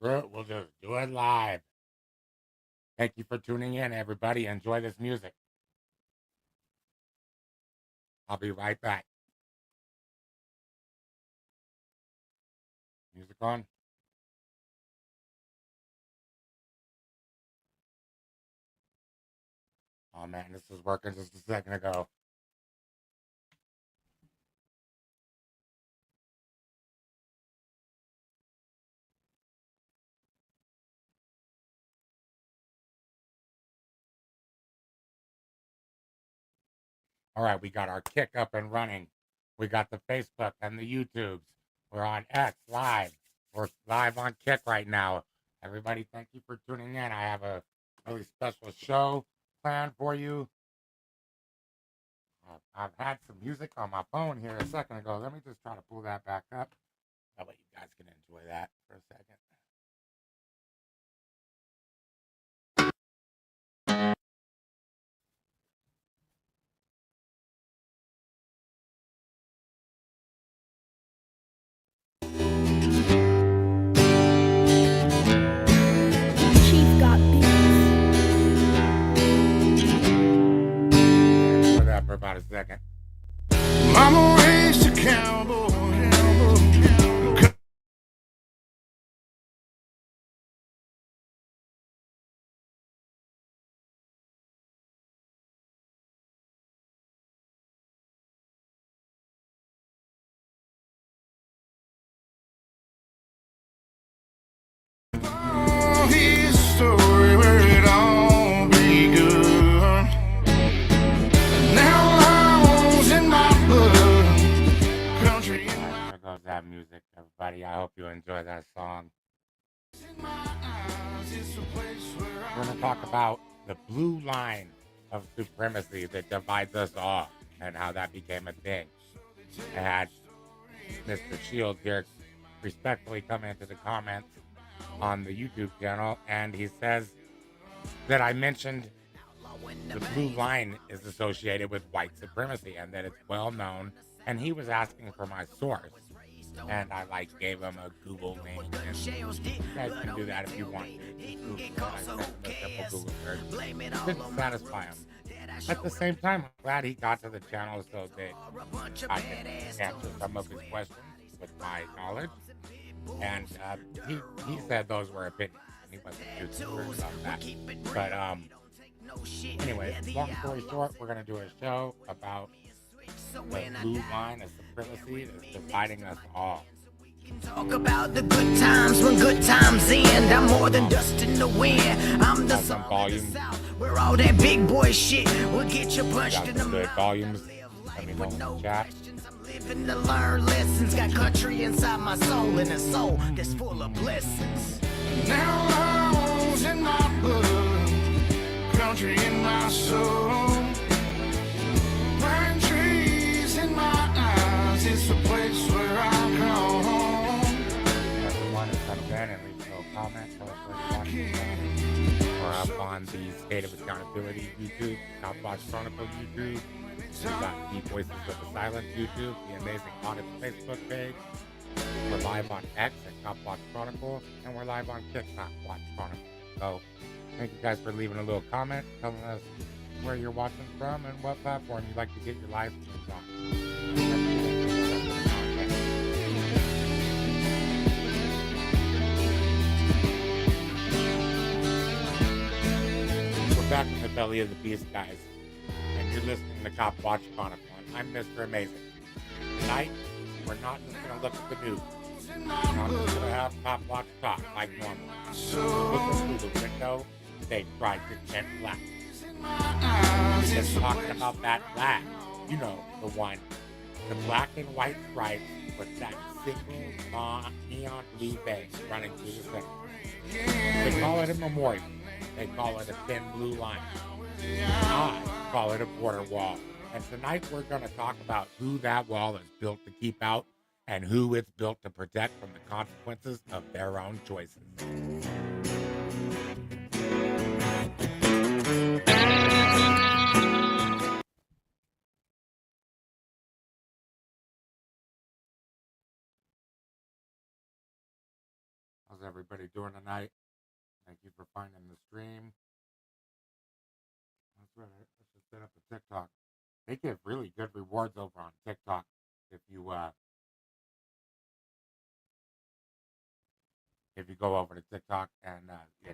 Screw it, we'll just do it live. Thank you for tuning in, everybody. Enjoy this music. I'll be right back. Music on. Oh man, this was working just a second ago. All right, we got our kick up and running. We got the Facebook and the YouTubes. We're on X live. We're live on Kick right now. Everybody, thank you for tuning in. I have a really special show planned for you. I've had some music on my phone here a second ago. Let me just try to pull that back up. That way you guys can enjoy that for a second. For about a second. Mama raised a cowboy. His story where it all begun. There goes that music, everybody. I hope you enjoy that song. We're going to talk about the blue line of supremacy that divides us all and how that became a thing. I had Mr. Shields here respectfully come into the comments on the YouTube channel, and he says that I mentioned the blue line is associated with white supremacy and that it's well known, and he was asking for my source, and I gave him a Google link, and you guys can do that if you want to. Google search. Didn't satisfy him. At the same time, I'm glad he got to the channel so that I can answer some of his questions with my knowledge, and he said those were opinions. He wasn't too concerned about that. But anyway, long story short, we're gonna do a show about the blue line of supremacy that's dividing us all. Talk about the good times when good times end. I'm more than dust in the wind. I'm the song of the South, where all that big boy shit will get you punched in the mouth. Volumes. Let me know in the chat. I'm living to learn lessons. Got country inside my soul and a soul that's full of blessings. Now I in my blood, country in my soul. Pine trees in my eyes. It's a place where I call home. Everyone who comes in and leaves a little comment, tell us what you want to We're up on the State of Accountability YouTube, Copwatch Chronicle YouTube. We got the Voices of the Silence YouTube, the Amazing Audits Facebook page. We're live on X at Copwatch Chronicle, and we're live on Kick Copwatch Chronicle. So, thank you guys for leaving a little comment, telling us where you're watching from and what platform you'd like to get your live streams on. We're back in the belly of the beast, guys, and you're listening to Cop Watch Chronicle. I'm Mr. Amazing. Tonight, we're not just going to look at the news. We're not just going to have Cop Watch talk like normal. Looking through the window, they tried to tent black. We've been talking about that flag. You know, the one. The black and white stripes with that single neon blue band running through the center. They call it a memorial. They call it a thin blue line. I call it a border wall. And tonight we're going to talk about who that wall is built to keep out and who it's built to protect from the consequences of their own choices. How's How's everybody doing tonight? Thank you for finding the stream. That's right. I should set up a TikTok. They give really good rewards over on TikTok if you go over to TikTok and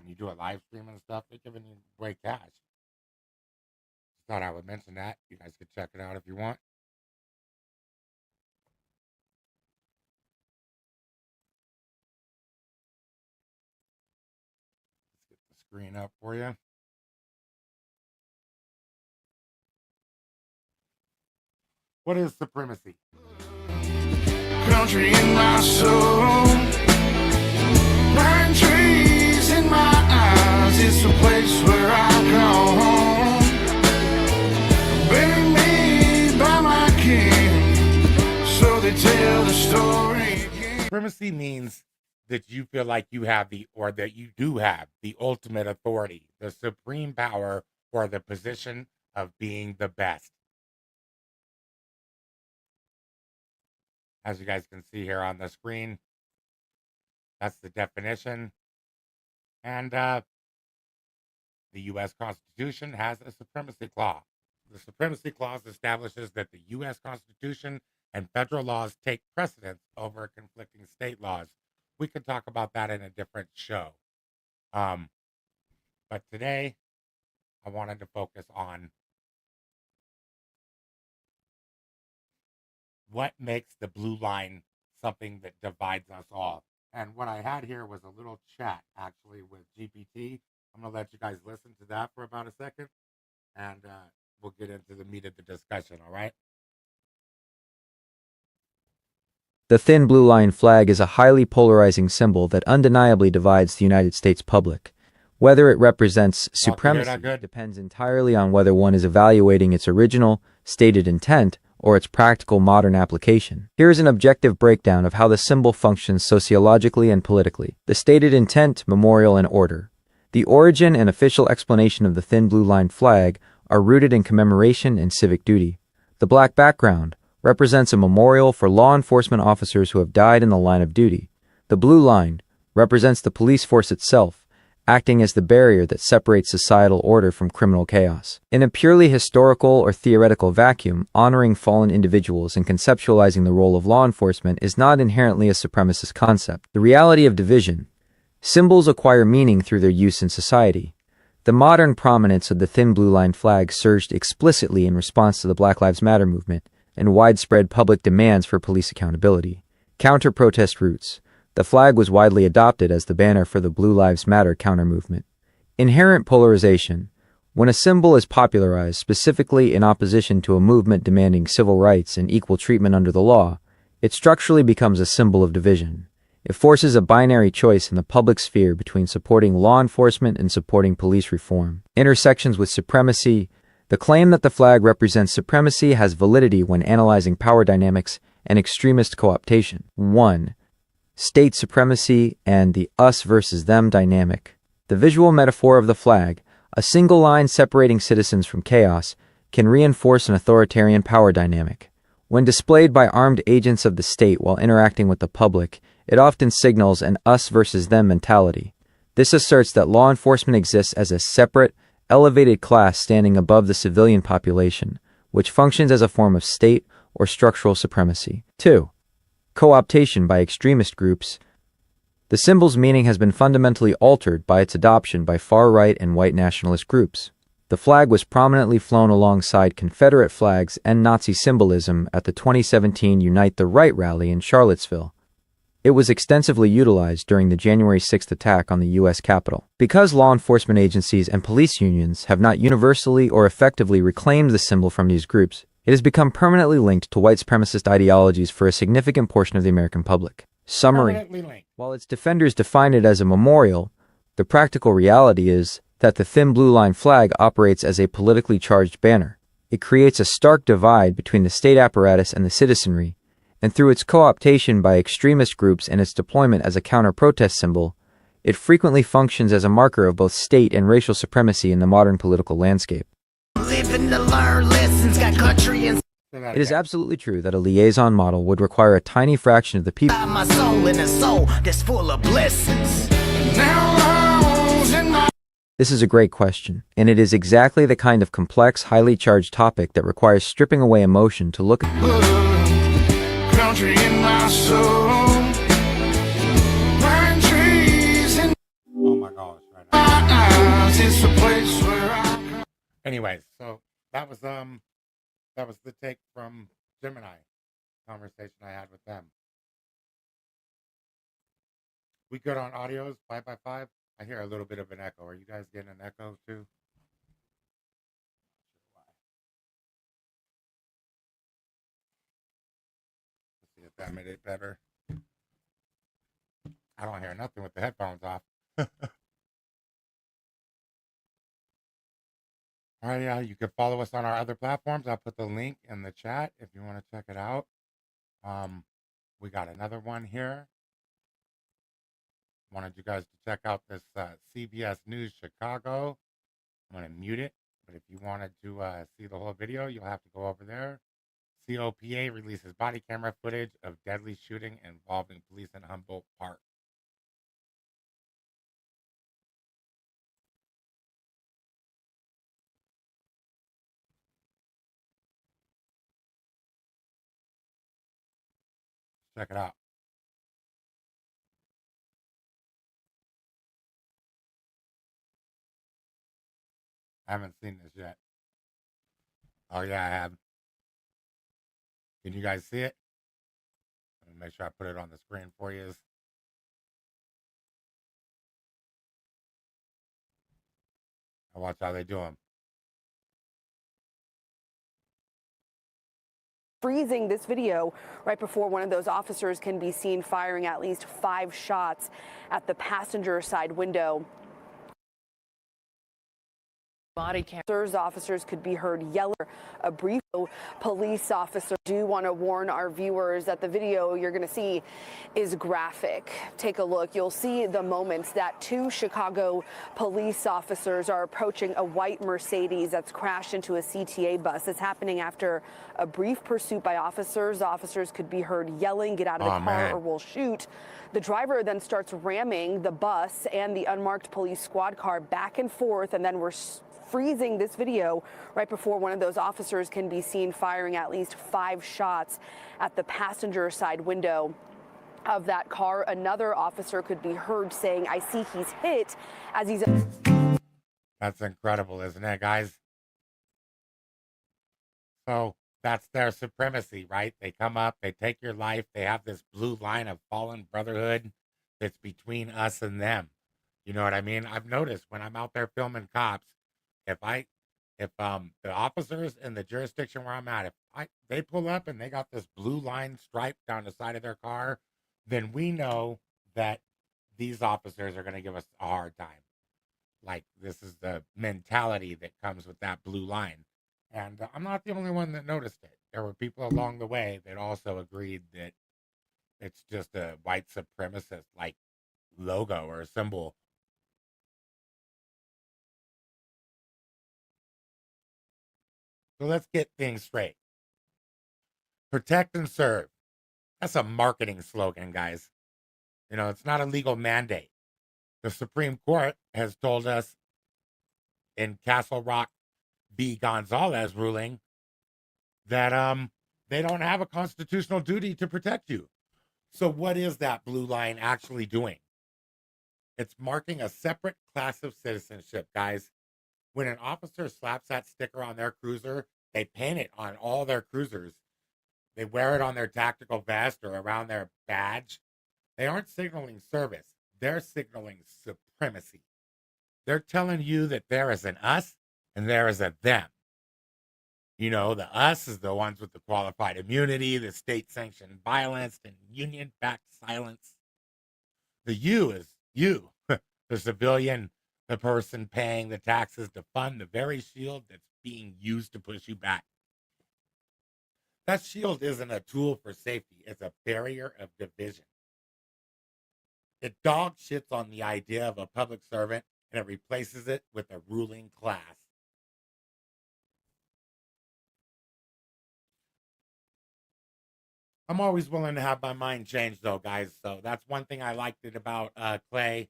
you do a live stream and stuff. They're giving you away cash. Just thought I would mention that. You guys could check it out if you want. Let's get the screen up for you. What is supremacy? Country in my soul, pine trees in my eyes. It's a place where I call home. Bury me by my king, so they tell the story again. Supremacy means that you feel like you have that you do have the ultimate authority, the supreme power, or the position of being the best. As you guys can see here on the screen, that's the definition. And the U.S. Constitution has a supremacy clause. The supremacy clause establishes that the U.S. Constitution and federal laws take precedence over conflicting state laws. We could talk about that in a different show. But today, I wanted to focus on what makes the blue line something that divides us all. And what I had here was a little chat, actually, with GPT. I'm going to let you guys listen to that for about a second, and we'll get into the meat of the discussion, all right? The thin blue line flag is a highly polarizing symbol that undeniably divides the United States public. Whether it represents supremacy depends entirely on whether one is evaluating its original, stated intent, or its practical modern application. Here is an objective breakdown of how the symbol functions sociologically and politically. The stated intent, memorial, and order. The origin and official explanation of the thin blue line flag are rooted in commemoration and civic duty. The black background represents a memorial for law enforcement officers who have died in the line of duty. The blue line represents the police force itself, acting as the barrier that separates societal order from criminal chaos. In a purely historical or theoretical vacuum, honoring fallen individuals and conceptualizing the role of law enforcement is not inherently a supremacist concept. The reality of division. Symbols acquire meaning through their use in society. The modern prominence of the thin blue line flag surged explicitly in response to the Black Lives Matter movement and widespread public demands for police accountability. Counter-protest roots. The flag was widely adopted as the banner for the Blue Lives Matter counter-movement. Inherent polarization. When a symbol is popularized specifically in opposition to a movement demanding civil rights and equal treatment under the law, it structurally becomes a symbol of division. It forces a binary choice in the public sphere between supporting law enforcement and supporting police reform. Intersections with supremacy. The claim that the flag represents supremacy has validity when analyzing power dynamics and extremist co-optation. 1. State supremacy and the us versus them dynamic. The visual metaphor of the flag, a single line separating citizens from chaos, can reinforce an authoritarian power dynamic. When displayed by armed agents of the state while interacting with the public, it often signals an us versus them mentality. This asserts that law enforcement exists as a separate, elevated class standing above the civilian population, which functions as a form of state or structural supremacy. 2. Co-optation by extremist groups. The symbol's meaning has been fundamentally altered by its adoption by far-right and white nationalist groups. The flag was prominently flown alongside Confederate flags and Nazi symbolism at the 2017 Unite the Right rally in Charlottesville. It was extensively utilized during the January 6th attack on the U.S. Capitol. Because law enforcement agencies and police unions have not universally or effectively reclaimed the symbol from these groups, it has become permanently linked to white supremacist ideologies for a significant portion of the American public. Summary. While its defenders define it as a memorial, the practical reality is that the thin blue line flag operates as a politically charged banner. It creates a stark divide between the state apparatus and the citizenry, and through its co-optation by extremist groups and its deployment as a counter-protest symbol, it frequently functions as a marker of both state and racial supremacy in the modern political landscape. Living to learn lessons, got country and It is absolutely true that a liaison model would require a tiny fraction of the people. My soul in a soul that's full of blessings. Now This is a great question, and it is exactly the kind of complex, highly charged topic that requires stripping away emotion to look at. Country in my soul. Pine trees in Oh my gosh! Right my now. eyes. It's a place where I. Anyways, so that was the take from Gemini conversation I had with them. We good on audios 5x5? I hear a little bit of an echo. Are you guys getting an echo too? Let's see if that made it better. I don't hear nothing with the headphones off. All right, yeah, you can follow us on our other platforms. I'll put the link in the chat if you want to check it out. We got another one here. Wanted you guys to check out this CBS News Chicago. I'm going to mute it, but if you wanted to see the whole video, you'll have to go over there. COPA releases body camera footage of deadly shooting involving police in Humboldt Park. Check it out. I haven't seen this yet. Oh, yeah, I have. Can you guys see it? Let me make sure I put it on the screen for you. I'll watch how they do them. Freezing this video right before one of those officers can be seen firing at least 5 shots at the passenger side window. Body cameras. Officers could be heard yelling. A brief police officer. Do want to warn our viewers that the video you're going to see is graphic. Take a look. You'll see the moments that 2 Chicago police officers are approaching a white Mercedes that's crashed into a CTA bus. It's happening after a brief pursuit by officers. Officers could be heard yelling, "Get out of the car or we'll shoot." The driver then starts ramming the bus and the unmarked police squad car back and forth, and then we're freezing this video right before one of those officers can be seen firing at least 5 shots at the passenger side window of that car. Another officer could be heard saying, "I see he's hit," as he's... That's incredible, isn't it, guys? So that's their supremacy, right? They come up, they take your life, they have this blue line of fallen brotherhood that's between us and them. You know what I mean? I've noticed when I'm out there filming cops, if the officers in the jurisdiction where I'm at, if they pull up and they got this blue line stripe down the side of their car, then we know that these officers are going to give us a hard time. Like, this is the mentality that comes with that blue line. And I'm not the only one that noticed it. There were people along the way that also agreed that it's just a white supremacist like logo or symbol. So let's get things straight. Protect and serve. That's a marketing slogan, guys. You know, it's not a legal mandate. The Supreme Court has told us in Castle Rock v. Gonzales ruling that they don't have a constitutional duty to protect you. So what is that blue line actually doing? It's marking a separate class of citizenship, guys. When an officer slaps that sticker on their cruiser, they paint it on all their cruisers. They wear it on their tactical vest or around their badge. They aren't signaling service. They're signaling supremacy. They're telling you that there is an us and there is a them. You know, the us is the ones with the qualified immunity, the state-sanctioned violence, and union-backed silence. The you is you, the civilian, the person paying the taxes to fund the very shield that's being used to push you back. That shield isn't a tool for safety. It's a barrier of division. It dog shits on the idea of a public servant and it replaces it with a ruling class. I'm always willing to have my mind changed, though, guys. So that's one thing I liked it about Clay.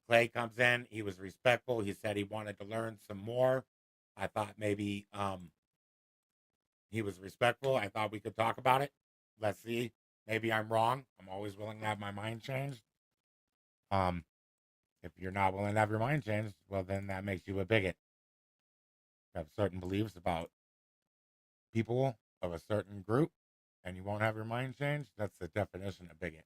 Clay comes in. He was respectful. He said he wanted to learn some more. I thought maybe he was respectful. I thought we could talk about it. Let's see. Maybe I'm wrong. I'm always willing to have my mind changed. If you're not willing to have your mind changed, well, then that makes you a bigot. You have certain beliefs about people of a certain group, and you won't have your mind changed. That's the definition of bigot.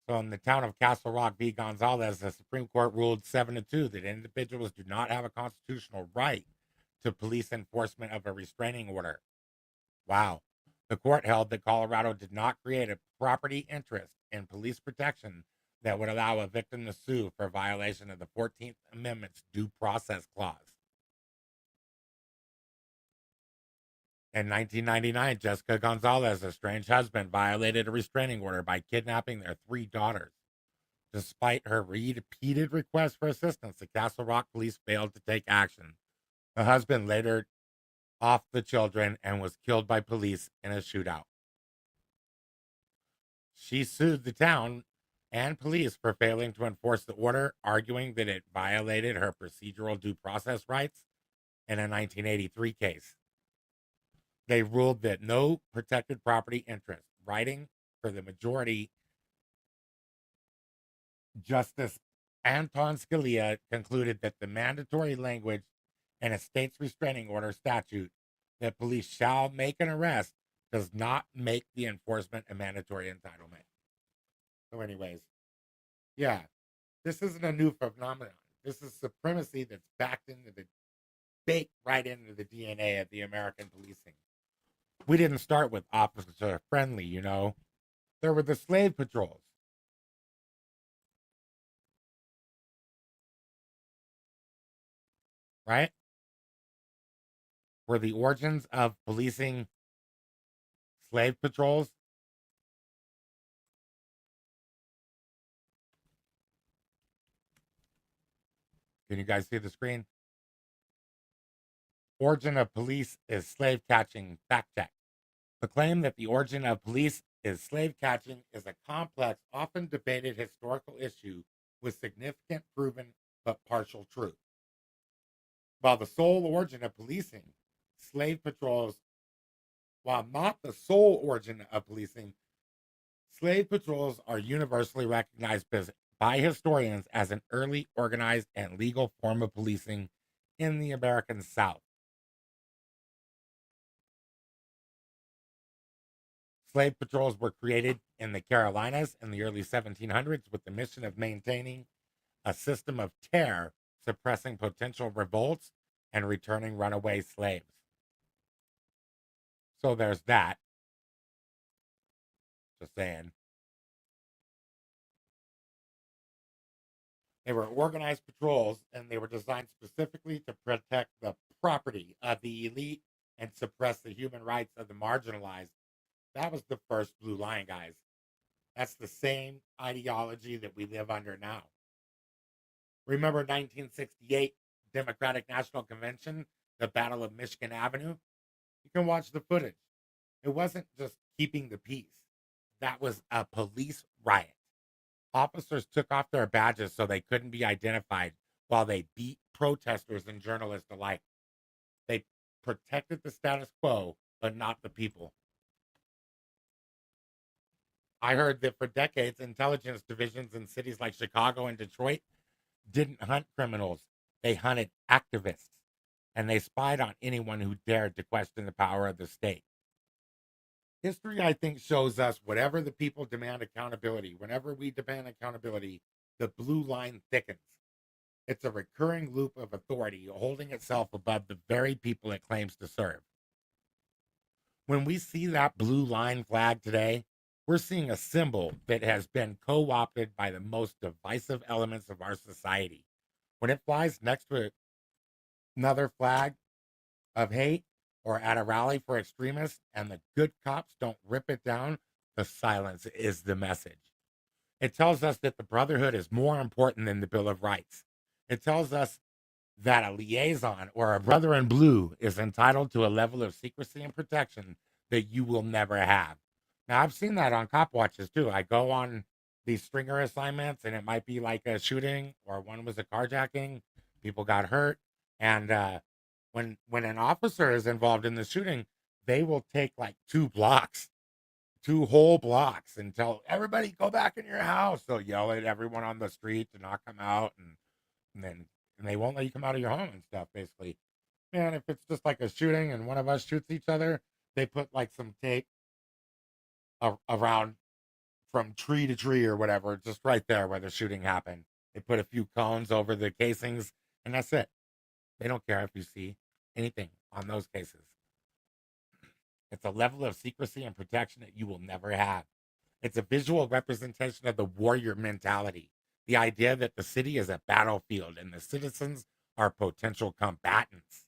So in the town of Castle Rock v. Gonzales, the Supreme Court ruled 7-2 that individuals do not have a constitutional right to police enforcement of a restraining order. Wow. The court held that Colorado did not create a property interest in police protection that would allow a victim to sue for violation of the 14th Amendment's Due Process Clause. In 1999, Jessica Gonzales' estranged husband violated a restraining order by kidnapping their 3 daughters. Despite her repeated requests for assistance, the Castle Rock police failed to take action. The husband later off the children and was killed by police in a shootout. She sued the town and police for failing to enforce the order, arguing that it violated her procedural due process rights in a 1983 case. They ruled that no protected property interest, writing for the majority, Justice Anton Scalia concluded that the mandatory language in a state's restraining order statute that police shall make an arrest does not make the enforcement a mandatory entitlement. So anyways, yeah, this isn't a new phenomenon. This is supremacy that's baked right into the DNA of the American policing. We didn't start with officer friendly, you know. There were the slave patrols. Right? Were the origins of policing slave patrols? Can you guys see the screen? Origin of police is slave catching. Fact check. The claim that the origin of police is slave catching is a complex, often debated historical issue with significant proven but partial truth. While the sole origin of policing, slave patrols, while not the sole origin of policing, slave patrols are universally recognized by historians as an early organized and legal form of policing in the American South. Slave patrols were created in the Carolinas in the early 1700s with the mission of maintaining a system of terror, suppressing potential revolts, and returning runaway slaves. So there's that. Just saying. They were organized patrols, and they were designed specifically to protect the property of the elite and suppress the human rights of the marginalized. That was the first blue line, guys. That's the same ideology that we live under now. Remember 1968 Democratic National Convention, the Battle of Michigan Avenue? You can watch the footage. It wasn't just keeping the peace. That was a police riot. Officers took off their badges so they couldn't be identified while they beat protesters and journalists alike. They protected the status quo, but not the people. I heard that for decades, intelligence divisions in cities like Chicago and Detroit didn't hunt criminals. They hunted activists, and they spied on anyone who dared to question the power of the state. History, I think, shows us whatever the people demand accountability, whenever we demand accountability, the blue line thickens. It's a recurring loop of authority holding itself above the very people it claims to serve. When we see that blue line flag today, we're seeing a symbol that has been co-opted by the most divisive elements of our society. When it flies next to another flag of hate or at a rally for extremists and the good cops don't rip it down, the silence is the message. It tells us that the brotherhood is more important than the Bill of Rights. It tells us that a liaison or a brother in blue is entitled to a level of secrecy and protection that you will never have. Now, I've seen that on cop watches too. I go on these stringer assignments, and it might be like a shooting, or one was a carjacking. People got hurt, and when an officer is involved in the shooting, they will take like 2 blocks, 2 whole blocks, and tell everybody go back in your house. They'll yell at everyone on the street to not come out, and they won't let you come out of your home and stuff. Basically, man, if it's just like a shooting and one of us shoots each other, they put like some tape around from tree to tree or whatever, just right there where the shooting happened. They put a few cones over the casings, and that's it. They don't care if you see anything on those cases. It's a level of secrecy and protection that you will never have. It's a visual representation of the warrior mentality. The idea that the city is a battlefield and the citizens are potential combatants.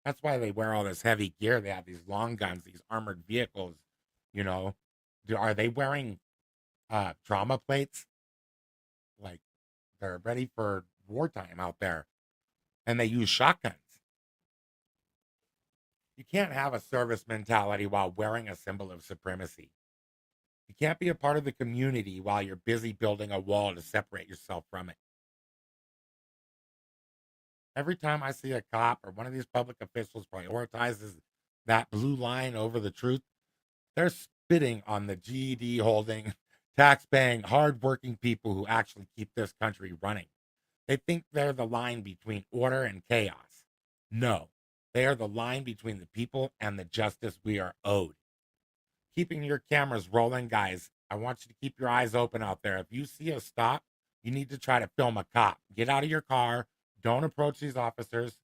That's why they wear all this heavy gear. They have these long guns, these armored vehicles. You know, are they wearing trauma plates? Like, they're ready for wartime out there. And they use shotguns. You can't have a service mentality while wearing a symbol of supremacy. You can't be a part of the community while you're busy building a wall to separate yourself from it. Every time I see a cop or one of these public officials prioritizes that blue line over the truth, they're spitting on the GED holding, tax paying, hardworking people who actually keep this country running. They think they're the line between order and chaos. No, they are the line between the people and the justice we are owed. Keeping your cameras rolling, guys. I want you to keep your eyes open out there. If you see a stop, you need to try to film a cop. Get out of your car. Don't approach these officers.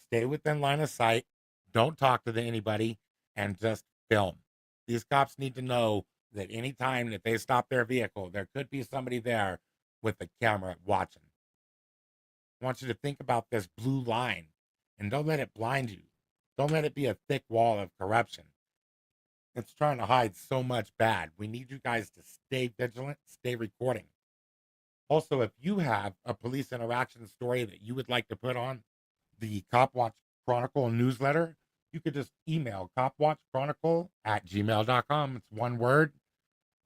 Stay within line of sight. Don't talk to anybody, and just film. These cops need to know that any time that they stop their vehicle, there could be somebody there with a camera watching. I want you to think about this blue line, and don't let it blind you. Don't let it be a thick wall of corruption. It's trying to hide so much bad. We need you guys to stay vigilant, stay recording. Also, if you have a police interaction story that you would like to put on the Cop Watch Chronicle newsletter, you could just email copwatchchronicle@gmail.com. It's one word,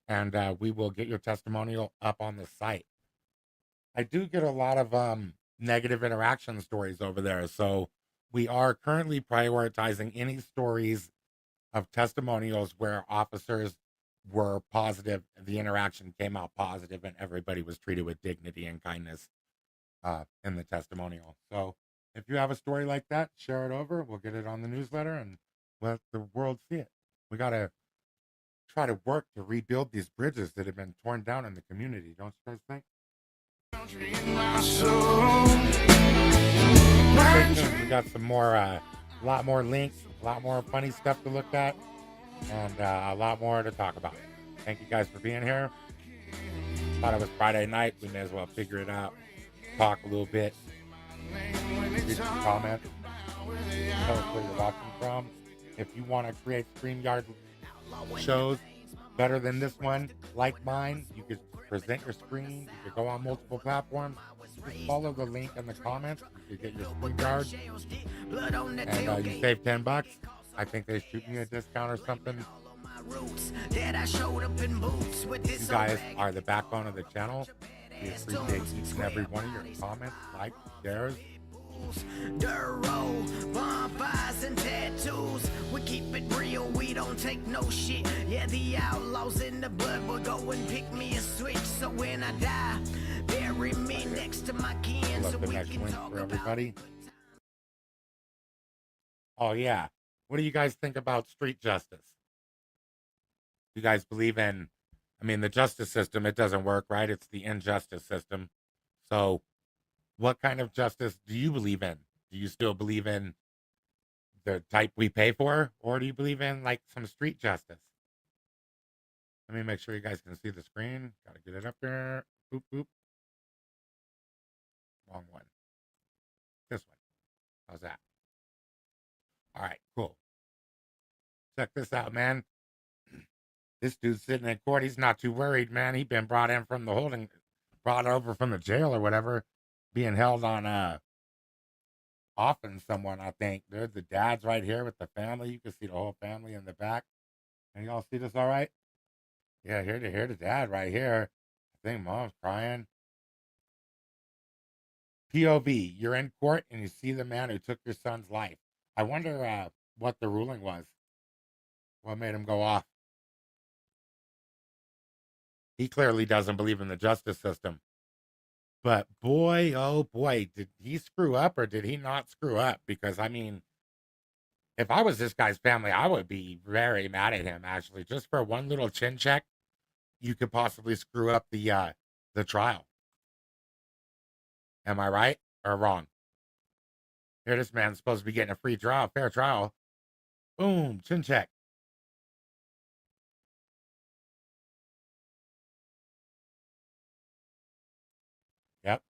and we will get your testimonial up on the site. I do get a lot of negative interaction stories over there, so we are currently prioritizing any stories of testimonials where officers were positive, the interaction came out positive, and everybody was treated with dignity and kindness in the testimonial. So if you have a story like that, share it over. We'll get it on the newsletter and let the world see it. We got to try to work to rebuild these bridges that have been torn down in the community. Don't you guys think? We got some more, a lot more links, a lot more funny stuff to look at, and a lot more to talk about. Thank you guys for being here. Thought it was Friday night. We may as well figure it out, talk a little bit, read some comments, tell us where you're watching from. If you want to create StreamYard shows better than this one, like mine, you could present your screen. You could go on multiple platforms. Just follow the link in the comments. You could get your StreamYard, and you save $10. I think they shoot me a discount or something. You guys are the backbone of the channel. We appreciate each and every one of your comments, likes, shares. Bonfires and tattoos. We keep it real, we don't take no shit. Yeah, the outlaws in the blood will go and pick me a switch. So when I die, bury me next to my kin. So we can talk for everybody. Oh yeah. What do you guys think about street justice? You guys believe in, I mean, the justice system, it doesn't work, right? It's the injustice system. So what kind of justice do you believe in? Do you still believe in the type we pay for? Or do you believe in like some street justice? Let me make sure you guys can see the screen. Got to get it up there. Boop, boop. Wrong one. This one. How's that? All right, cool. Check this out, man. This dude's sitting in court. He's not too worried, man. He's been brought in from the brought over from the jail or whatever, being held on often someone, I think. There's the dad's right here with the family. You can see the whole family in the back. Can y'all see this all right? Yeah, hear the dad right here. I think mom's crying. POV, you're in court and you see the man who took your son's life. I wonder what the ruling was. What made him go off? He clearly doesn't believe in the justice system. But boy, oh boy, did he screw up or did he not screw up? Because, I mean, if I was this guy's family, I would be very mad at him, actually. Just for one little chin check, you could possibly screw up the trial. Am I right or wrong? Here, this man's supposed to be getting a free trial, fair trial. Boom, chin check. Yep.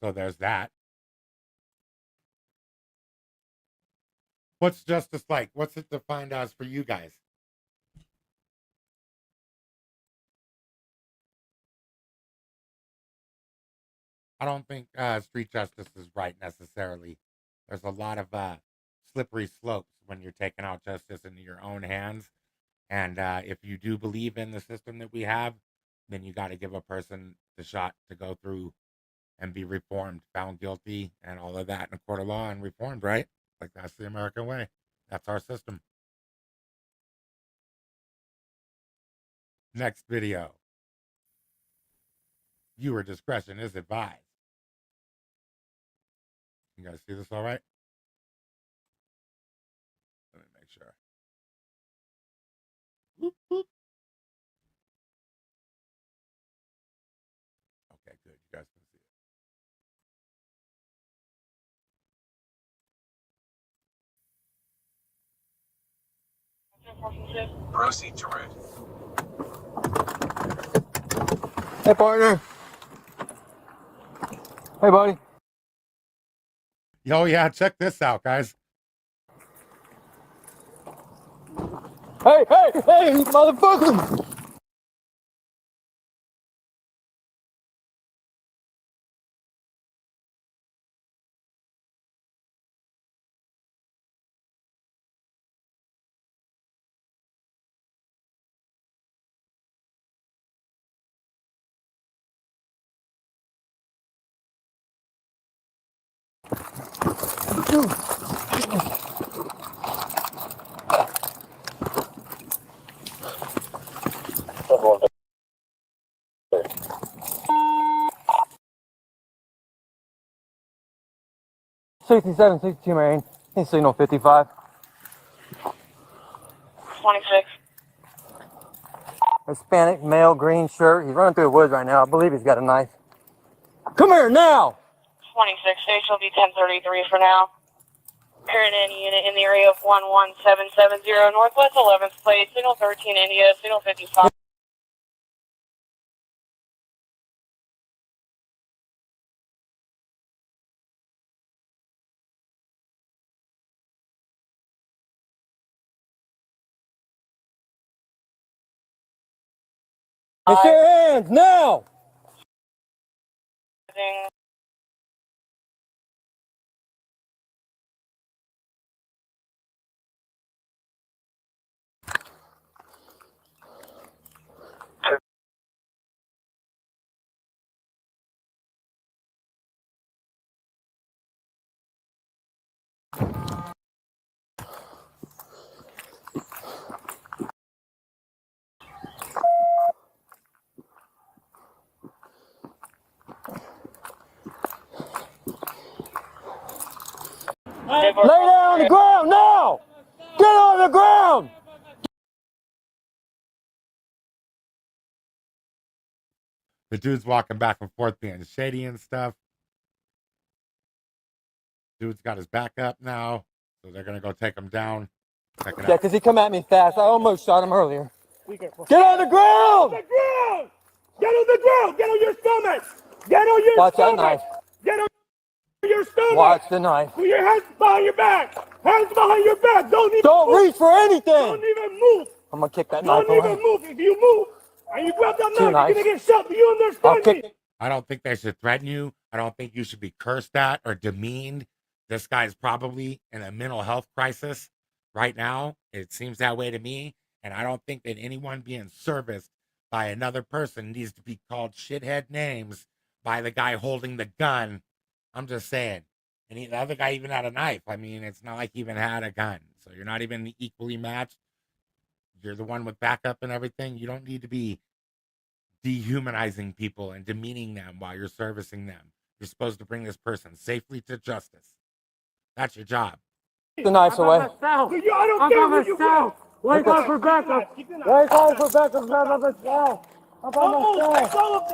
So there's that. What's justice like? What's it defined as for you guys? I don't think street justice is right necessarily. There's a lot of slippery slopes when you're taking out justice into your own hands. And if you do believe in the system that we have, then you got to give a person the shot to go through and be reformed, found guilty, and all of that in a court of law and reformed, right? Like, that's the American way. That's our system. Next video. Viewer discretion is advised. You guys see this all right? Let me make sure. Whoop, whoop. Okay, good. You guys can see it. Proceed to route. Hey, partner. Hey, buddy. Yo, yeah, check this out, guys. Hey, motherfucker! '67, '62 Marine. In signal 55. 26. Hispanic, male, green shirt. He's running through the woods right now. I believe he's got a knife. Come here now! 26. HLB 1033 for now. Current any unit in the area of 11770 Northwest 11th plate. Signal 13 India. Signal 55. Get your hands now! Lay down on the ground now! Get on the ground! The dude's walking back and forth being shady and stuff. Dude's got his back up now, so they're gonna go take him down. Check it Yeah, out. because he come at me fast. I almost shot him earlier. Get on the ground! Get on the ground! Get on your stomach! Get on your Watch stomach! that knife. Get on your stomach! Watch the knife. Put your hands behind your back! Hands behind your back! Don't even Don't move! reach for anything! Don't even move! I'm gonna kick that knife Don't even away. move! If you move and you grab that Two knife, you're knives. gonna get shot. Do you I'll understand me? kick. I don't think they should threaten you. I don't think you should be cursed at or demeaned. This guy's probably in a mental health crisis right now. It seems that way to me. And I don't think that anyone being serviced by another person needs to be called shithead names by the guy holding the gun. I'm just saying. And the other guy even had a knife. I mean, it's not like he even had a gun. So you're not even equally matched. You're the one with backup and everything. You don't need to be dehumanizing people and demeaning them while you're servicing them. You're supposed to bring this person safely to justice. That's your job. The knife away. I don't care what you want. Wait for backup. Wait for backup. I'm by myself. I'm by myself.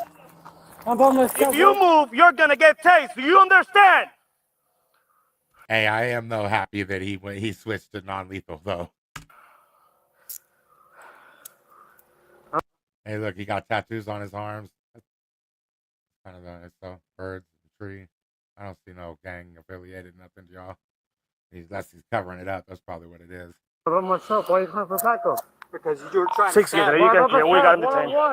I'm by myself. If you move, you're gonna get tased. Do you understand? Hey, I am though happy that he switched to non-lethal though. Hey, look, he got tattoos on his arms. That's kind of nice though. Birds, tree. I don't see no gang affiliated, nothing, y'all. Unless he's covering it up. That's probably what it is. I'm by myself. Why are you coming for backup? Because you were trying to stab. We got him detained.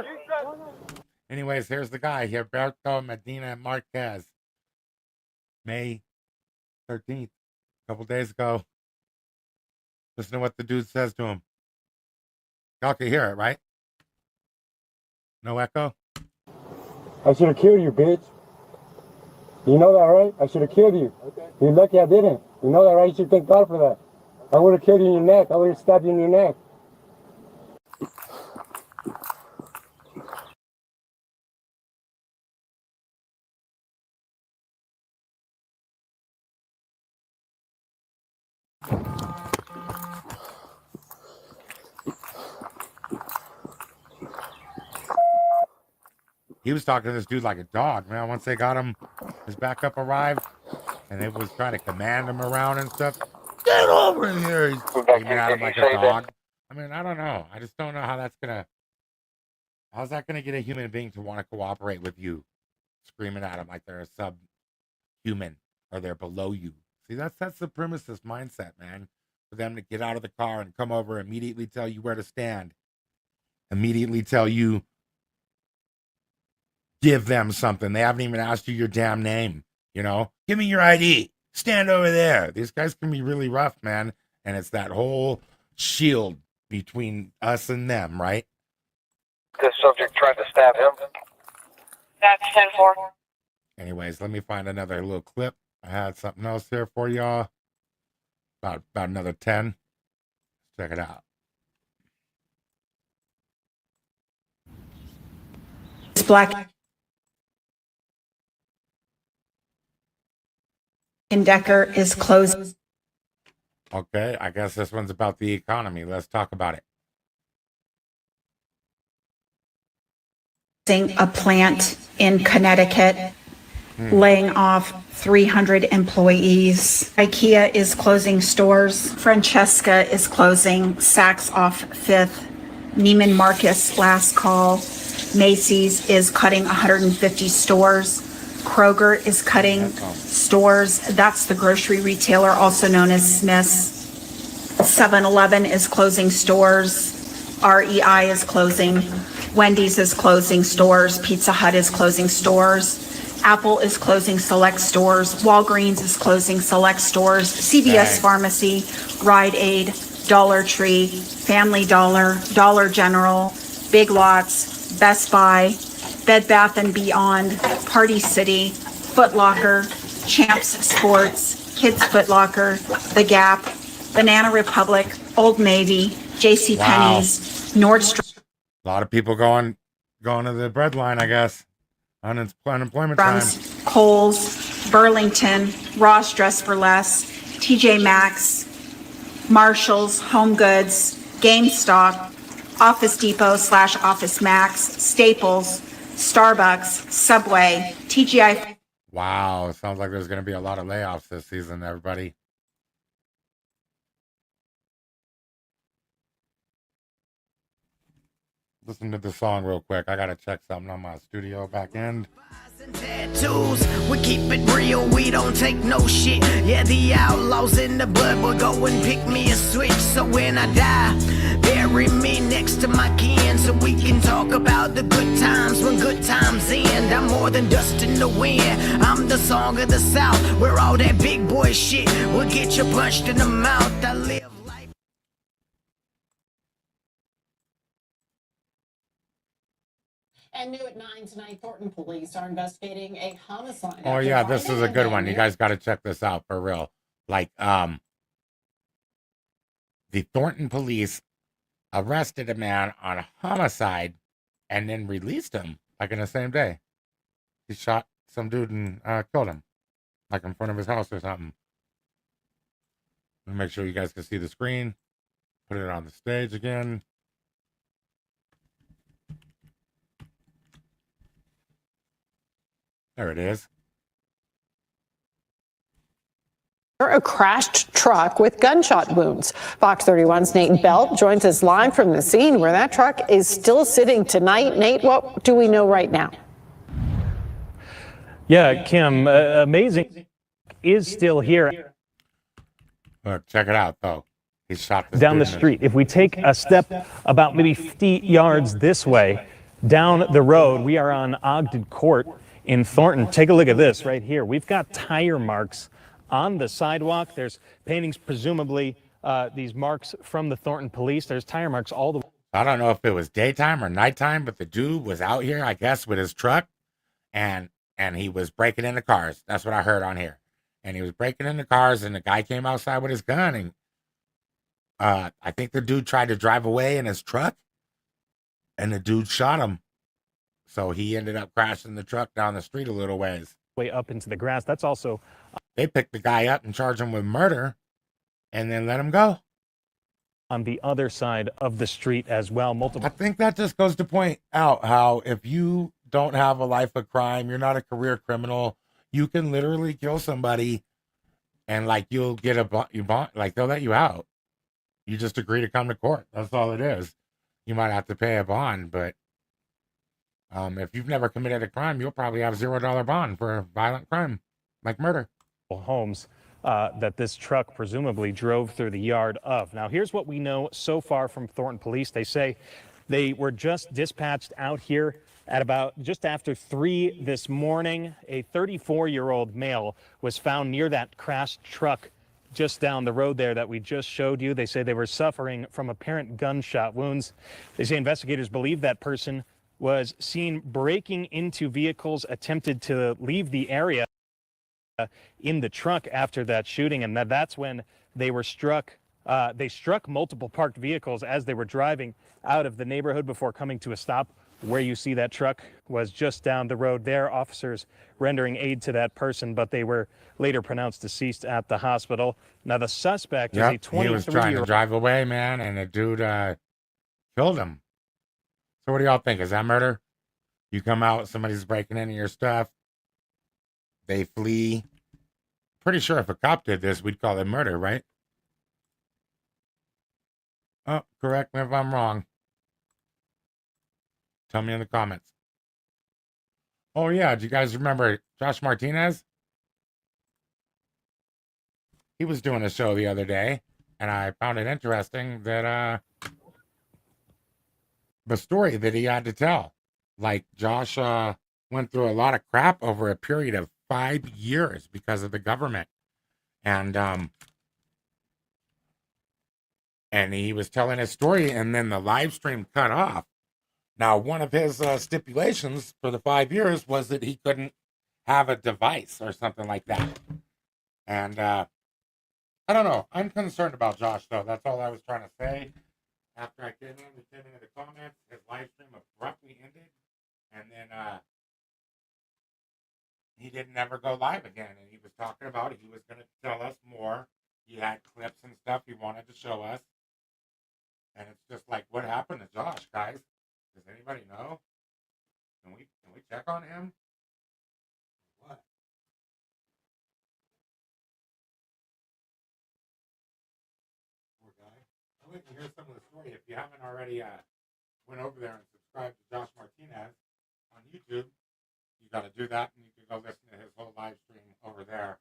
Anyways, here's the guy, Roberto Medina Marquez. May 13th, a couple days ago. Listen to what the dude says to him. Y'all can hear it, right? No echo? I should have killed you, bitch. You know that, right? I should have killed you. Okay. You're lucky I didn't. You know that, right? You should thank God for that. I would have killed you in your neck. I would have stabbed you in your neck. He was talking to this dude like a dog, man. Once they got him, his backup arrived, and they was trying to command him around and stuff. Get over here! He's screaming at him like a dog. I mean, I don't know. I just don't know how that's gonna. How's that gonna get a human being to want to cooperate with you? Screaming at them like they're a subhuman or they're below you. See, that's that supremacist mindset, man. For them to get out of the car and come over, immediately tell you where to stand, immediately tell you. Give them something. They haven't even asked you your damn name. You know, give me your ID. Stand over there. These guys can be really rough, man. And it's that whole shield between us and them, right? This subject tried to stab him. That's 10-4. Anyways, let me find another little clip. I had something else here for y'all. About another 10. Check it out. It's black. Decker is closing Okay, I guess this one's about the economy. Let's talk about it. a plant in Connecticut, laying off 300 employees. IKEA is closing stores. Francesca is closing. Saks off 5th. Neiman Marcus last call. Macy's is cutting 150 stores. Kroger is cutting stores. That's the grocery retailer, also known as Smith's. 7-Eleven is closing stores. REI is closing. Wendy's is closing stores. Pizza Hut is closing stores. Apple is closing select stores. Walgreens is closing select stores. CVS Pharmacy, Rite Aid, Dollar Tree, Family Dollar, Dollar General, Big Lots, Best Buy, Bed Bath & Beyond, Party City, Foot Locker, Champs Sports, Kids Foot Locker, The Gap, Banana Republic, Old Navy, JCPenney's, Nordstrom. A lot of people going to the breadline, I guess. Unemployment time. Kohl's, Burlington, Ross Dress for Less, TJ Maxx, Marshalls, Home Goods, GameStop, Office Depot / Office Max, Staples, Starbucks, Subway, TGI. Wow, it sounds like there's going to be a lot of layoffs this season, everybody. Listen to the song real quick. I got to check something on my studio back end. Tattoos, we keep it real, we don't take no shit. Yeah, the outlaws in the blood will go and pick me a switch. So when I die, bury me next to my kin, so we can talk about the good times when good times end. I'm more than dust in the wind, I'm the song of the South, where all that big boy shit will get you punched in the mouth. I live life. And new at 9 tonight, Thornton police are investigating a homicide. Oh yeah, this is a good one. You guys got to check this out for real. Like, the Thornton police arrested a man on a homicide and then released him like in the same day. He shot some dude and killed him, like in front of his house or something. Let me make sure you guys can see the screen. Put it on the stage again. There it is. A crashed truck with gunshot wounds. Fox 31's Nate Belt joins us live from the scene where that truck is still sitting tonight. Nate, what do we know right now? Yeah, Kim, amazing is still here. Look, check it out, though. He shot this down the street. If we take a step about maybe 50 yards this way, down the road, we are on Ogden Court in Thornton. Take a look at this right here. We've got tire marks on the sidewalk. There's paintings, presumably these marks from the Thornton police. There's tire marks all the way. I don't know if it was daytime or nighttime, but the dude was out here, I guess, with his truck, and he was breaking into cars. That's what I heard on here. And he was breaking into cars, and the guy came outside with his gun, and I think the dude tried to drive away in his truck, and the dude shot him. So he ended up crashing the truck down the street a little ways. Way up into the grass. That's also... They picked the guy up and charged him with murder, and then let him go. On the other side of the street as well. I think that just goes to point out how if you don't have a life of crime, you're not a career criminal, you can literally kill somebody, and like you'll get a bond, like they'll let you out. You just agree to come to court. That's all it is. You might have to pay a bond, but if you've never committed a crime, you'll probably have $0 bond for a violent crime like murder. Homes that this truck presumably drove through the yard of. Now, here's what we know so far from Thornton police. They say they were just dispatched out here at about just after 3 this morning. A 34-year-old male was found near that crashed truck just down the road there that we just showed you. They say they were suffering from apparent gunshot wounds. They say investigators believe that person was seen breaking into vehicles, attempted to leave the area in the truck after that shooting, and that's when they were struck. They struck multiple parked vehicles as they were driving out of the neighborhood before coming to a stop. Where you see that truck was just down the road there. Officers rendering aid to that person, but they were later pronounced deceased at the hospital. Now the suspect is a 23-year-old. He was trying to drive away, man, and a dude killed him. So what do y'all think? Is that murder? You come out, somebody's breaking into your stuff, they flee. Pretty sure if a cop did this, we'd call it murder, right? Oh, correct me if I'm wrong. Tell me in the comments. Oh, yeah. Do you guys remember Josh Martinez? He was doing a show the other day, and I found it interesting that the story that he had to tell. Like, Josh went through a lot of crap over a period of 5 years because of the government. And he was telling his story, and then the live stream cut off. Now, one of his stipulations for the 5 years was that he couldn't have a device or something like that. And I don't know. I'm concerned about Josh, though. That's all I was trying to say. After I came into the comments, his live stream abruptly ended. And then he didn't ever go live again. And he was talking about it. He was going to tell us more. He had clips and stuff he wanted to show us. And it's just like, what happened to Josh, guys? Does anybody know? Can we check on him? What? Poor guy. I'll let you hear some of the story. If you haven't already went over there and subscribed to Josh Martinez on YouTube, you got to do that, and you can go listen to his whole live stream over there.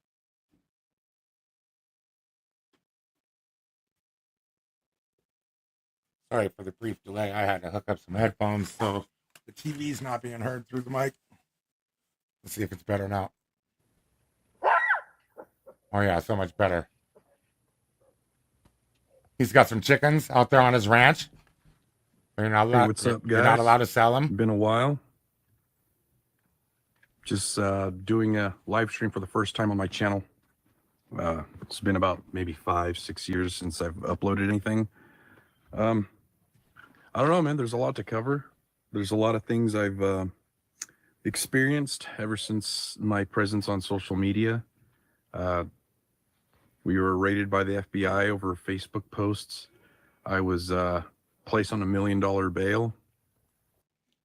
Sorry for the brief delay. I had to hook up some headphones, so the TV's not being heard through the mic. Let's see if it's better now. Oh, yeah, so much better. He's got some chickens out there on his ranch. You're not allowed, hey, what's up, guys? You're not allowed to sell them. Been a while. Just doing a live stream for the first time on my channel. It's been about maybe 5-6 years since I've uploaded anything. I don't know, man. There's a lot to cover. There's a lot of things I've experienced ever since my presence on social media. We were raided by the FBI over Facebook posts. I was placed on $1 million bail.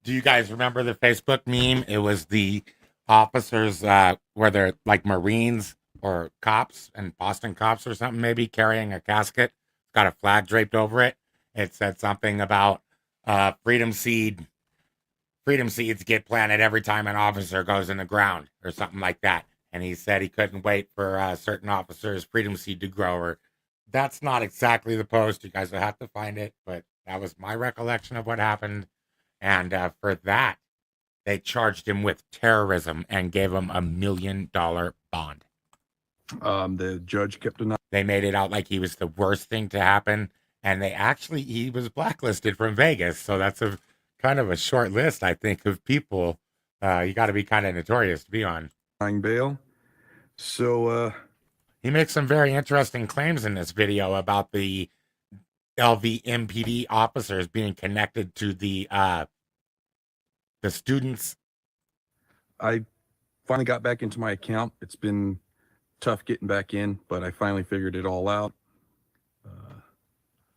Do you guys remember the Facebook meme? It was the officers, whether like Marines or cops, and Boston cops or something, maybe carrying a casket. It's got a flag draped over it. It said something about freedom seeds get planted every time an officer goes in the ground or something like that. And he said he couldn't wait for certain officers' freedom seed to grow. Or that's not exactly the post. You guys will have to find it, but that was my recollection of what happened. And for that, they charged him with terrorism and gave him $1 million bond. The judge kept denying. They made it out like he was the worst thing to happen. And he was blacklisted from Vegas. So that's a kind of a short list, I think, of people you got to be kind of notorious to be on. Bail. So he makes some very interesting claims in this video about the LVMPD officers being connected to the students. I finally got back into my account. It's been tough getting back in, but I finally figured it all out.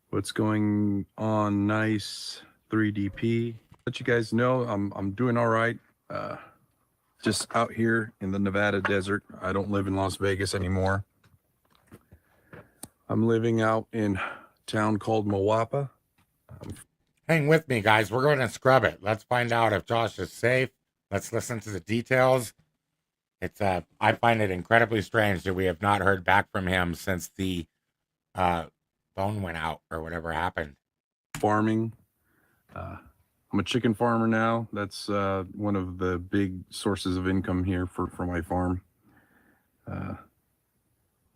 What's going on? Nice 3DP. Let you guys know I'm doing all right. Just out here in the Nevada desert. I don't live in Las Vegas anymore. I'm living out in a town called Moapa. Hang with me, guys. We're going to scrub it. Let's find out if Josh is safe. Let's listen to the details. It's I find it incredibly strange that we have not heard back from him since the phone went out or whatever happened. Farming. I'm a chicken farmer now. That's one of the big sources of income here for my farm.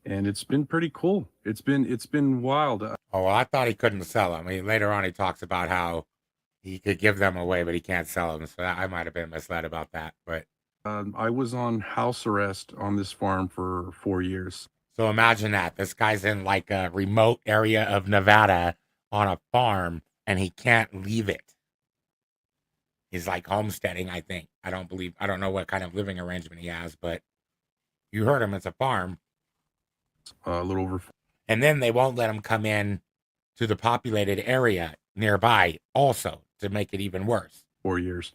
And it's been pretty cool. It's been wild. Oh, well, I thought he couldn't sell them. I mean, later on he talks about how he could give them away, but he can't sell them. So I might have been misled about that. But I was on house arrest on this farm for 4 years. So imagine that. This guy's in like a remote area of Nevada on a farm, and he can't leave it. He's like homesteading, I think. I don't know what kind of living arrangement he has, but you heard him. It's a farm. A little over. And then they won't let him come in to the populated area nearby also to make it even worse. 4 years.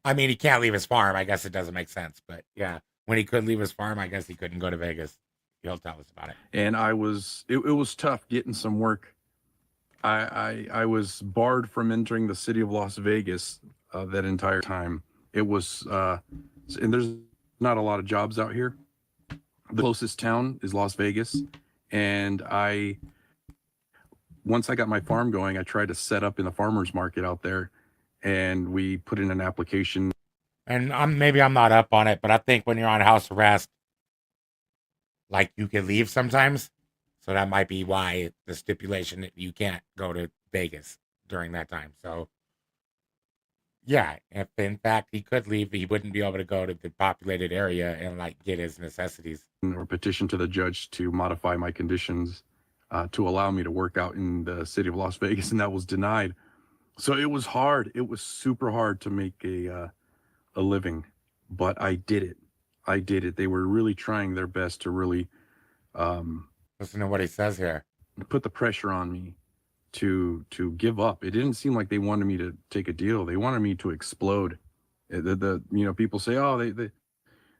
I mean, he can't leave his farm. I guess it doesn't make sense. But yeah, when he could leave his farm, I guess he couldn't go to Vegas. He'll tell us about it. And it was tough getting some work. I was barred from entering the city of Las Vegas that entire time. It was, and there's not a lot of jobs out here. The closest town is Las Vegas. And once I got my farm going, I tried to set up in the farmer's market out there, and we put in an application. And maybe I'm not up on it, but I think when you're on house arrest, like you can leave sometimes. So that might be why the stipulation that you can't go to Vegas during that time. So yeah, if in fact he could leave, he wouldn't be able to go to the populated area and like get his necessities. Or petition to the judge to modify my conditions to allow me to work out in the city of Las Vegas, and that was denied. So it was hard. It was super hard to make a living, but I did it. They were really trying their best to really listen to what he says here. Put the pressure on me to give up. It didn't seem like they wanted me to take a deal. They wanted me to explode. People say, oh,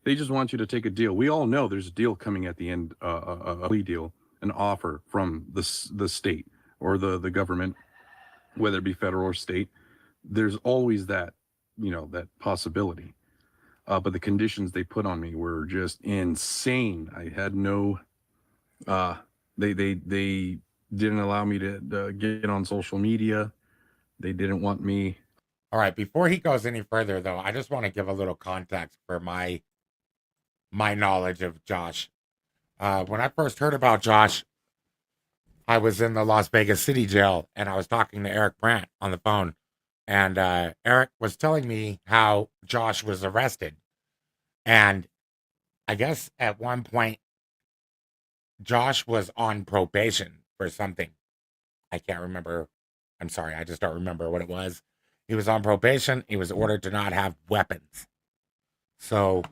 they just want you to take a deal. We all know there's a deal coming at the end, a plea deal, an offer from the state or the government, whether it be federal or state. There's always that, that possibility. But the conditions they put on me were just insane. I had no, they didn't allow me to get on social media. They didn't want me. All right. Before he goes any further, though, I just want to give a little context for my knowledge of Josh. When I first heard about Josh, I was in the Las Vegas City Jail, and I was talking to Eric Brandt on the phone. And Eric was telling me how Josh was arrested. And I guess at one point, Josh was on probation for something. I can't remember. I'm sorry, I just don't remember what it was. He was on probation. He was ordered to not have weapons. So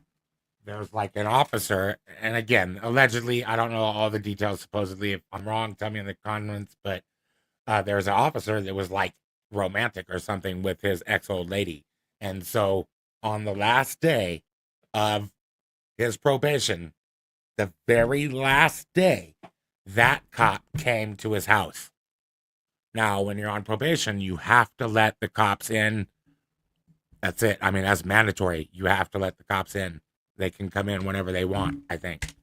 there's like an officer, and again, allegedly, I don't know all the details. Supposedly, if I'm wrong, tell me in the comments. But there's an officer that was like romantic or something with his ex-old lady. And so on the last day of his probation, the very last day, that cop came to his house. Now, when you're on probation, you have to let the cops in. That's it. I mean, that's mandatory. You have to let the cops in. They can come in whenever they want, I think.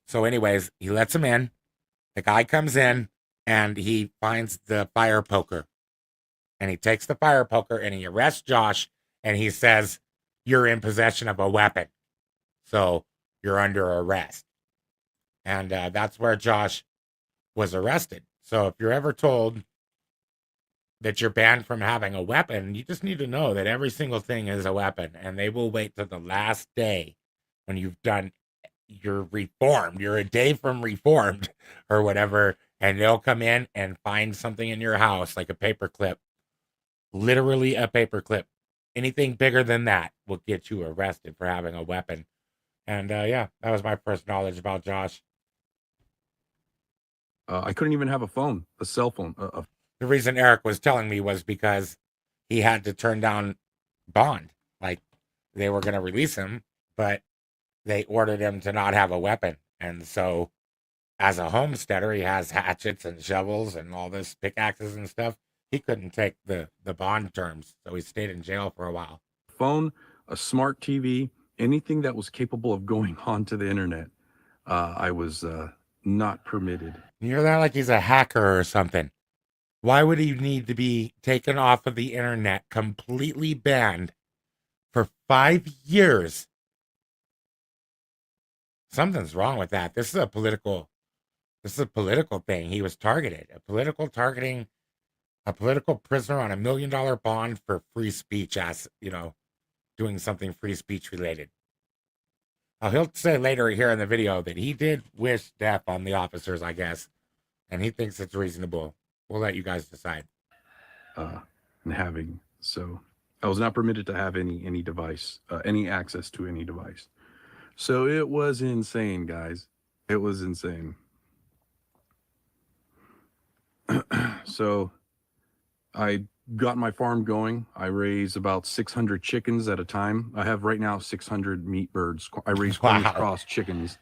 So anyways, he lets him in. The guy comes in, and he finds the fire poker. And he takes the fire poker, and he arrests Josh, and he says, "You're in possession of a weapon. So you're under arrest." And that's where Josh was arrested. So if you're ever told that you're banned from having a weapon, you just need to know that every single thing is a weapon. And they will wait till the last day when you're reformed. You're a day from reformed or whatever. And they'll come in and find something in your house, like a paperclip. Literally a paperclip. Anything bigger than that will get you arrested for having a weapon. And yeah, that was my first knowledge about Josh. I couldn't even have a phone, a cell phone. The reason Eric was telling me was because he had to turn down bond. Like, they were going to release him, but they ordered him to not have a weapon. And so, as a homesteader, he has hatchets and shovels and all this pickaxes and stuff. He couldn't take the bond terms, so he stayed in jail for a while. Phone, a smart TV, anything that was capable of going onto the internet, I was not permitted. You hear that? Like he's a hacker or something. Why would he need to be taken off of the internet, completely banned for 5 years? Something's wrong with that. This is a political thing. He was targeted. A political targeting, a political prisoner on $1 million bond for free speech, as doing something free speech related. Now, he'll say later here in the video that he did wish death on the officers, I guess, and he thinks it's reasonable. We'll let you guys decide. So I was not permitted to have any device, any access to any device. So it was insane, guys. It was insane. So I got my farm going. I raise about 600 chickens at a time. I have right now 600 meat birds. I raise cross chickens.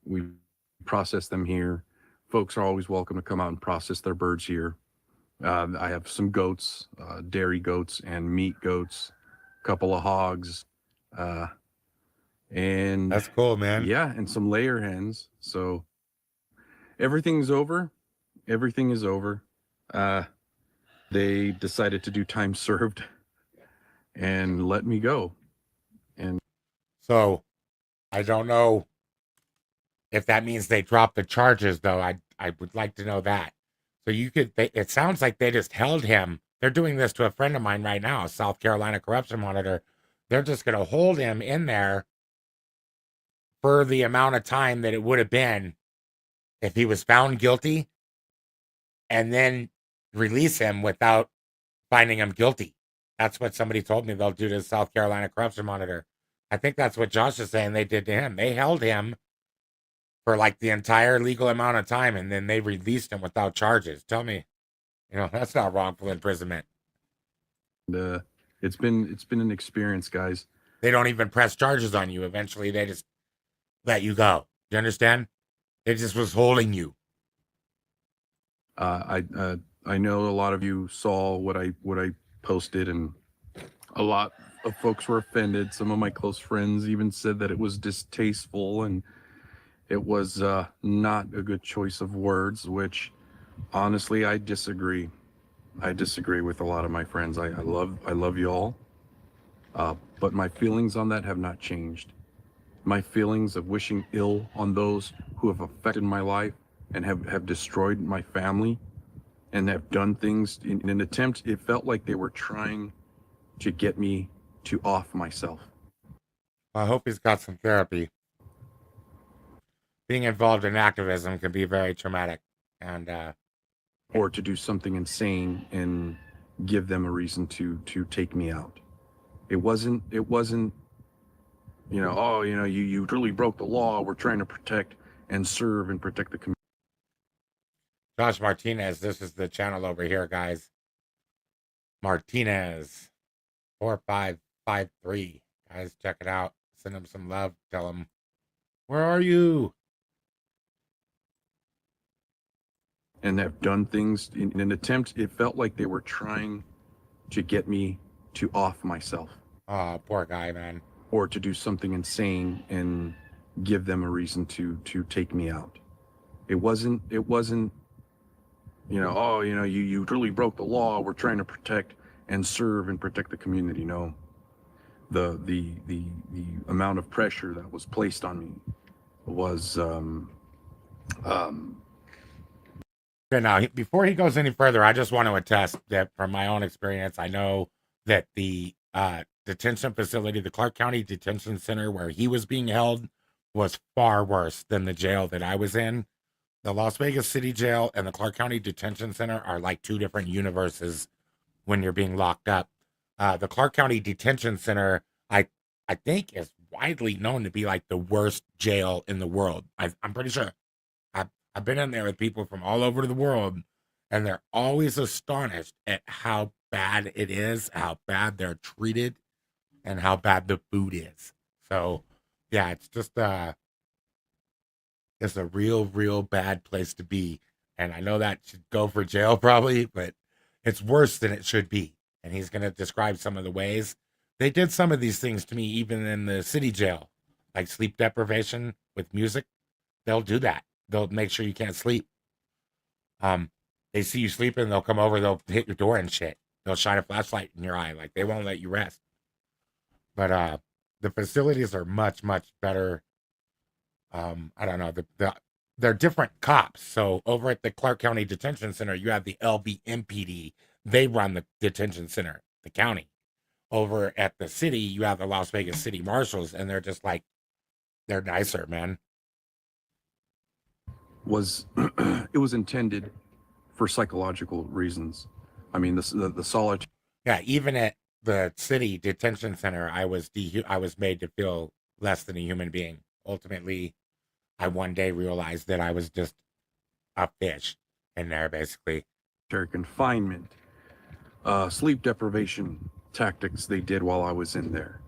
We process them here. Folks are always welcome to come out and process their birds here. I have some goats, dairy goats and meat goats, a couple of hogs. And that's cool, man. Yeah, and some layer hens. So everything's over. Everything is over. They decided to do time served and let me go. And so I don't know if that means they dropped the charges, though. I would like to know that. So it sounds like they just held him. They're doing this to a friend of mine right now, South Carolina corruption monitor. They're just going to hold him in there for the amount of time that it would have been if he was found guilty, and then release him without finding him guilty. That's what somebody told me they'll do to South Carolina corruption monitor. I think that's what Josh is saying they did to him. They held him for like the entire legal amount of time, and then they released him without charges. Tell me, that's not wrongful imprisonment. It's been an experience, guys. They don't even press charges on you. Eventually, they just let you go. Do you understand? It just was holding you. I know a lot of you saw what I posted, and a lot of folks were offended. Some of my close friends even said that it was distasteful and it was not a good choice of words, which honestly I disagree. I disagree with a lot of my friends. I love you all, but my feelings on that have not changed. My feelings of wishing ill on those who have affected my life and have destroyed my family and have done things in an attempt. It felt like they were trying to get me to off myself. I hope he's got some therapy. Being involved in activism can be very traumatic, and or to do something insane and give them a reason to take me out. It wasn't, you know, oh, you know, you truly broke the law. We're trying to protect and serve and protect the community. Josh Martinez, this is the channel over here, guys. Martinez 4553. Guys, check it out. Send him some love. Tell him, where are you? And have done things in an attempt. It felt like they were trying to get me to off myself. Oh, poor guy, man. Or to do something insane and give them a reason to take me out. It wasn't, you know, oh, you know, you truly broke the law. We're trying to protect and serve and protect the community. No, the amount of pressure that was placed on me was Okay, now, before he goes any further, I just want to attest that from my own experience, I know that the detention facility, the Clark County Detention Center where he was being held, was far worse than the jail that I was in. The Las Vegas City Jail and the Clark County Detention Center are like two different universes when you're being locked up. The Clark County Detention Center, I think, is widely known to be like the worst jail in the world. I'm pretty sure. I've been in there with people from all over the world, and they're always astonished at how bad it is, how bad they're treated, and how bad the food is. So, yeah, it's just it's a real bad place to be. And I know that should go for jail probably, but it's worse than it should be. And he's going to describe some of the ways. They did some of these things to me even in the city jail, like sleep deprivation with music. They'll do that. They'll make sure you can't sleep. They see you sleeping, they'll come over, they'll hit your door and shit. They'll shine a flashlight in your eye, like they won't let you rest. But the facilities are much better. I don't know. They're different cops. So over at the Clark County Detention Center, you have the LVMPD. They run the detention center, the county. Over at the city, you have the Las Vegas City Marshals, and they're just like, they're nicer, man. It was intended for psychological reasons. I mean, the solitude. Yeah, even at the city detention center, I was made to feel less than a human being. Ultimately, I one day realized that I was just a fish in there, basically. Confinement, sleep deprivation tactics they did while I was in there.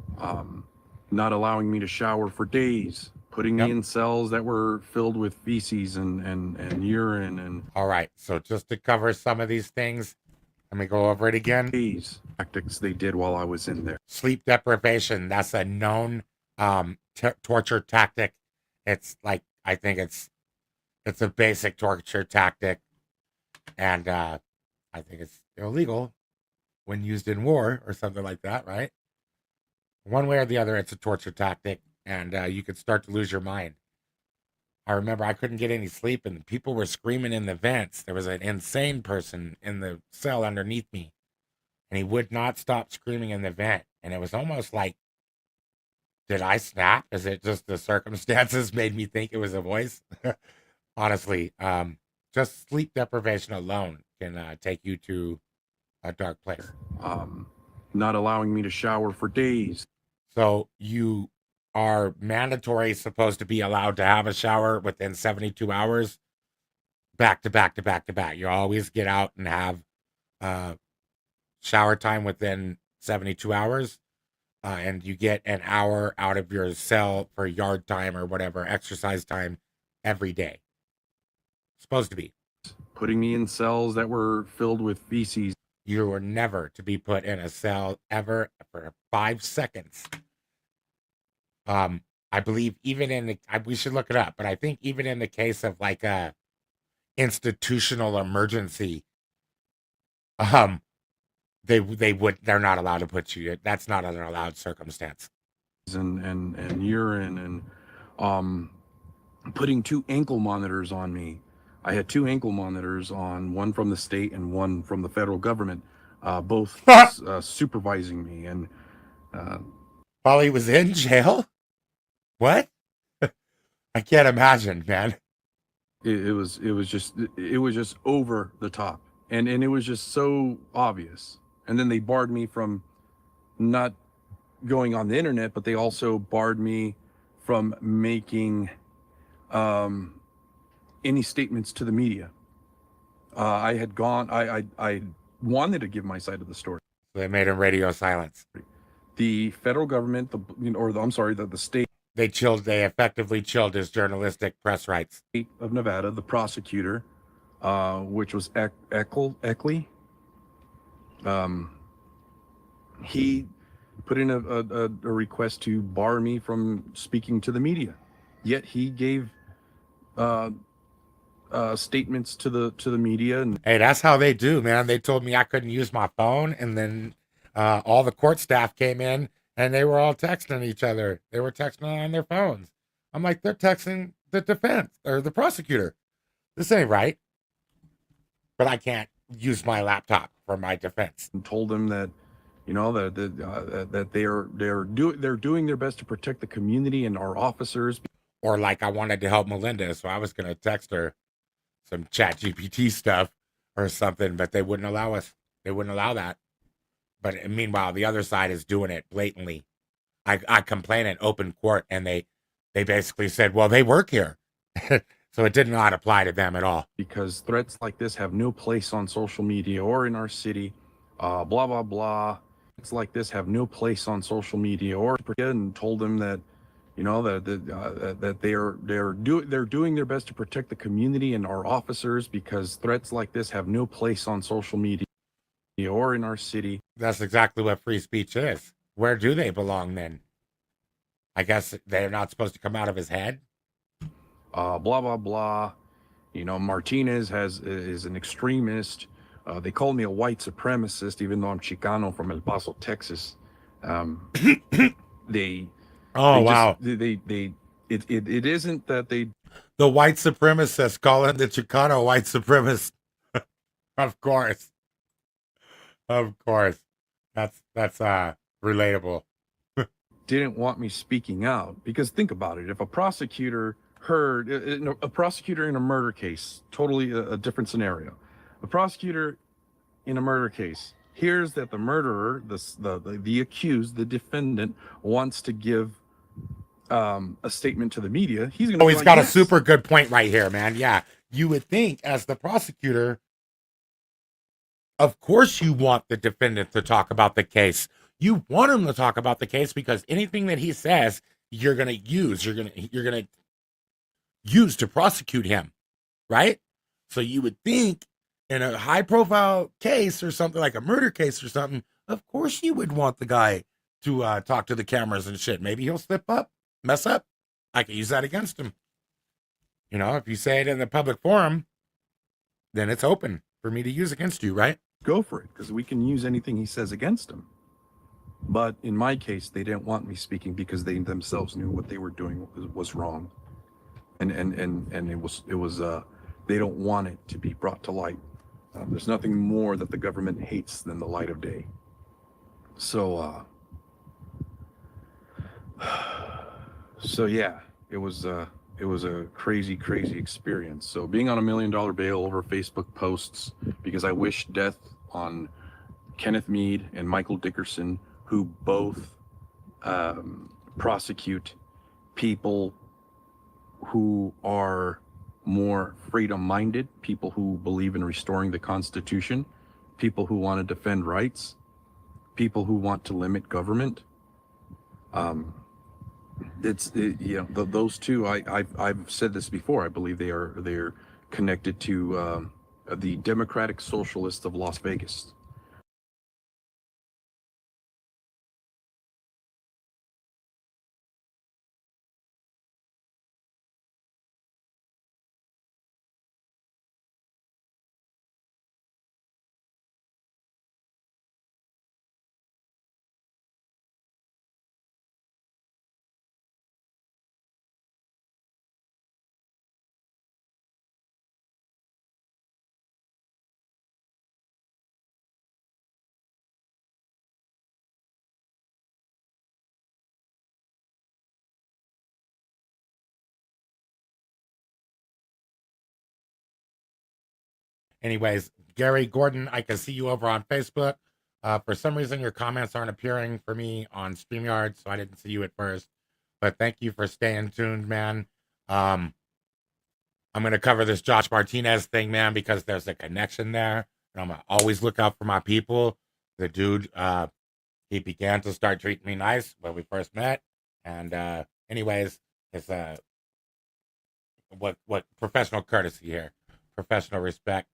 Not allowing me to shower for days. Putting me in cells that were filled with feces and urine and... All right, so just to cover some of these things, let me go over it again. These tactics they did while I was in there. Sleep deprivation, that's a known torture tactic. It's like, I think it's a basic torture tactic, and I think it's illegal when used in war or something like that, right? One way or the other, it's a torture tactic. And you could start to lose your mind. I remember I couldn't get any sleep, and people were screaming in the vents. There was an insane person in the cell underneath me, and he would not stop screaming in the vent. And it was almost like, did I snap? Is it just the circumstances made me think it was a voice? Honestly, just sleep deprivation alone can take you to a dark place. Not allowing me to shower for days. So you are mandatory supposed to be allowed to have a shower within 72 hours, back to back. You always get out and have shower time within 72 hours, and you get an hour out of your cell for yard time or whatever, exercise time every day. Supposed to be. Putting me in cells that were filled with feces. You were never to be put in a cell ever for 5 seconds. I believe even in we should look it up, but I think even in the case of like a institutional emergency, they're not allowed to put you. That's not an allowed circumstance. And urine and putting 2 ankle monitors on me. I had 2 ankle monitors on, one from the state and one from the federal government, both supervising me. And while he was in jail. What? I can't imagine, man. It was just over the top, and it was just so obvious. And then they barred me from not going on the internet, but they also barred me from making any statements to the media. I had gone. I wanted to give my side of the story. So they made him radio silence. The federal government, the state. They effectively chilled his journalistic press rights. Of Nevada, the prosecutor, which was Eckley, he put in a request to bar me from speaking to the media. Yet he gave statements to the media. And hey, that's how they do, man. They told me I couldn't use my phone, and then all the court staff came in, and they were all texting each other. They were texting on their phones. I'm like, they're texting the defense or the prosecutor. This ain't right. But I can't use my laptop for my defense. And told them that, that they're doing their best to protect the community and our officers. Or like I wanted to help Melinda, so I was going to text her some ChatGPT stuff or something, but they wouldn't allow us. They wouldn't allow that. But meanwhile, the other side is doing it blatantly. I complain in open court, and they basically said, well, they work here. So it did not apply to them at all. Because threats like this have no place on social media or in our city, blah, blah, blah. Threats like this have no place on social media or, and told them that, that they're doing their best to protect the community and our officers, because threats like this have no place on social media or in our city. That's exactly what free speech is. Where do they belong then? I guess they're not supposed to come out of his head. Blah, blah, blah. Martinez is an extremist. They call me a white supremacist, even though I'm Chicano from El Paso, Texas. It isn't that they. The white supremacists calling the Chicano white supremacist. Of course. That's relatable. Didn't want me speaking out, because think about it. If a prosecutor heard a prosecutor in a murder case, totally a different scenario. A prosecutor in a murder case hears that the murderer, the accused, the defendant, wants to give a statement to the media. He's going to. Oh, he's got a super good point right here, man. Yeah, you would think as the prosecutor, of course, you want the defendant to talk about the case. You want him to talk about the case because anything that he says, you're going to use. You're going to use to prosecute him, right? So you would think in a high-profile case or something like a murder case or something, of course you would want the guy to talk to the cameras and shit. Maybe he'll slip up, mess up. I could use that against him. If you say it in the public forum, then it's open for me to use against you, right? Go for it, because we can use anything he says against him. But in my case, they didn't want me speaking because they themselves knew what they were doing was wrong. And it was they don't want it to be brought to light. There's nothing more that the government hates than the light of day. So yeah, it was a crazy experience. So being on $1 million bail over Facebook posts because I wish death on Kenneth Meade and Michael Dickerson, who both prosecute people who are more freedom-minded, people who believe in restoring the Constitution, people who want to defend rights, people who want to limit government. Those two. I've said this before. I believe they're connected to the Democratic Socialists of Las Vegas. Anyways, Gary Gordon, I can see you over on Facebook. For some reason, your comments aren't appearing for me on StreamYard, so I didn't see you at first. But thank you for staying tuned, man. I'm going to cover this Josh Martinez thing, man, because there's a connection there. And I'm going to always look out for my people. The dude, he began to start treating me nice when we first met. And anyways, it's what professional courtesy here, professional respect.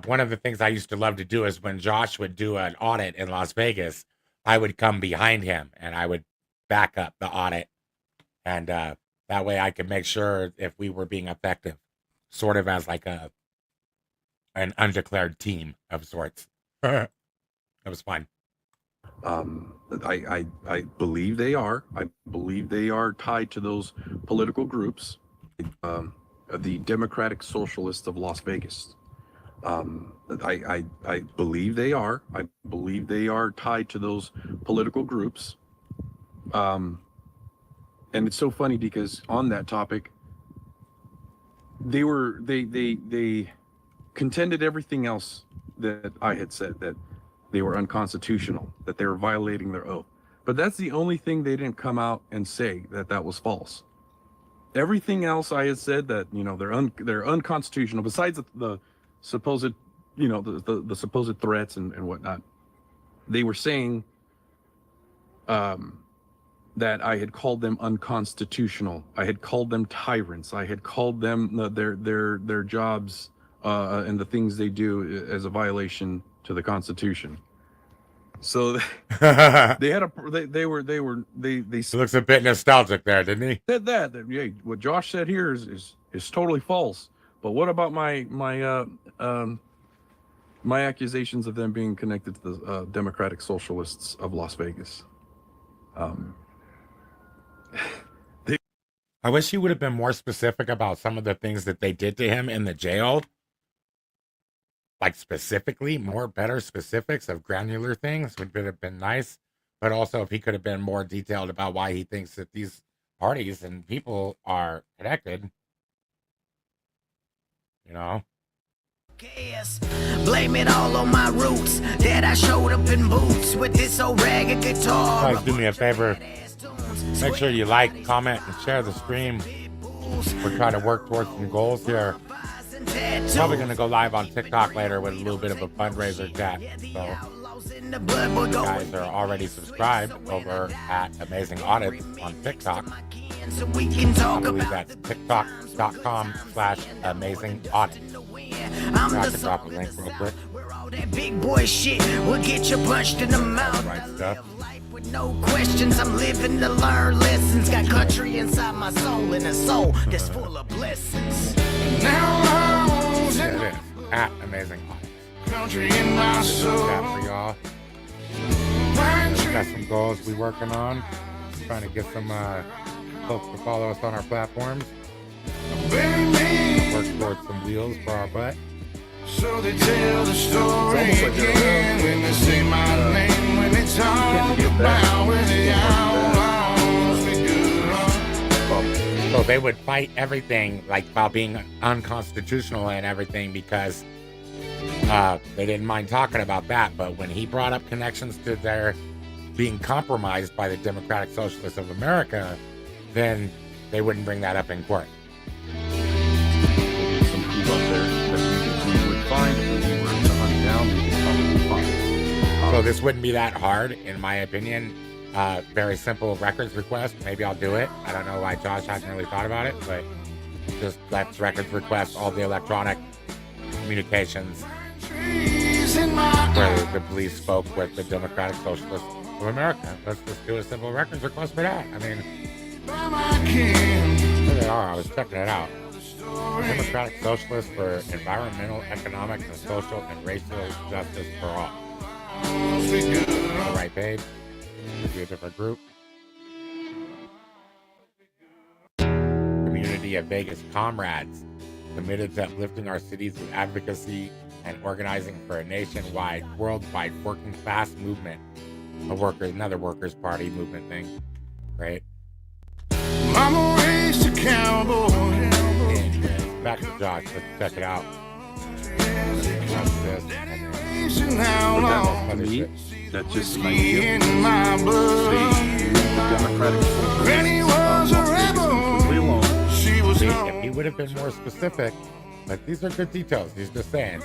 One of the things I used to love to do is when Josh would do an audit in Las Vegas, I would come behind him and I would back up the audit. And that way I could make sure if we were being effective, sort of as like an undeclared team of sorts. It was fun. I believe they are. I believe they are tied to those political groups, the Democratic Socialists of Las Vegas. I believe they are. I believe they are tied to those political groups. And it's so funny because on that topic, they contended everything else that I had said, that they were unconstitutional, that they were violating their oath. But that's the only thing they didn't come out and say, that was false. Everything else I had said that, they're unconstitutional, besides the supposed, the supposed threats and whatnot. They were saying that I had called them unconstitutional. I had called them tyrants. I had called them their jobs and the things they do as a violation to the Constitution. So they had they He looks a bit nostalgic there, didn't he? Said that yeah, what Josh said here is totally false. But what about my accusations of them being connected to the Democratic Socialists of Las Vegas? I wish he would have been more specific about some of the things that they did to him in the jail. Like specifically, better specifics of granular things would have been nice. But also if he could have been more detailed about why he thinks that these parties and people are connected. Blame it all on my roots that I showed up in boots with this old ragged guitar. Guys, do me a favor. Make sure you like, comment, and share the stream. We're trying to work towards some goals here. Probably going to go live on TikTok later with a little bit of a fundraiser chat. So you guys are already subscribed over at Amazing Audits on TikTok. I believe that's tiktok.com/amazingaudits. I can drop a link real quick. That big boy shit will get you punched in the mouth. Right stuff. With no questions, I'm living to learn lessons. Got country inside my soul and a soul that's full of blessings. Now it is at Amazing Audits. Country in my soul. For y'all. Got some goals we working on. Trying to get some folks to follow us on our platforms. Work towards some wheels for our butt. So they tell the story again when they say my name, when they talk about where the outlaws we do. So they would fight everything like about being unconstitutional and everything because they didn't mind talking about that. But when he brought up connections to their being compromised by the Democratic Socialists of America, then they wouldn't bring that up in court. Some proof out there that we would find if we were to hunt down, we could probably find. So this wouldn't be that hard, in my opinion. Very simple records request. Maybe I'll do it. I don't know why Josh hasn't really thought about it, but just let's records request all the electronic communications where the police spoke with the Democratic Socialists of America. Let's just do a simple records request for that. I mean, there they are. I was checking it out. Democratic Socialists for Environmental, Economic, and Social and Racial Justice for All. The right page. Could be a different group. Community of Vegas comrades committed to uplifting our cities with advocacy and organizing for a nationwide, worldwide working class movement. Another workers' party movement thing. Right? Mama raised a cowboy. Back to Josh. Let's check it out. this, and Wasting how long? To me, that's just an Whiskey idea. in my blood. The Democratic Granny was a rebel. She was see, gone. if he would have been more specific, but these are good details. He's just saying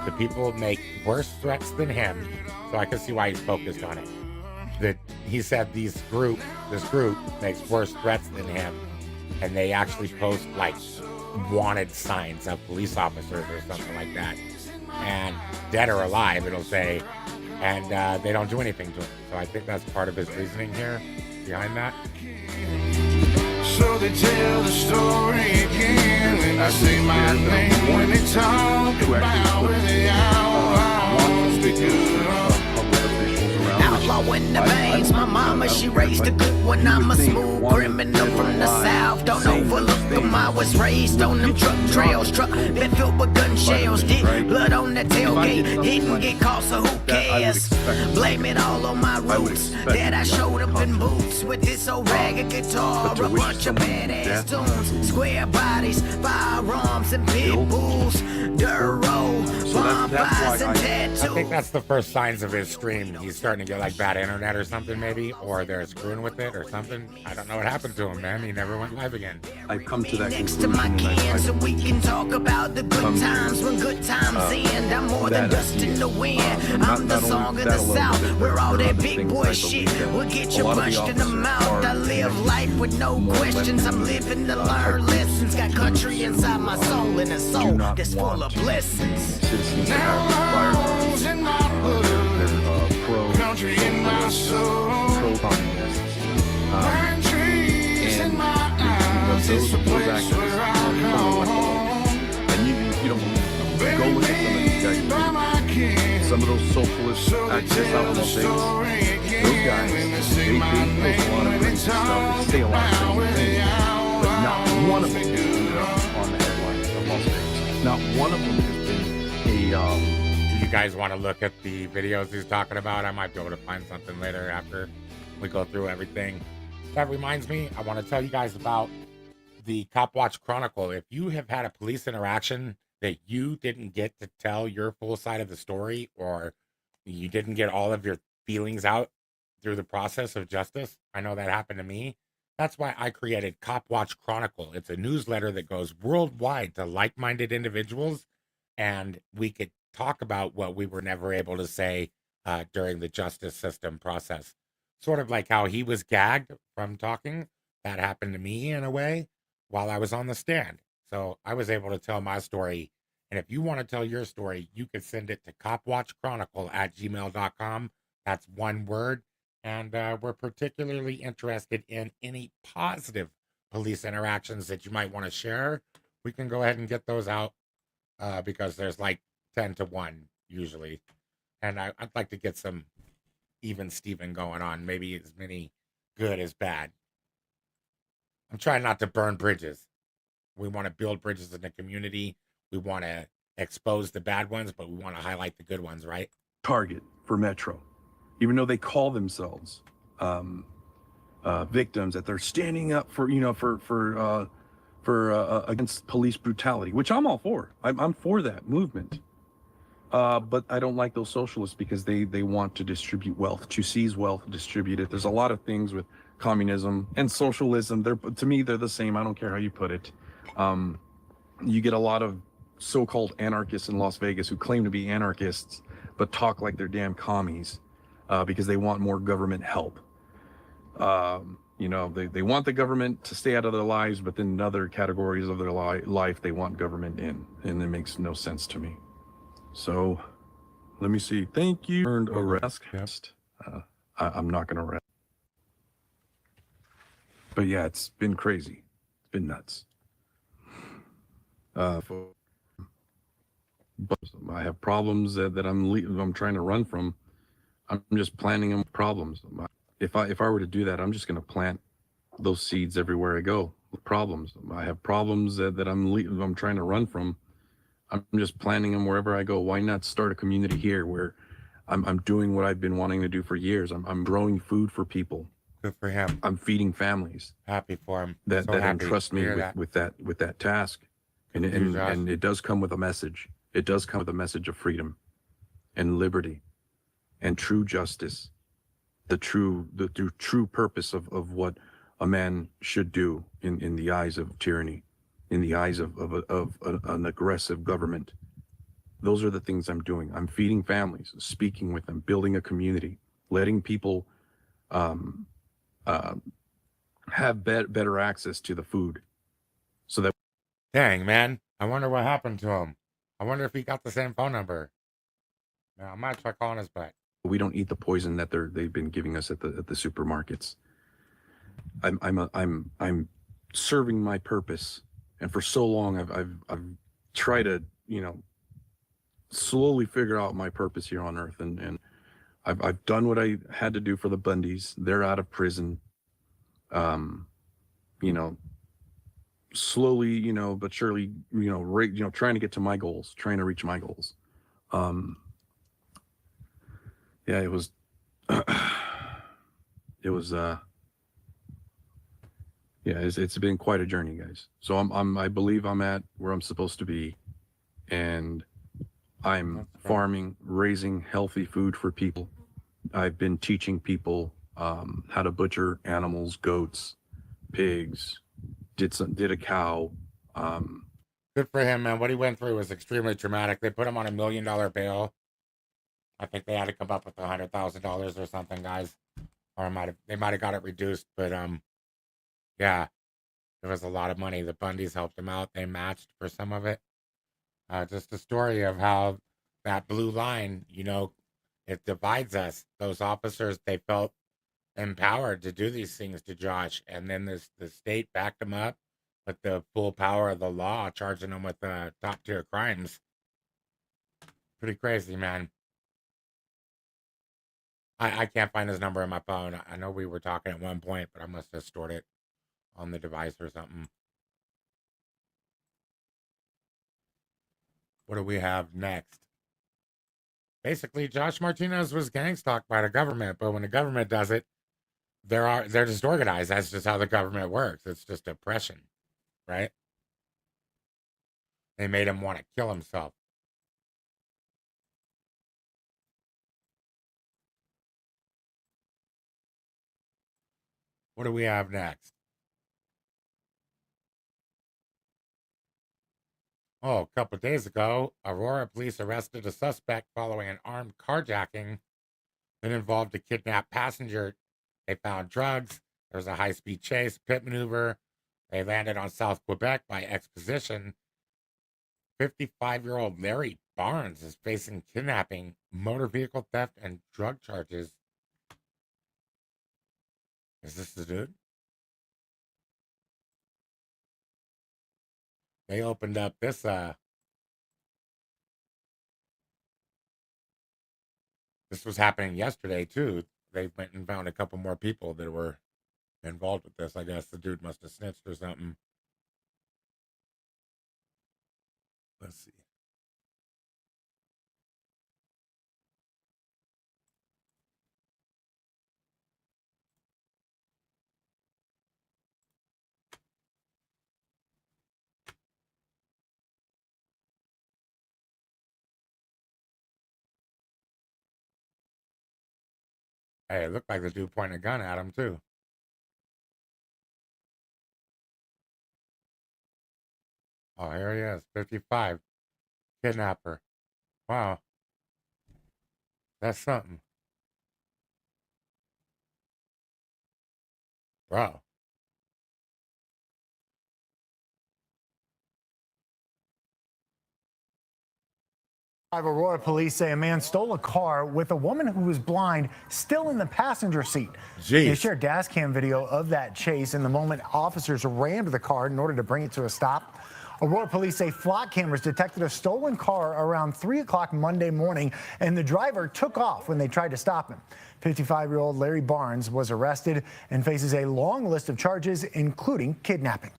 the people make worse threats than him, so I can see why he's focused on it. That he said this group makes worse threats than him, and they actually post like wanted signs of police officers or something like that, and dead or alive it'll say, and they don't do anything to him. So I think that's part of his reasoning here behind that. So they tell the story again, and I say my name when they talk about where they outlaws be good. Outlaw in the veins, my mama, she raised a good one. I'm a smooth criminal from the south. Don't overlook them, I was raised on them truck trails. Truck been filled with gun shells. Did blood on the tailgate, didn't get caught, so who cares? Blame it all on my roots, that I showed up in boots with this old ragged guitar, a bunch of badass tunes, square bodies, firearms and pit bulls, dirt road, bonfires and tattoos. I think that's the first signs of his stream. He's starting to get like bad internet or something, maybe, or they're screwing with it or something. I don't know what happened to him, man. He never went live again. I've come to that Next to conclusion. my kin, so we can talk about the good times when good times end. I'm more than dust in the wind. I'm the song of the South, where all that big boy shit will get you punched in the mouth. I live life with no questions. I'm living to learn lessons. Got country inside my soul and a soul that's full of blessings. Citizens that have Outlaws in my blood. they're Country in my soul. pro-communists. Pine trees in my eyes. It's a place where I call home. And you don't go look at some of these guys. By my kin. Some of those socialist So they activists tell out in the Las story Vegas, again those guys, when they they say my post a lot name of when they crazy stuff. talk They say a lot about of where crazy they things, but not one of them outlaws ended up on the headlines of Las Vegas. Not one of them has been a Do you guys want to look at the videos he's talking about? I might be able to find something later after we go through everything. That reminds me, I want to tell you guys about the Cop Watch Chronicle. If you have had a police interaction that you didn't get to tell your full side of the story, or you didn't get all of your feelings out through the process of justice, I know that happened to me. That's why I created Cop Watch Chronicle. It's a newsletter that goes worldwide to like-minded individuals, and we could talk about what we were never able to say during the justice system process. Sort of like how he was gagged from talking. That happened to me in a way while I was on the stand. So I was able to tell my story. And if you want to tell your story, you can send it to copwatchchronicle@gmail.com. That's one word. And we're particularly interested in any positive police interactions that you might want to share. We can go ahead and get those out because there's like 10 to 1 usually. And I'd like to get some even Steven going on, maybe as many good as bad. I'm trying not to burn bridges. We want to build bridges in the community. We want to expose the bad ones, but we want to highlight the good ones, right? target for Metro, even though they call themselves victims, that they're standing up for, against police brutality, which I'm all for. I'm for that movement. But I don't like those socialists because they want to distribute wealth, to seize wealth, distribute it. There's a lot of things with communism and socialism. To me, they're the same. I don't care how you put it. You get a lot of so-called anarchists in Las Vegas who claim to be anarchists, but talk like they're damn commies because they want more government help. They want the government to stay out of their lives, but then in other categories of their life, they want government in, and it makes no sense to me. So let me see. Thank you. Earned arrest. I'm not going to arrest. But yeah, it's been crazy. It's been nuts. But I have problems that I'm trying to run from. I'm just planting them problems. If I were to do that, I'm just going to plant those seeds everywhere I go. Problems. I have problems that I'm trying to run from. I'm just planting them wherever I go. Why not start a community here where I'm doing what I've been wanting to do for years? I'm growing food for people. Good for him. I'm feeding families. Happy for him. That entrust me with that task, and it does come with a message. it does come with a message of freedom and liberty and true justice, the true purpose of what a man should do in the eyes of tyranny, in the eyes of an aggressive government. Those are the things I'm doing. I'm feeding families, speaking with them, building a community, letting people have better access to the food, so that. Dang, man. I wonder what happened to him. I wonder if he got the same phone number. Now, I might try calling his back. We don't eat the poison that they've been giving us at the supermarkets. I'm serving my purpose, and for so long I've tried to slowly figure out my purpose here on earth, and I've done what I had to do for the Bundys. They're out of prison. Slowly, but surely, trying to get to my goals, trying to reach my goals. Yeah, it was it's been quite a journey, guys. So I believe I'm at where I'm supposed to be, and I'm farming, raising healthy food for people. I've been teaching people how to butcher animals, goats, pigs, did a cow. Good for him, man. What he went through was extremely traumatic. They put him on $1 million bail. I think they had to come up with $100,000 or something, guys. Or they might have got it reduced, but yeah, there was a lot of money. The Bundys helped him out. They matched for some of it. Just a story of how that blue line, it divides us. Those officers, they felt empowered to do these things to Josh, and then the state backed him up with the full power of the law, charging him with top tier crimes. Pretty crazy, man. I can't find his number on my phone. I know we were talking at one point, but I must have stored it on the device or something. What do we have next? Basically, Josh Martinez was gang stalked by the government, but when the government does it, they're just organized. That's just how the government works. It's just oppression, right? They made him want to kill himself. What do we have next? Oh, a couple of days ago, Aurora police arrested a suspect following an armed carjacking that involved a kidnapped passenger. They found drugs. There was a high-speed chase, pit maneuver. They landed on South Quebec by Exposition. 55-year-old Larry Barnes is facing kidnapping, motor vehicle theft, and drug charges. Is this the dude? They opened up this this was happening yesterday too. They went and found a couple more people that were involved with this. I guess the dude must have snitched or something. Let's see. Hey, it looked like the dude pointed a gun at him too. Oh, here he is, 55, kidnapper. Wow, that's something, bro. Aurora police say a man stole a car with a woman who was blind still in the passenger seat. Jeez. They shared dash cam video of that chase and the moment officers ran to the car in order to bring it to a stop. Aurora police say flock cameras detected a stolen car around 3 o'clock Monday morning, and the driver took off when they tried to stop him. 55-year-old Larry Barnes was arrested and faces a long list of charges, including kidnapping.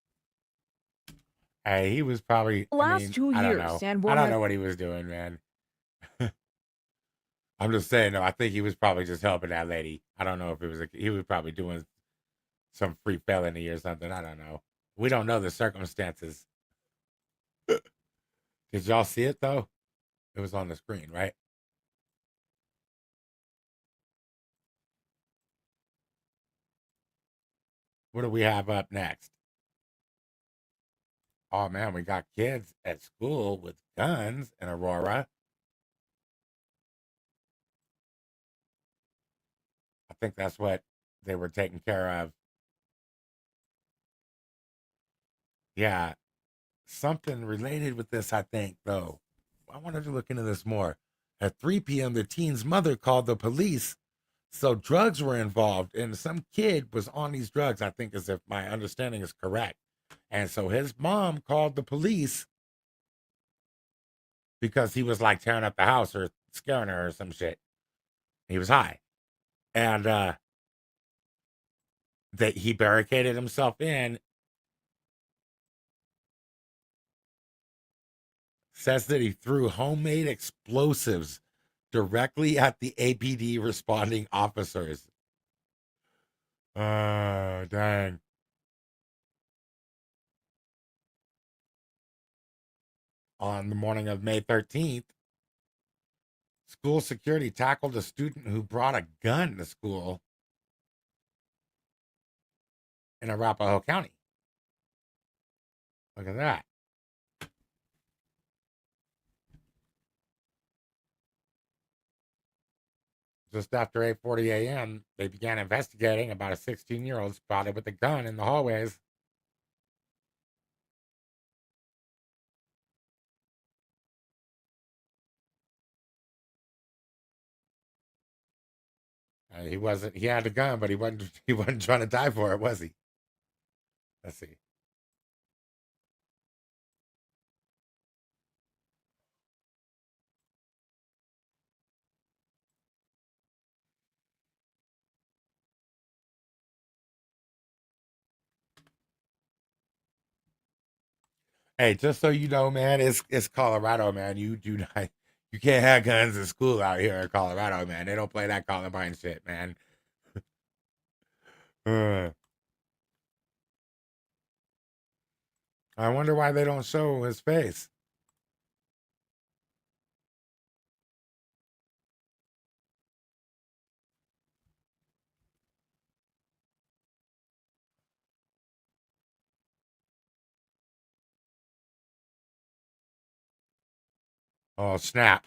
Hey, he was probably. Last 2 years, I don't know. Sanborn I don't know what he was doing, man. I'm just saying, though. I think he was probably just helping that lady. I don't know if it was. He was probably doing some free felony or something. I don't know. We don't know the circumstances. Did y'all see it though? It was on the screen, right? What do we have up next? Oh man, we got kids at school with guns in Aurora. I think that's what they were taking care of. Yeah, something related with this, I think, though. I wanted to look into this more. At 3 p.m., the teen's mother called the police. So drugs were involved, and some kid was on these drugs, I think, as if my understanding is correct. And so his mom called the police because he was like tearing up the house or scaring her or some shit. He was high. And that he barricaded himself in. Says that he threw homemade explosives directly at the APD responding officers. Oh, dang. On the morning of May 13th, school security tackled a student who brought a gun to school in Arapahoe County. Look at that. Just after 8:40 a.m., they began investigating about a 16-year-old spotted with a gun in the hallways. He had a gun, but he wasn't trying to die for it, was he? Let's see. Hey, just so you know, man, it's Colorado, man. You can't have guns in school out here in Colorado, man. They don't play that Columbine shit, man. I wonder why they don't show his face. Oh, snap.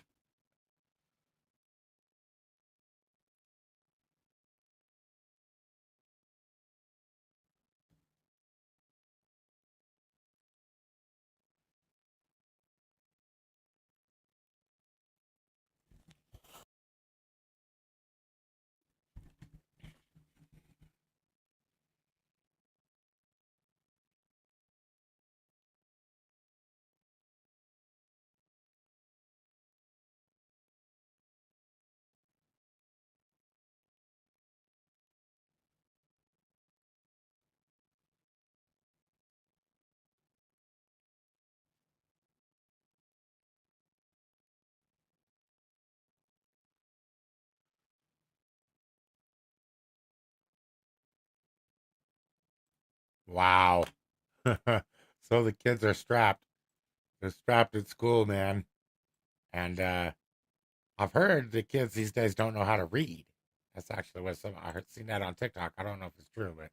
Wow. So the kids are strapped. They're strapped at school, man. And I've heard the kids these days don't know how to read. That's actually what I heard, seen that on TikTok. I don't know if it's true, but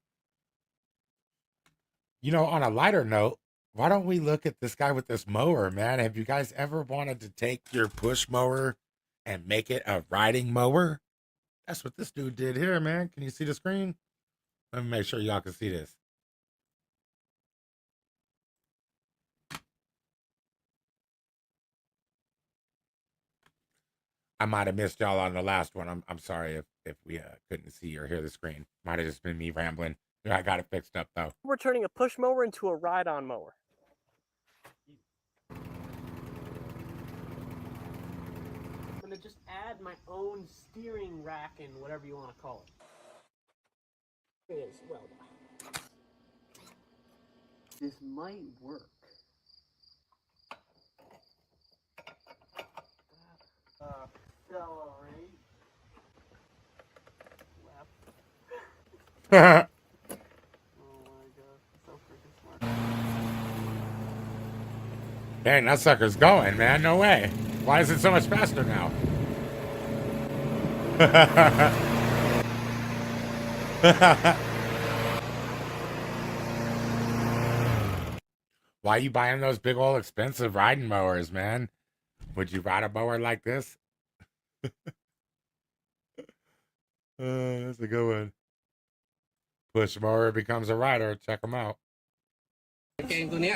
on a lighter note, why don't we look at this guy with this mower, man? Have you guys ever wanted to take your push mower and make it a riding mower? That's what this dude did here, man. Can you see the screen? Let me make sure y'all can see this. I might have missed y'all on the last one. I'm sorry if we couldn't see or hear the screen. Might have just been me rambling. I got it fixed up though. We're turning a push mower into a ride-on mower. I'm gonna just add my own steering rack and whatever you want to call it. It is well done. This might work. Accelerate. Left. Oh my god, so freaking smart. Dang, that sucker's going, man. No way. Why is it so much faster now? Why are you buying those big old expensive riding mowers, man? Would you ride a mower like this? That's a good one. Push mower becomes a rider. Check them out.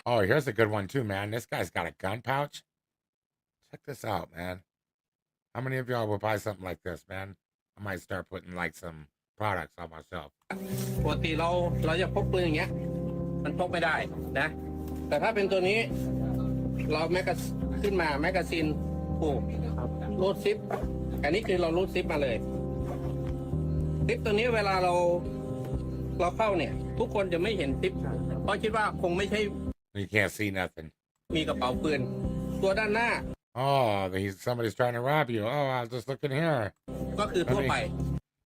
Oh, here's a good one too, man. This guy's got a gun pouch. Check this out, man. How many of y'all will buy something like this, man? I might start putting like some products on myself. ปกติเราจะพกปืนอย่างเงี้ยมันพกไม่ได้นะแต่ถ้าเป็นตัวนี้เราแมกกาขึ้นมาแมกกาซีนผูกรูดซิปอันนี้คือเรารูดซิปมาเลยซิปตัวนี้เวลาเราเข้าเนี่ยทุกคนจะไม่เห็นซิปเพราะคิดว่าคงไม่ใช่ You can't see nothing. มีกระเป๋าปืนตัวด้านหน้า Oh, somebody's trying to rob you. Oh, I was just looking here. ก็คือทั่วไป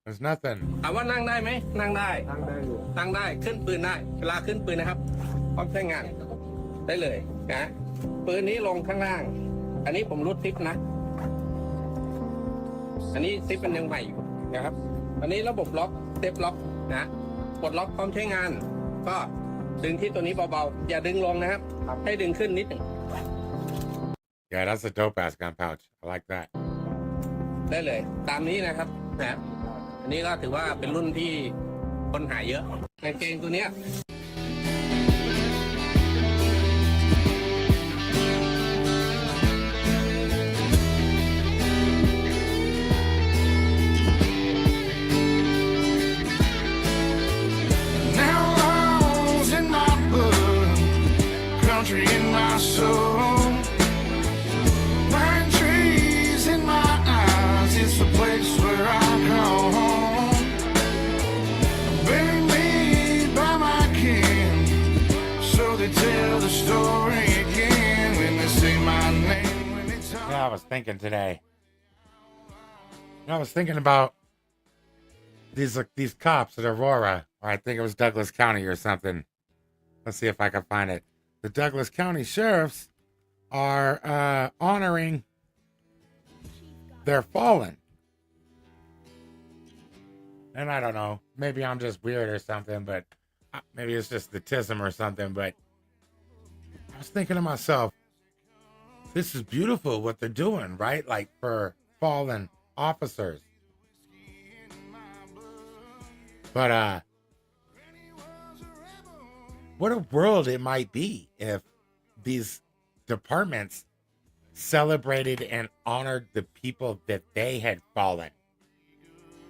There's nothing. ถามว่านั่งได้ไหมนั่งได้นั่งได้ขึ้นปืนได้เวลาขึ้นปืนนะครับพร้อมใช้งานได้เลยนะปืนนี้ลงข้างล่างอันนี้ผมรูดซิปนะอันนี้ซิปมันยังใหม่อยู่นะครับอันนี้ระบบล็อกเซฟล็อกนะปลดล็อกพร้อมใช้งานก็ดึงที่ตัวนี้เบาๆอย่าดึงลงนะครับให้ดึงขึ้นนิดหนึ่ง Yeah, that's a dope ass gun pouch. I like that. ได้เลยตามนี้นะครับนะอันนี้ก็ถือว่าเป็นรุ่นที่คนหาเยอะกางเกงตัวเนี้ย Now all's in my blood, country in my soul, pine trees in my eyes. It's the place where I call home. Bury me by my kin, so they tell the story again when they say my name. When it's Yeah, I was thinking today. I was thinking about these cops at Aurora, or I think it was Douglas County or something. Let's see if I can find it. The Douglas County sheriffs are honoring their fallen. And I don't know, maybe I'm just weird or something, but maybe it's just statism or something, but I was thinking to myself, this is beautiful what they're doing, right? Like for fallen officers. But what a world it might be if these departments celebrated and honored the people that they had fallen.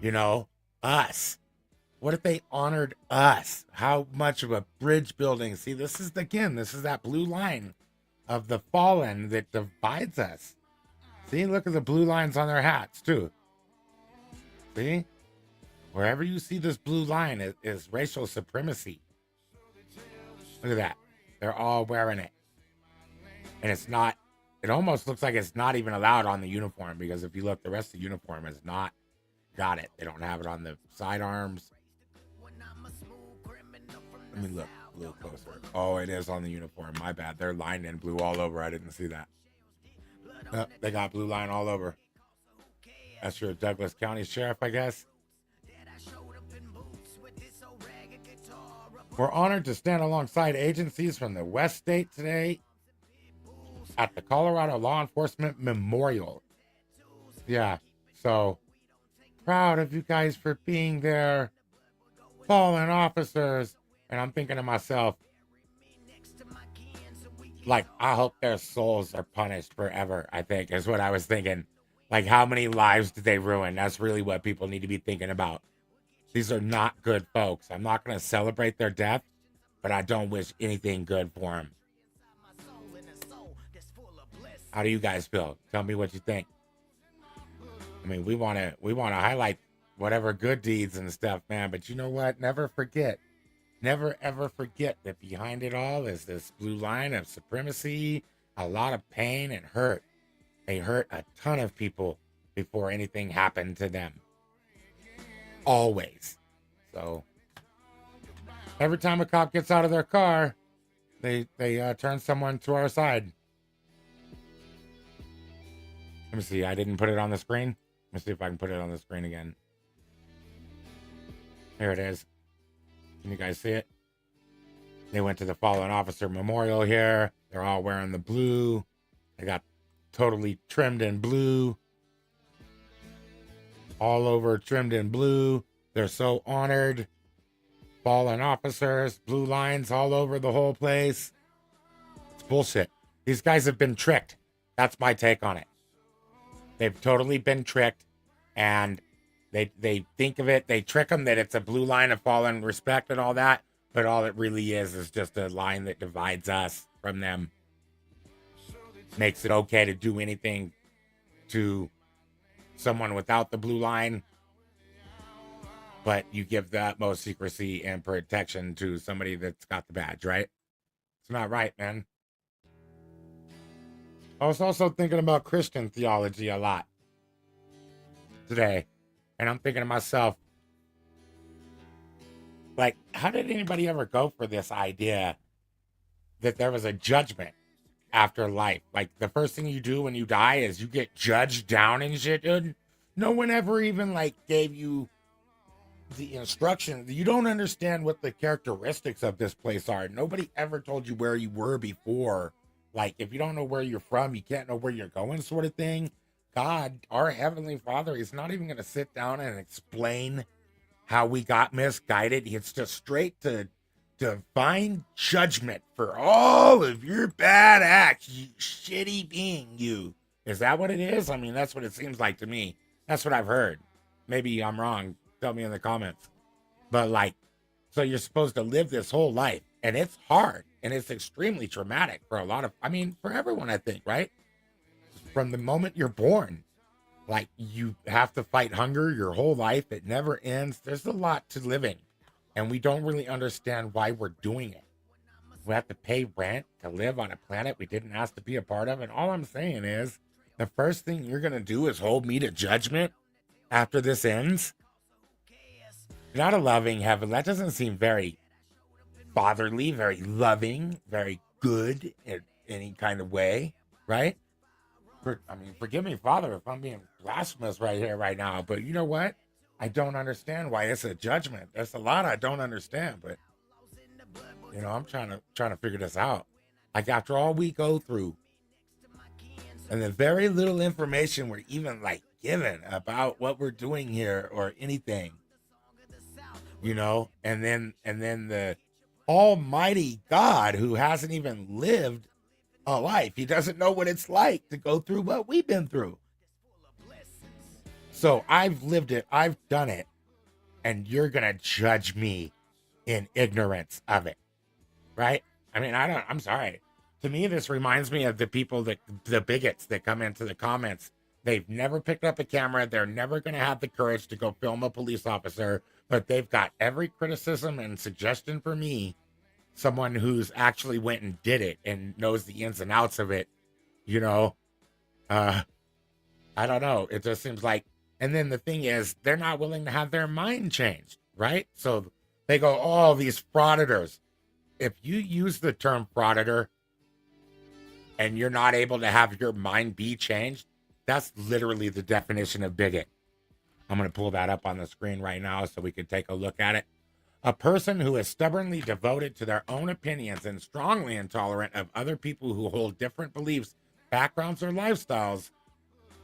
You know, us. What if they honored us? How much of a bridge building? See, this is that blue line of the fallen that divides us. See, look at the blue lines on their hats too. See? Wherever you see this blue line is racial supremacy. Look at that. They're all wearing it. And it almost looks like it's not even allowed on the uniform, because if you look, the rest of the uniform is not got it. They don't have it on the sidearms. Let me look a little closer. Oh, it is on the uniform. My bad. They're lined in blue all over. I didn't see that. They got blue line all over. That's your Douglas County Sheriff, I guess. We're honored to stand alongside agencies from the West State today at the Colorado Law Enforcement Memorial. Yeah, so proud of you guys for being there, fallen officers. And I'm thinking to myself, like, I hope their souls are punished forever, I think, is what I was thinking. Like, how many lives did they ruin? That's really what people need to be thinking about. These are not good folks. I'm not going to celebrate their death, but I don't wish anything good for them. How do you guys feel? Tell me what you think. I mean, we want to highlight whatever good deeds and stuff, man. But you know what? Never ever forget that behind it all is this blue line of supremacy, a lot of pain and hurt. They hurt a ton of people before anything happened to them. Always. So every time a cop gets out of their car, they turn someone to our side. Let me see. I didn't put it on the screen. Let me see if I can put it on the screen again. Here it is. Can you guys see it? They went to the fallen officer memorial here. They're all wearing the blue. They got totally trimmed in blue. All over trimmed in blue. They're so honored. Fallen officers, blue lines all over the whole place. It's bullshit. These guys have been tricked. That's my take on it. They've totally been tricked, and they think of it. They trick them that it's a blue line of fallen respect and all that, but all it really is just a line that divides us from them. Makes it okay to do anything to someone without the blue line, but you give the utmost secrecy and protection to somebody that's got the badge, right? It's not right, man. I was also thinking about Christian theology a lot today, and I'm thinking to myself, like, how did anybody ever go for this idea that there was a judgment after life? Like, the first thing you do when you die is you get judged down and shit, dude. No one ever even, like, gave you the instruction. You don't understand what the characteristics of this place are. Nobody ever told you where you were before. Like, if you don't know where you're from, you can't know where you're going, sort of thing. God, our Heavenly Father, is not even going to sit down and explain how we got misguided. It's just straight to divine judgment for all of your bad acts, you shitty being, you. Is that what it is? I mean, that's what it seems like to me. That's what I've heard. Maybe I'm wrong. Tell me in the comments. But, like, so you're supposed to live this whole life, and it's hard, and it's extremely traumatic for a lot of, I mean, for everyone, I think, right? From the moment you're born, like, you have to fight hunger your whole life. It never ends. There's a lot to living, and we don't really understand why we're doing it. We have to pay rent to live on a planet we didn't ask to be a part of, and all I'm saying is, the first thing you're going to do is hold me to judgment after this ends? Not a loving heaven. That doesn't seem very fatherly, very loving, very good in any kind of way, right? I mean, forgive me, Father, if I'm being blasphemous right here, right now, but you know what? I don't understand why it's a judgment. There's a lot I don't understand, but, you know, I'm trying to figure this out. Like, after all we go through, and the very little information we're even, like, given about what we're doing here or anything, you know, and then the almighty God, who hasn't even lived a life, he doesn't know what it's like to go through what we've been through. So I've lived it, I've done it, and you're gonna judge me in ignorance of it, right? I mean, I'm sorry. To me, this reminds me of the people the bigots that come into the comments. They've never picked up a camera. They're never going to have the courage to go film a police officer, but they've got every criticism and suggestion for me, someone who's actually went and did it and knows the ins and outs of it, you know. I don't know. It just seems like, and then the thing is, they're not willing to have their mind changed, right? So they go, oh, these frauditors. If you use the term frauditor and you're not able to have your mind be changed, that's literally the definition of bigot. I'm going to pull that up on the screen right now so we can take a look at it. A person who is stubbornly devoted to their own opinions and strongly intolerant of other people who hold different beliefs, backgrounds, or lifestyles,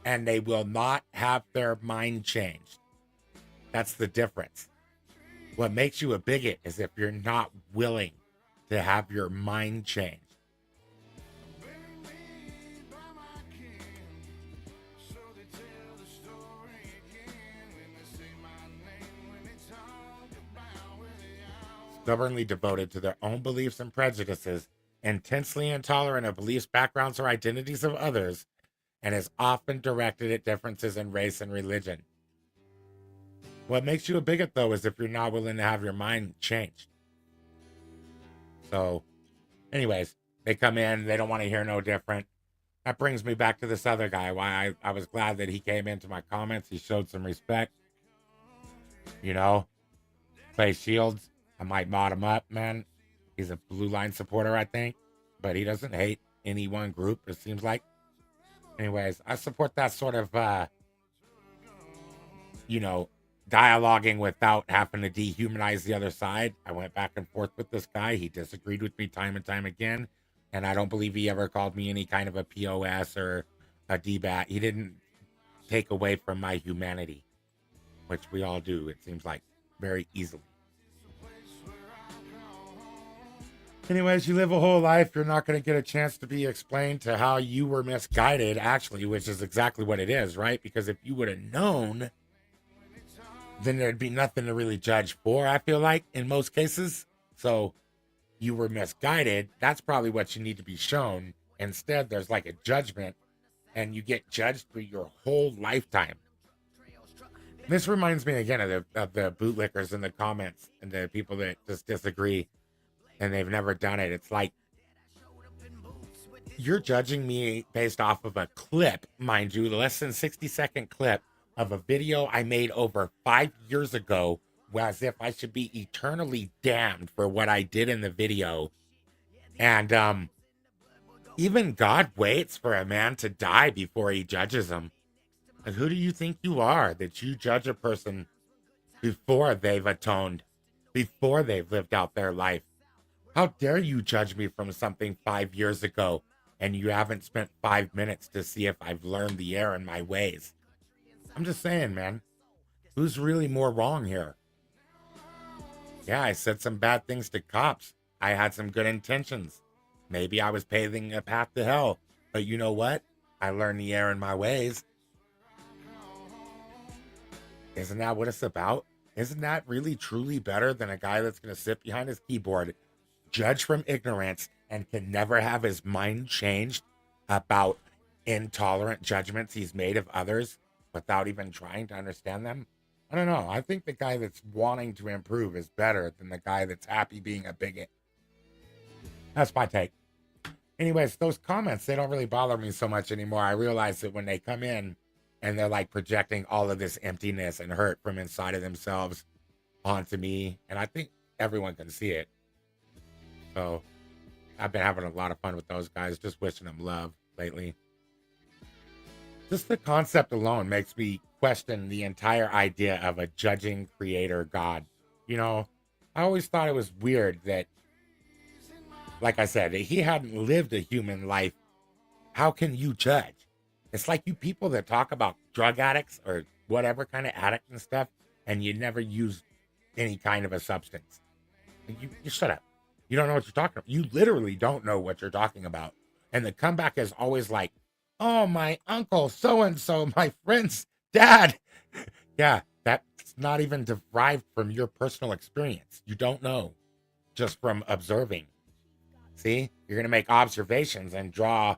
and they will not have their mind changed. That's the difference. What makes you a bigot is if you're not willing to have your mind changed. Stubbornly devoted to their own beliefs and prejudices, intensely intolerant of beliefs, backgrounds, or identities of others, and is often directed at differences in race and religion. What makes you a bigot, though, is if you're not willing to have your mind changed. So, anyways, they come in, they don't want to hear no different. That brings me back to this other guy, why I was glad that he came into my comments. He showed some respect. You know, Clay Shields, I might mod him up, man. He's a Blue Line supporter, I think. But he doesn't hate any one group, it seems like. Anyways, I support that sort of, dialoguing without having to dehumanize the other side. I went back and forth with this guy. He disagreed with me time and time again. And I don't believe he ever called me any kind of a POS or a DBAT. He didn't take away from my humanity, which we all do, it seems like, very easily. Anyways, you live a whole life, you're not going to get a chance to be explained to how you were misguided, actually, which is exactly what it is, right? Because if you would have known, then there'd be nothing to really judge for, I feel like, in most cases. So you were misguided. That's probably what you need to be shown. Instead, there's like a judgment, and you get judged for your whole lifetime. This reminds me again of the bootlickers in the comments and the people that just disagree and they've never done it. It's like, you're judging me based off of a clip, mind you, less than 60-second clip of a video I made over 5 years ago, as if I should be eternally damned for what I did in the video. And even God waits for a man to die before he judges him. And who do you think you are that you judge a person before they've atoned, before they've lived out their life? How dare you judge me from something 5 years ago and you haven't spent 5 minutes to see if I've learned the error in my ways? I'm just saying, man, who's really more wrong here? Yeah, I said some bad things to cops. I had some good intentions. Maybe I was paving a path to hell. But you know what? I learned the error in my ways. Isn't that what it's about? Isn't that really truly better than a guy that's going to sit behind his keyboard, judge from ignorance, and can never have his mind changed about intolerant judgments he's made of others without even trying to understand them? I don't know. I think the guy that's wanting to improve is better than the guy that's happy being a bigot. That's my take. Anyways, those comments, they don't really bother me so much anymore. I realize that when they come in and they're like projecting all of this emptiness and hurt from inside of themselves onto me, and I think everyone can see it. So I've been having a lot of fun with those guys, just wishing them love lately. Just the concept alone makes me question the entire idea of a judging creator God. You know, I always thought it was weird that, like I said, that he hadn't lived a human life. How can you judge? It's like you people that talk about drug addicts or whatever kind of addict and stuff, and you never use any kind of a substance. You shut up. You don't know what you're talking about. You literally don't know what you're talking about. And the comeback is always like, oh, my uncle so-and-so, my friend's dad. Yeah, that's not even derived from your personal experience. You don't know just from observing. See, you're going to make observations and draw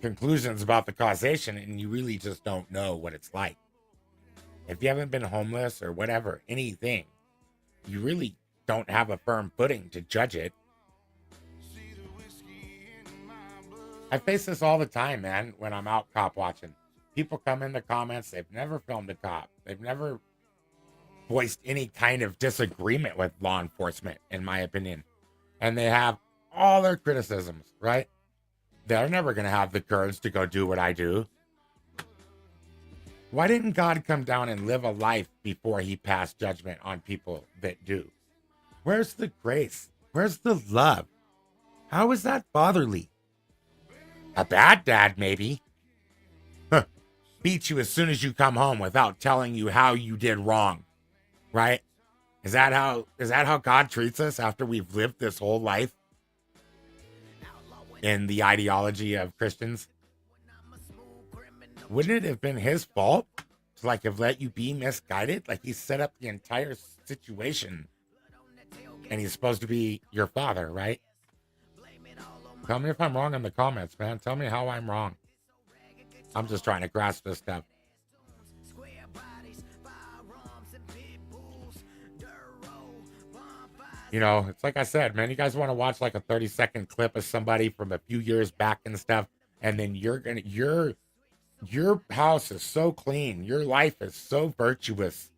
conclusions about the causation, and you really just don't know what it's like. If you haven't been homeless or whatever, anything, you really don't have a firm footing to judge it. I face this all the time, man, when I'm out cop watching. People come in the comments, they've never filmed a cop. They've never voiced any kind of disagreement with law enforcement, in my opinion. And they have all their criticisms, right? They're never going to have the courage to go do what I do. Why didn't God come down and live a life before he passed judgment on people that do? Where's the grace? Where's the love? How is that fatherly? A bad dad, maybe. Beat you as soon as you come home without telling you how you did wrong, right? Is that how God treats us after we've lived this whole life in the ideology of Christians? Wouldn't it have been his fault to like have let you be misguided? Like he set up the entire situation and he's supposed to be your father, right? Tell me if I'm wrong in the comments, man. Tell me how I'm wrong. I'm just trying to grasp this stuff. You know, it's like I said, man, you guys want to watch like a 30-second clip of somebody from a few years back and stuff, and then your house is so clean, your life is so virtuous.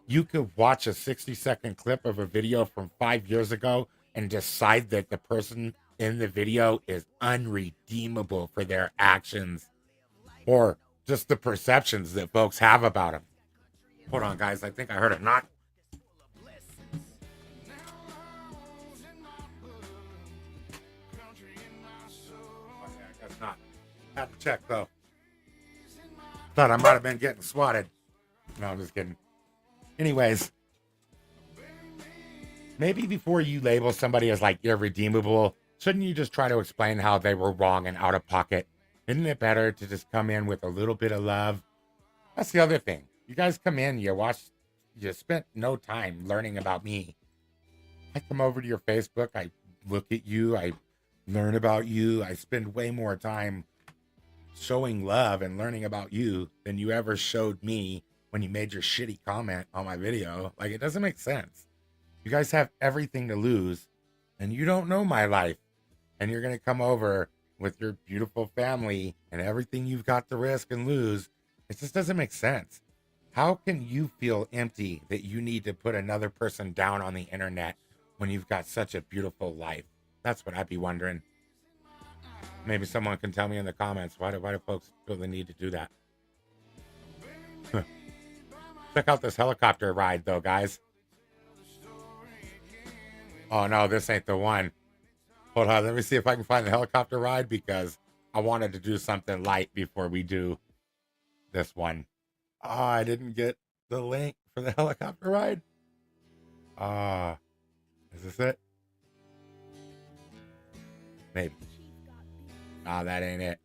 You could watch a 60-second clip of a video from 5 years ago and decide that the person in the video is unredeemable for their actions or just the perceptions that folks have about him. Hold on, guys. I think I heard a knock. I guess not. Have to check, though. Thought I might have been getting swatted. No, I'm just kidding. Anyways, maybe before you label somebody as like irredeemable, shouldn't you just try to explain how they were wrong and out of pocket? Isn't it better to just come in with a little bit of love? That's the other thing. You guys come in, you spent no time learning about me. I come over to your Facebook, I look at you, I learn about you. I spend way more time showing love and learning about you than you ever showed me when you made your shitty comment on my video. Like, it doesn't make sense. You guys have everything to lose, and you don't know my life. And you're going to come over with your beautiful family and everything you've got to risk and lose. It just doesn't make sense. How can you feel empty that you need to put another person down on the internet when you've got such a beautiful life? That's what I'd be wondering. Maybe someone can tell me in the comments, why do folks feel the need to do that? Check out this helicopter ride, though, guys. Oh, no, this ain't the one. Hold on, let me see if I can find the helicopter ride, because I wanted to do something light before we do this one. Oh, I didn't get the link for the helicopter ride. Is this it? Maybe. That ain't it.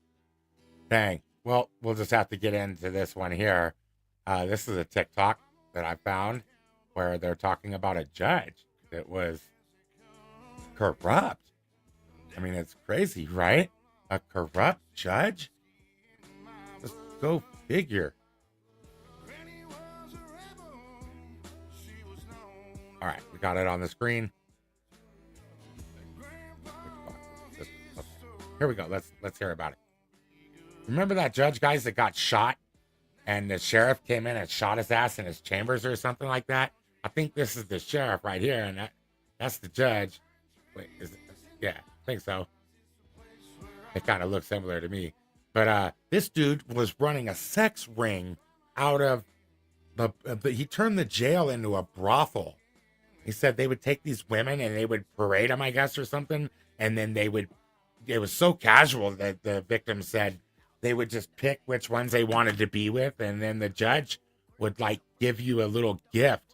Dang. Well, we'll just have to get into this one here. This is a TikTok that I found where they're talking about a judge that was corrupt. I mean, it's crazy, right? A corrupt judge? Just go figure. All right, we got it on the screen. Here we go. Let's hear about it. Remember that judge, guys, that got shot and the sheriff came in and shot his ass in his chambers or something like that? I think this is the sheriff right here, and that's the judge. Wait, is it? Yeah, I think so. It kind of looks similar to me. But this dude was running a sex ring out of he turned the jail into a brothel. He said they would take these women and they would parade them, I guess, or something, and then it was so casual that the victim said they would just pick which ones they wanted to be with, and then the judge would like give you a little gift,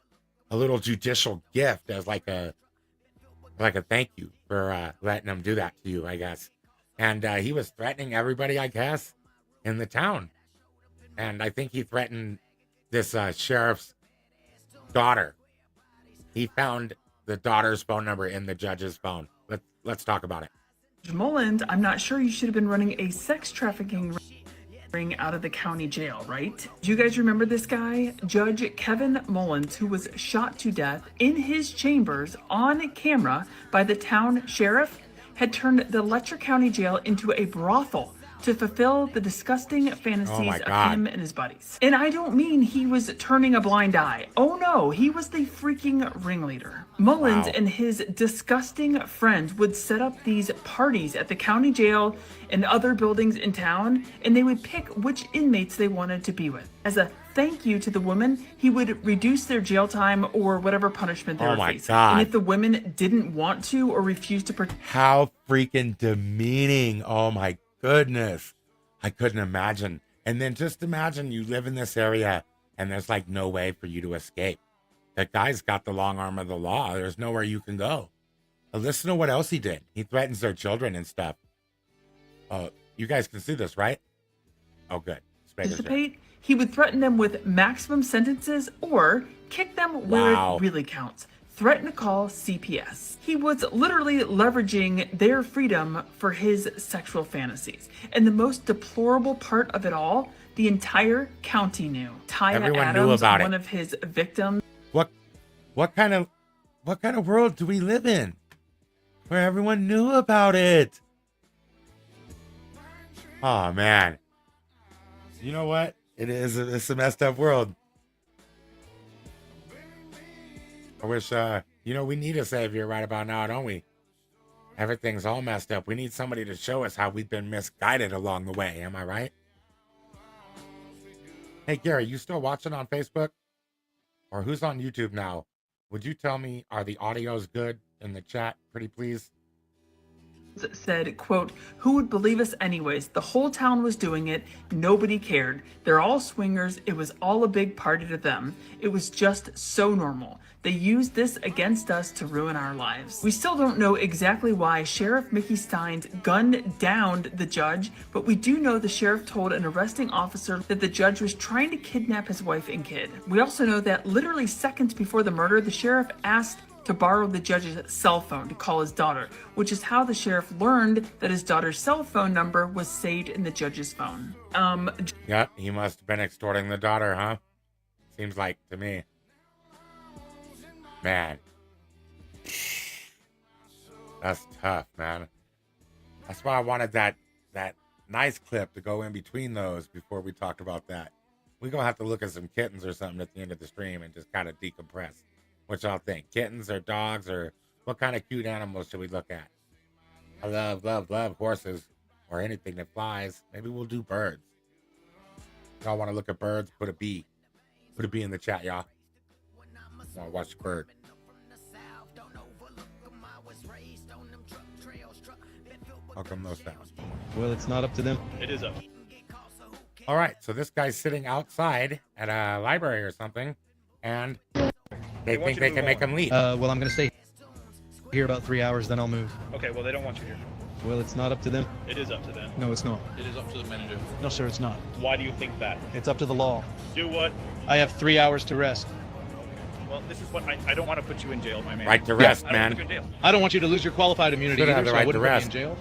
a little judicial gift as like a thank you for letting them do that to you, I guess. And he was threatening everybody, I guess, in the town. And I think he threatened this sheriff's daughter. He found the daughter's phone number in the judge's phone. Let's talk about it. Mullins, I'm not sure you should have been running a sex trafficking ring out of the county jail, right? Do you guys remember this guy? Judge Kevin Mullins, who was shot to death in his chambers on camera by the town sheriff, had turned the Letcher County Jail into a brothel to fulfill the disgusting fantasies of him and his buddies. And I don't mean he was turning a blind eye. Oh no, he was the freaking ringleader. Mullins and his disgusting friends would set up these parties at the county jail and other buildings in town, and they would pick which inmates they wanted to be with. As a thank you to the women, he would reduce their jail time or whatever punishment they were facing. And if the women didn't want to or refused to how freaking demeaning. Oh my goodness. I couldn't imagine. And then just imagine you live in this area and there's like no way for you to escape. That guy's got the long arm of the law. There's nowhere you can go. But listen to what else he did. He threatens their children and stuff. You guys can see this, right? Oh, good. Participate, he would threaten them with maximum sentences or kick them where it really counts. Threaten to call CPS. He was literally leveraging their freedom for his sexual fantasies. And the most deplorable part of it all, the entire county knew. Tyra Adams, knew about one of his victims. What kind of world do we live in where everyone knew about it? Oh man. You know what? It's a messed up world. I wish, we need a savior right about now, don't we? Everything's all messed up. We need somebody to show us how we've been misguided along the way. Am I right? Hey, Gary, you still watching on Facebook? Or who's on YouTube now? Would you tell me, are the audios good in the chat, pretty please? Said, quote, "Who would believe us anyways? The whole town was doing it. Nobody cared. They're all swingers. It was all a big party to them. It was just so normal. They used this against us to ruin our lives." We still don't know exactly why Sheriff Mickey Steins gunned down the judge, but we do know the sheriff told an arresting officer that the judge was trying to kidnap his wife and kid. We also know that literally seconds before the murder, the sheriff asked to borrow the judge's cell phone to call his daughter, which is how the sheriff learned that his daughter's cell phone number was saved in the judge's phone. Yeah, he must have been extorting the daughter, huh? Seems like to me. Man. That's tough, man. That's why I wanted that nice clip to go in between those before we talked about that. We're going to have to look at some kittens or something at the end of the stream and just kind of decompress. What y'all think? Kittens or dogs, or what kind of cute animals should we look at? I love horses or anything that flies. Maybe we'll do birds. Y'all want to look at birds? Put a bee. Put a bee in the chat, y'all. Want to watch the bird. How come no sound? Well, it's not up to them. It is up. All right, so this guy's sitting outside at a library or something, and they think they can make him leave. Well, I'm going to stay here about 3 hours, then I'll move. Okay, well, they don't want you here. Well, it's not up to them. It is up to them. No, it's not. It is up to the manager. No, sir, it's not. Why do you think that? It's up to the law. Do what? I have 3 hours to rest. Well, this is what I don't want to put you in jail, my man. Right to rest, I don't want man. to put you in jail. I don't want you to lose your qualified immunity Should have either, the so right I to wouldn't put you in rest. jail.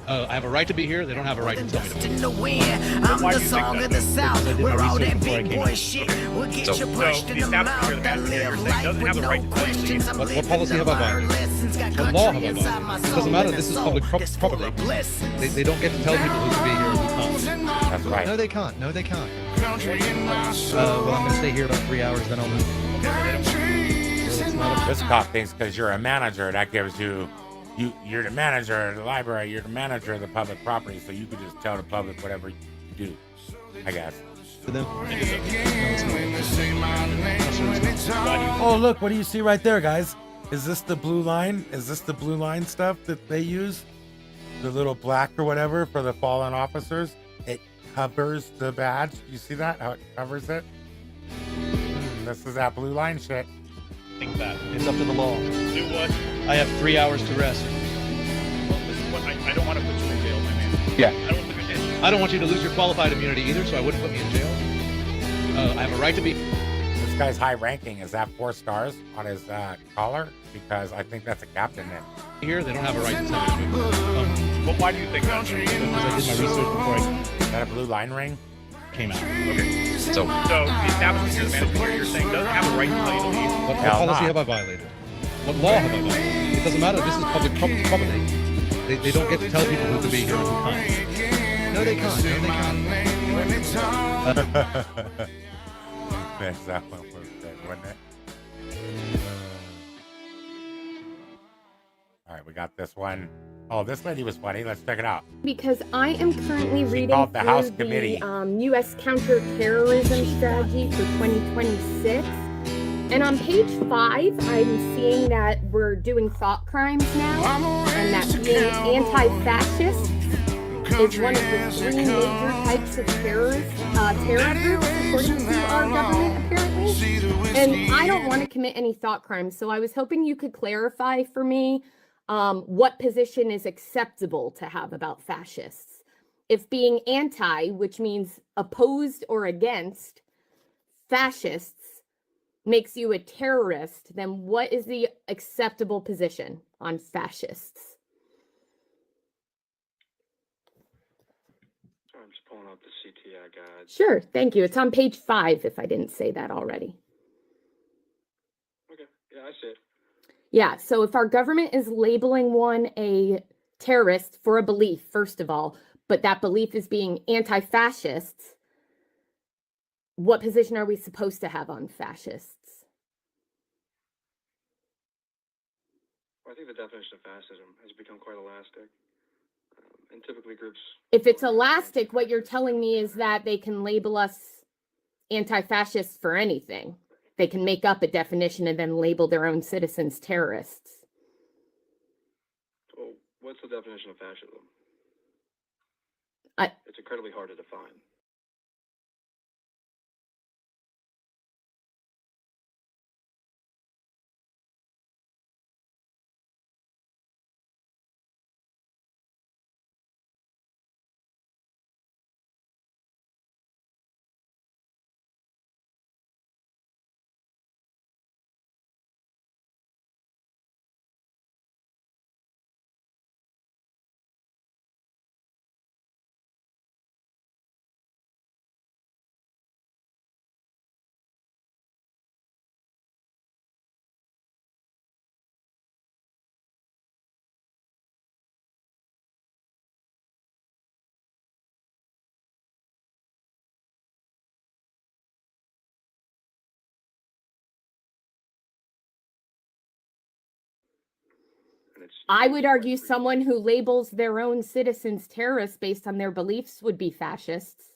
I have a right to be here. They don't have a right to tell me to In move. the wind, I'm the song of the South. We're all that big boy shit. We'll get you pushed in the mouth. I live life with no questions. I'm What policy have I violated? What law have I violated? It doesn't matter. This is public property. They don't get to tell people who can be here and who can't. That's right. No, they can't. No, they can't. Well, I'm going to stay here about 3 hours, then I'll move. This cop thinks because you're a manager, that gives you, you're the manager of the library, you're the manager of the public property, so you could just tell the public whatever you do, I guess. To them. Oh, look, what do you see right there, guys? Is this the blue line? Is this the blue line stuff that they use? The little black or whatever for the fallen officers? It covers the badge. You see that? How it covers it? This is that blue line shit. Think that. It's up to the law. Do what? I have 3 hours to rest. Well, this is what I don't want to put you in jail, my man. Yeah. I don't want to put you in jail. I don't want you to lose your qualified immunity either, so I wouldn't put me in jail. I have a right to be. This guy's high ranking. Is that 4 stars on his collar? Because I think that's a captain then. Here, they don't have a right to tell me to move. But why do you think that? Because I did my research before I Is that a blue line ring? came out. Okay. So the establishment you're the manager here, you're saying doesn't have a right to tell you to leave. What Hell policy not. have I violated? What law have I violated? It doesn't matter. This is public property. They don't get to tell people who can be here and who can't. No, they can't. No, they can't. That one was good, wasn't it? All right, we got this one. Oh, this lady was funny. Let's check it out. Because I am currently reading called the through House Committee. U.S. counterterrorism strategy for 2026. And on page 5, I'm seeing that we're doing thought crimes now, and that being anti-fascist is one of the 3 major types of terror groups, according to our government, apparently. And I don't want to commit any thought crimes, so I was hoping you could clarify for me what position is acceptable to have about fascists. If being anti, which means opposed or against fascists, makes you a terrorist, then what is the acceptable position on fascists? I'm just pulling up the CTI guide. Sure, thank you. It's on page 5, if I didn't say that already. Okay, yeah, I see it. Yeah, so if our government is labeling one a terrorist for a belief, first of all, but that belief is being anti-fascists, what position are we supposed to have on fascists? Well, I think the definition of fascism has become quite elastic. And typically groups... If it's elastic, what you're telling me is that they can label us anti-fascists for anything. They can make up a definition and then label their own citizens terrorists. Well, what's the definition of fascism? It's incredibly hard to define. I would argue someone who labels their own citizens terrorists based on their beliefs would be fascists.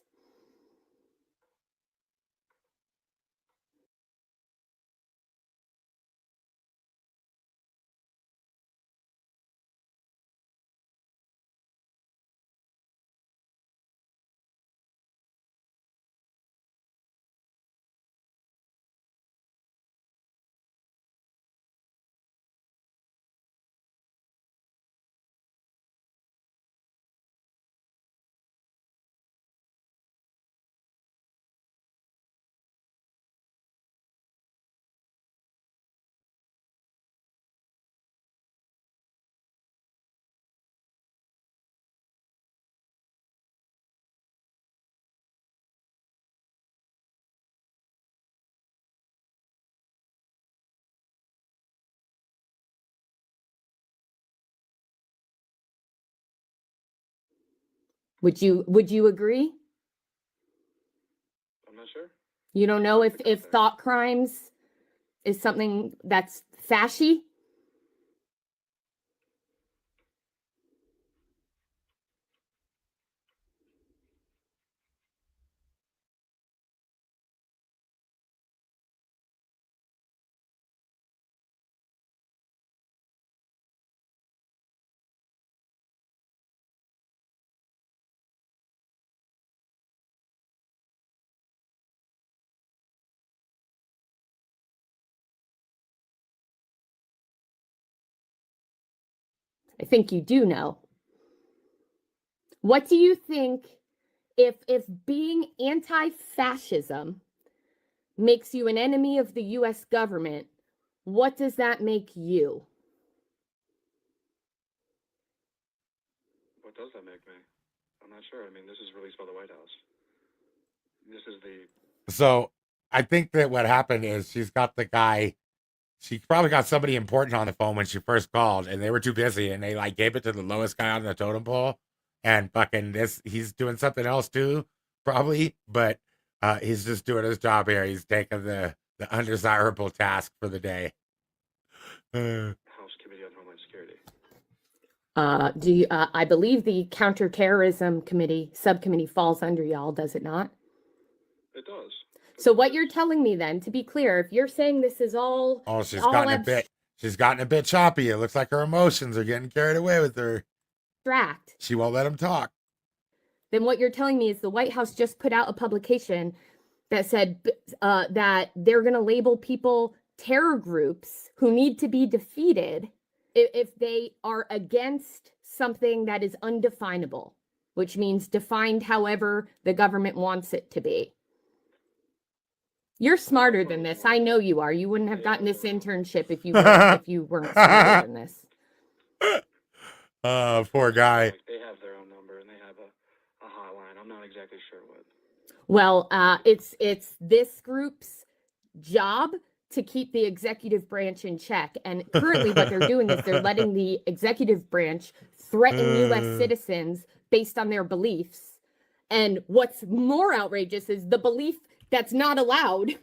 Would you agree? I'm not sure. You don't know if thought crimes is something that's fashy? I think you do know. What do you think if being anti-fascism makes you an enemy of the US government, what does that make you? What does that make me? I'm not sure. I mean, this is released by the White House. This is the... So I think that what happened is she's got the guy, she probably got somebody important on the phone when she first called, and they were too busy, and they like gave it to the lowest guy on the totem pole, and fucking he's doing something else too, probably, but he's just doing his job here. He's taking the undesirable task for the day. House Committee on Homeland Security. I believe the Counterterrorism Committee subcommittee falls under y'all, does it not? It does. So what you're telling me then, to be clear, if you're saying this is all... Oh, she's gotten a bit choppy. It looks like her emotions are getting carried away with her. Abstract. She won't let him talk. Then what you're telling me is the White House just put out a publication that said that they're going to label people terror groups who need to be defeated if they are against something that is undefinable, which means defined however the government wants it to be. You're smarter than this. I know you are. You wouldn't have gotten this internship if you weren't smarter than this. Poor guy. They have their own number and they have a hotline. I'm not exactly sure what. Well, it's this group's job to keep the executive branch in check. And currently what they're doing is they're letting the executive branch threaten U.S. citizens based on their beliefs. And what's more outrageous is the belief that's not allowed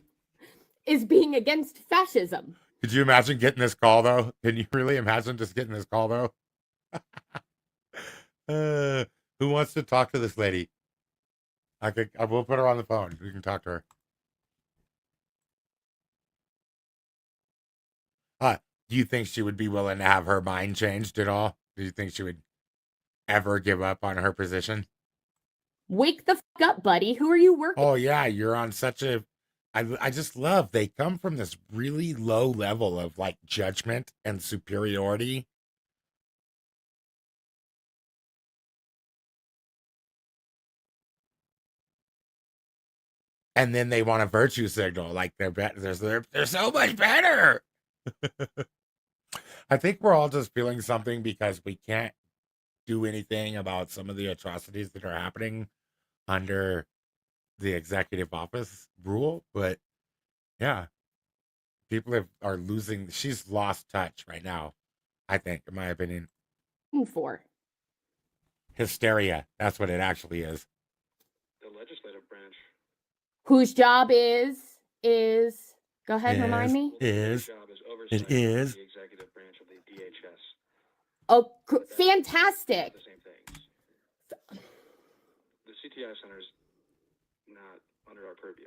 is being against fascism. Could you imagine getting this call though? Can you really imagine just getting this call though? Who wants to talk to this lady? I will put her on the phone. We can talk to her. Do you think she would be willing to have her mind changed at all? Do you think she would ever give up on her position? Wake the fuck up, buddy. Who are you working? Oh yeah, you're on such a. I just love they come from this really low level of like judgment and superiority. And then they want a virtue signal, like they're so much better. I think we're all just feeling something because we can't do anything about some of the atrocities that are happening under the executive office rule. But yeah, people are losing. She's lost touch right now, I think, in my opinion. For Hysteria. That's what it actually is. The legislative branch. whose job is go ahead, remind me. Is it is the executive branch of the DHS. Oh, fantastic. The same things. The CTI center is not under our purview.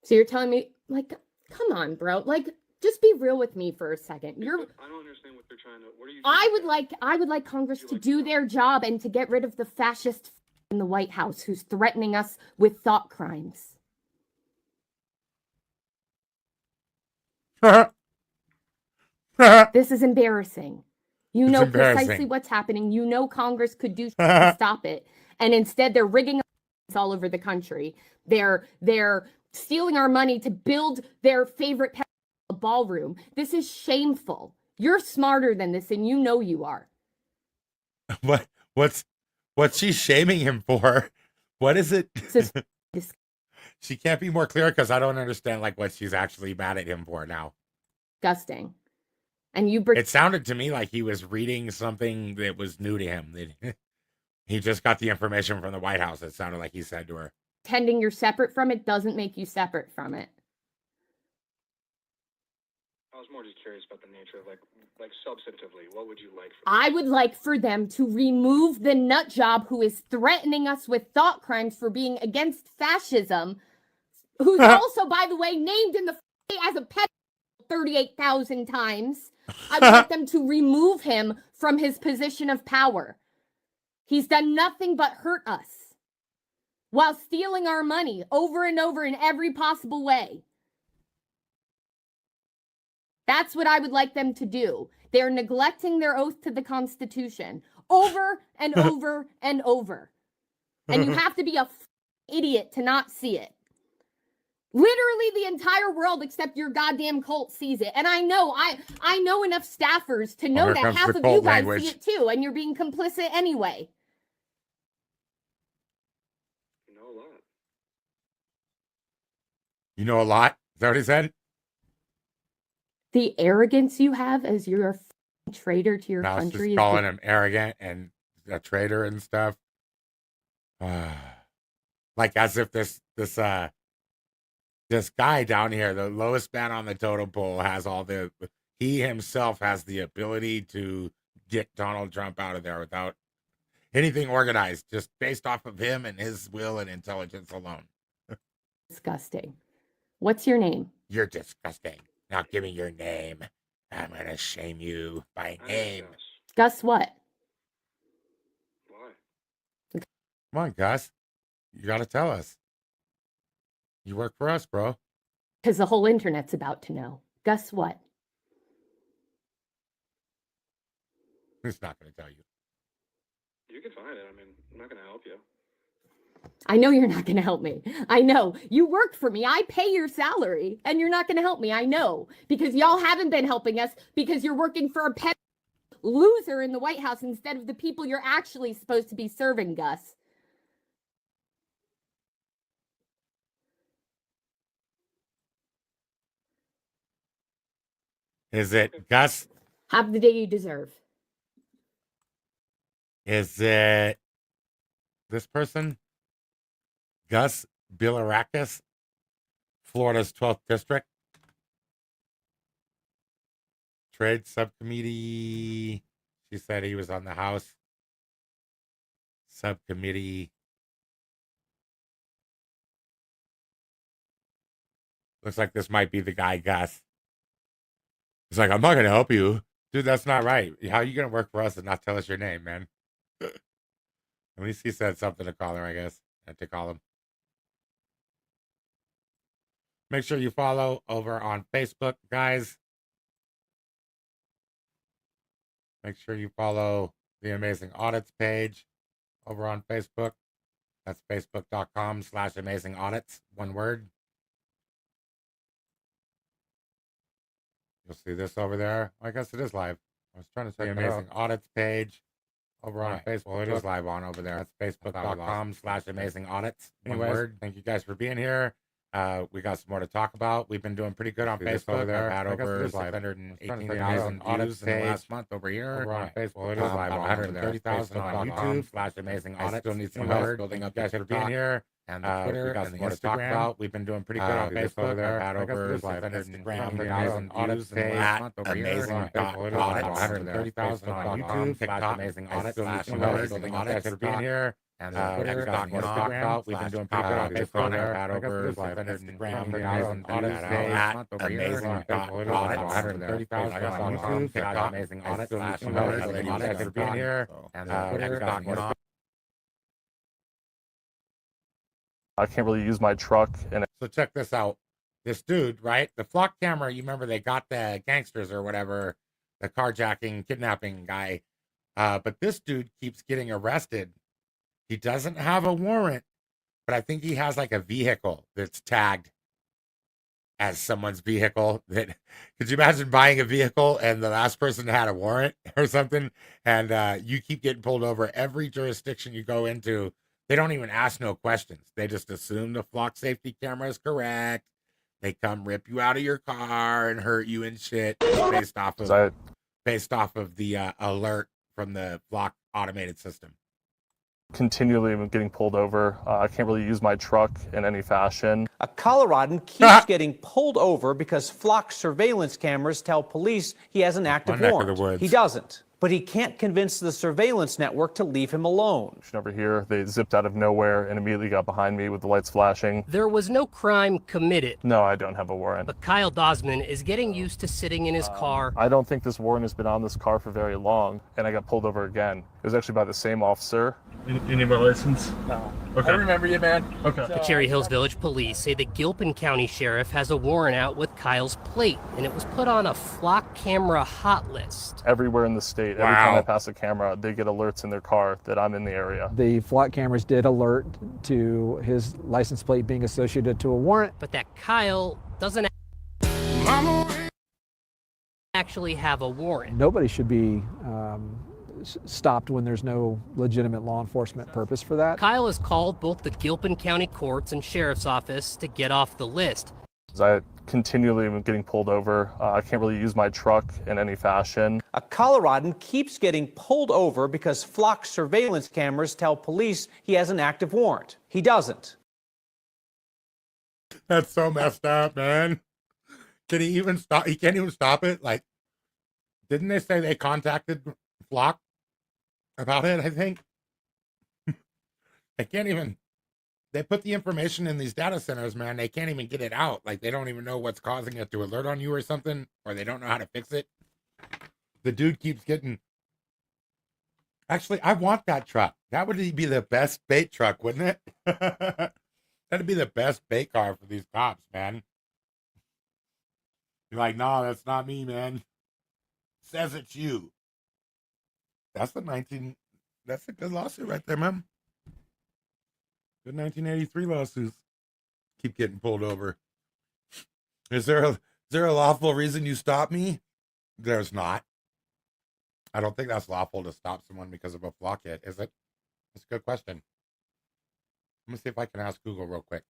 So you're telling me, like, come on, bro. Like, just be real with me for a second. I don't understand what they're trying to. What are you? I would like Congress to do their job and to get rid of the fascist in the White House who's threatening us with thought crimes. This is embarrassing. You know precisely what's happening. You know Congress could do something to stop it. And instead they're rigging all over the country. They're stealing our money to build their favorite ballroom. This is shameful. You're smarter than this, and you know you are. What's she shaming him for? What is it? She can't be more clear because I don't understand like what she's actually mad at him for now. Disgusting. And it sounded to me like he was reading something that was new to him. He just got the information from the White House. It sounded like he said to her. Pretending you're separate from it doesn't make you separate from it. I was more just curious about the nature of like substantively, what would you like from I would like for them to remove the nut job who is threatening us with thought crimes for being against fascism, who's also, by the way, named in the as a pet 38,000 times. I want them to remove him from his position of power. He's done nothing but hurt us while stealing our money over and over in every possible way. That's what I would like them to do. They're neglecting their oath to the Constitution over and over and over. And you have to be a idiot to not see it. Literally the entire world except your goddamn cult sees it. And I know enough staffers to know that half of you guys see it too, and you're being complicit anyway. You know a lot. You know a lot? Is that what he said? The arrogance you have as you're a traitor to your country. She's calling him arrogant and a traitor and stuff. Like as if this guy down here, the lowest man on the totem pole, he himself has the ability to get Donald Trump out of there without anything organized, just based off of him and his will and intelligence alone. Disgusting. What's your name? You're disgusting. Now give me your name. I'm going to shame you by name. Gus what? Why? Come on, Gus. You got to tell us. You work for us, bro. Because the whole internet's about to know. Gus what? He's not going to tell you. You can find it. I mean, I'm not going to help you. I know you're not going to help me. I know. You work for me. I pay your salary, and you're not going to help me. I know. Because y'all haven't been helping us because you're working for a pet loser in the White House instead of the people you're actually supposed to be serving, Gus. Is it Gus? Have the day you deserve. Is it this person? Gus Bilirakis, Florida's 12th district. Trade subcommittee. She said he was on the House subcommittee. Looks like this might be the guy, Gus. He's like, I'm not going to help you. Dude, that's not right. How are you going to work for us and not tell us your name, man? At least he said something to call her, I guess. And to call him. Make sure you follow over on Facebook, guys. Make sure you follow the Amazing Audits page over on Facebook. That's facebook.com/Amazing Audits. One word. You'll see this over there. I guess it is live. I was trying to say Amazing Audits page over on Facebook. Well, it is live on over there. That's facebook.com/Amazing Audits. Anyways, thank you guys for being here. We got some more to talk about. We've been doing pretty good on Facebook. Over there. I've had over 618,000 audits in the last month over here. Over on Facebook. Well, it is live on 130,000 on YouTube/Amazing Audits. I still need some help building up. Guys for being here. And the Twitter, we got some more to talk about. We've been doing pretty good on Facebook. Over there. I've had over 630,000 audits in the last month over here. Amazing Audits. 130,000 on YouTube. TikTok. Amazing Audits. Building up. Guys for being here. And Twitter, we got more to talk about. We've been doing pretty good on Facebook. I've had over 630,000 audits at Amazing Audits. 130,000 on YouTube. TikTok. Amazing Audits. Guys for being here. And Twitter, we got more to talk. I can't really use my truck. And so check this out. This dude, right? The flock camera, you remember they got the gangsters or whatever, the carjacking, kidnapping guy. But this dude keeps getting arrested. He doesn't have a warrant, but I think he has like a vehicle that's tagged as someone's vehicle. That could you imagine buying a vehicle and the last person had a warrant or something, and you keep getting pulled over every jurisdiction you go into. They don't even ask no questions. They just assume the flock safety camera is correct. They come rip you out of your car and hurt you and shit based off of the alert from the flock automated system. Continually getting pulled over. I can't really use my truck in any fashion. A Coloradan keeps getting pulled over because flock surveillance cameras tell police he has an active warrant. He doesn't. But he can't convince the surveillance network to leave him alone. Over here, they zipped out of nowhere and immediately got behind me with the lights flashing. There was no crime committed. No, I don't have a warrant. But Kyle Dosman is getting used to sitting in his car. I don't think this warrant has been on this car for very long, and I got pulled over again. It was actually by the same officer. You need my license? No. Okay. I remember you, man. Okay. The Cherry Hills Village Police say the Gilpin County Sheriff has a warrant out with Kyle's plate, and it was put on a flock camera hot list. Everywhere in the state, every time I pass a camera, they get alerts in their car that I'm in the area. The flock cameras did alert to his license plate being associated to a warrant. But that Kyle doesn't actually have a warrant. Nobody should be stopped when there's no legitimate law enforcement purpose for that. Kyle has called both the Gilpin County courts and sheriff's office to get off the list. I continually am getting pulled over. I can't really use my truck in any fashion. A Coloradan keeps getting pulled over because flock surveillance cameras tell police he has an active warrant. He doesn't. That's so messed up, man. Can he even stop? He can't even stop it. Like, didn't they say they contacted Flock about it? I think they can't even. They put the information in these data centers, man. They can't even get it out. Like, they don't even know what's causing it to alert on you or something, or they don't know how to fix it. The dude keeps getting. Actually, I want that truck. That would be the best bait truck, wouldn't it? That'd be the best bait car for these cops, man. You're like, no, that's not me, man. Says it's you. That's the that's a good lawsuit right there, man. Good 1983 lawsuits. Keep getting pulled over. Is there a lawful reason you stop me? There's not. I don't think that's lawful to stop someone because of a flock hit, is it? That's a good question. Let me see if I can ask Google real quick.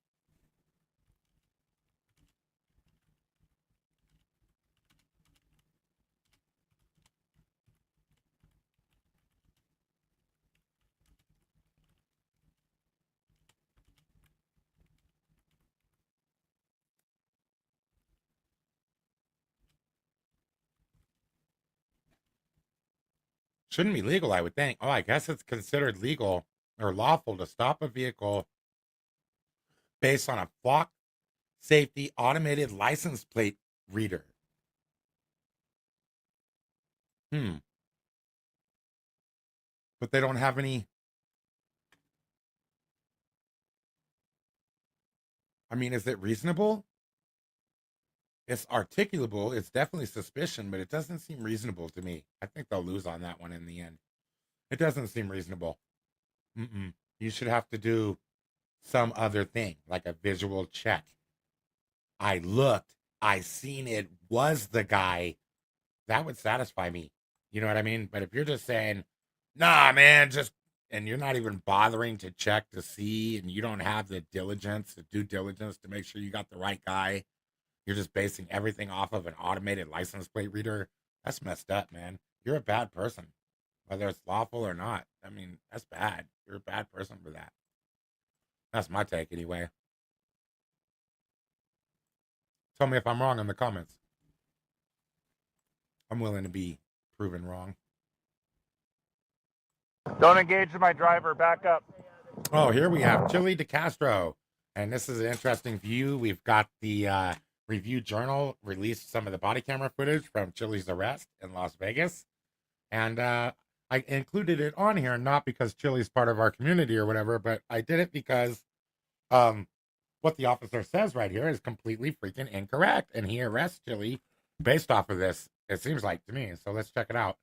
Shouldn't be legal, I would think. Oh, I guess it's considered legal or lawful to stop a vehicle based on a flock safety automated license plate reader. But they don't have any. I mean, is it reasonable? It's articulable. It's definitely suspicion, but it doesn't seem reasonable to me. I think they'll lose on that one in the end. It doesn't seem reasonable. You should have to do some other thing, like a visual check. I looked, I seen it was the guy. That would satisfy me. You know what I mean? But if you're just saying, nah, man, and you're not even bothering to check to see, and you don't have the due diligence to make sure you got the right guy, you're just basing everything off of an automated license plate reader. That's messed up, man. You're a bad person, whether it's lawful or not. I mean, that's bad. You're a bad person for that. That's my take anyway. Tell me if I'm wrong in the comments. I'm willing to be proven wrong. Don't engage my driver. Back up. Oh, here we have Chili DeCastro. And this is an interesting view. We've got the Review Journal released some of the body camera footage from Chili's arrest in Las Vegas. And I included it on here, not because Chili's part of our community or whatever, but I did it because what the officer says right here is completely freaking incorrect. And he arrests Chili based off of this, it seems like to me. So let's check it out.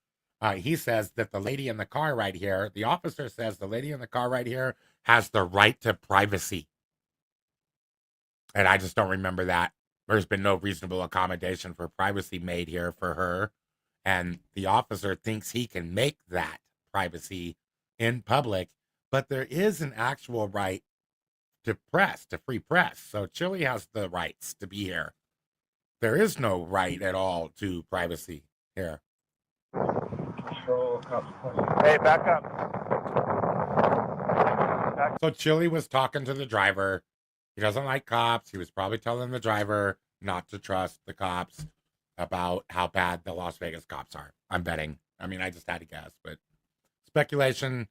He says that the lady in the car right here, the officer says the lady in the car right here has the right to privacy. And I just don't remember that. There's been no reasonable accommodation for privacy made here for her. And the officer thinks he can make that privacy in public. But there is an actual right to press, to free press. So Chili has the rights to be here. There is no right at all to privacy here. Hey, back up. So Chili was talking to the driver. He doesn't like cops. He was probably telling the driver not to trust the cops about how bad the Las Vegas cops are. I'm betting. I mean, I just had to guess, but speculation,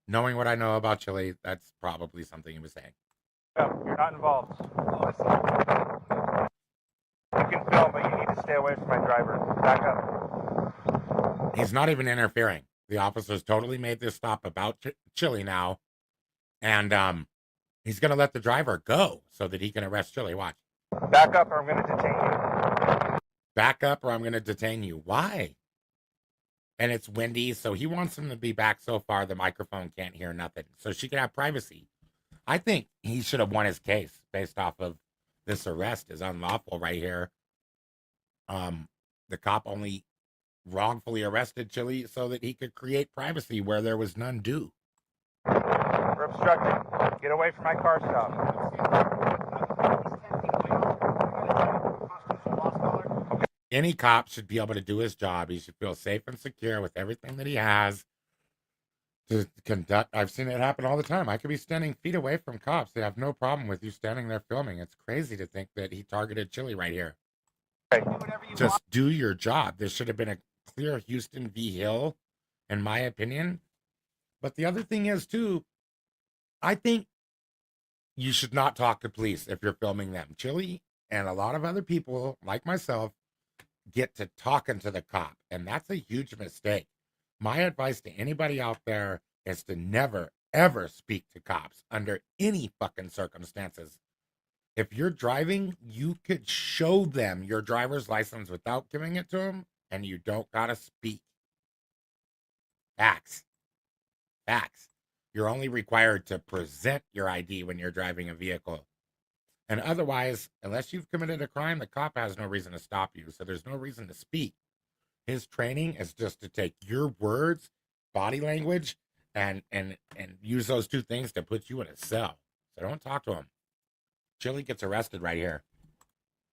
knowing what I know about Chili, that's probably something he was saying. You're not involved. You can film, but you need to stay away from my driver. Back up. He's not even interfering. The officers totally made this stop about Chili now. And he's going to let the driver go so that he can arrest Chili. Watch. Back up or I'm going to detain you. Back up or I'm going to detain you. Why? And it's windy, so he wants him to be back so far the microphone can't hear nothing. So she can have privacy. I think he should have won his case based off of this arrest is unlawful right here. The cop only wrongfully arrested Chili so that he could create privacy where there was none due. We're obstructing. Get away from my car stop. Okay. Any cop should be able to do his job. He should feel safe and secure with everything that he has to conduct. I've seen it happen all the time. I could be standing feet away from cops. They have no problem with you standing there filming. It's crazy to think that he targeted Chili right here. Just do your job. This should have been a clear Houston v. Hill, in my opinion. But the other thing is, too, I think you should not talk to police if you're filming them. Chili and a lot of other people, like myself, get to talking to the cop, and that's a huge mistake. My advice to anybody out there is to never, ever speak to cops under any fucking circumstances. If you're driving, you could show them your driver's license without giving it to them, and you don't gotta speak. Facts. Facts. You're only required to present your ID when you're driving a vehicle. And otherwise, unless you've committed a crime, the cop has no reason to stop you. So there's no reason to speak. His training is just to take your words, body language, and use those two things to put you in a cell. So don't talk to him. Chili gets arrested right here.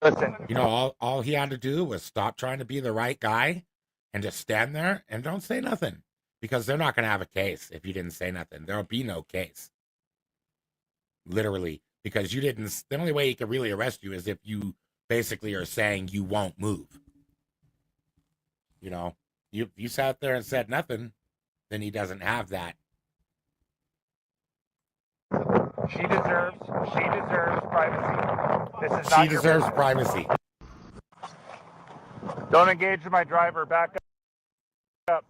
Listen. You know, all he had to do was stop trying to be the right guy and just stand there and don't say nothing. Because they're not going to have a case if you didn't say nothing. There'll be no case. Literally. Because you didn't, the only way he could really arrest you is if you basically are saying you won't move. You know, you sat there and said nothing. then he doesn't have that. She deserves privacy. This is She not your deserves business. privacy. Don't engage with my driver. Back up.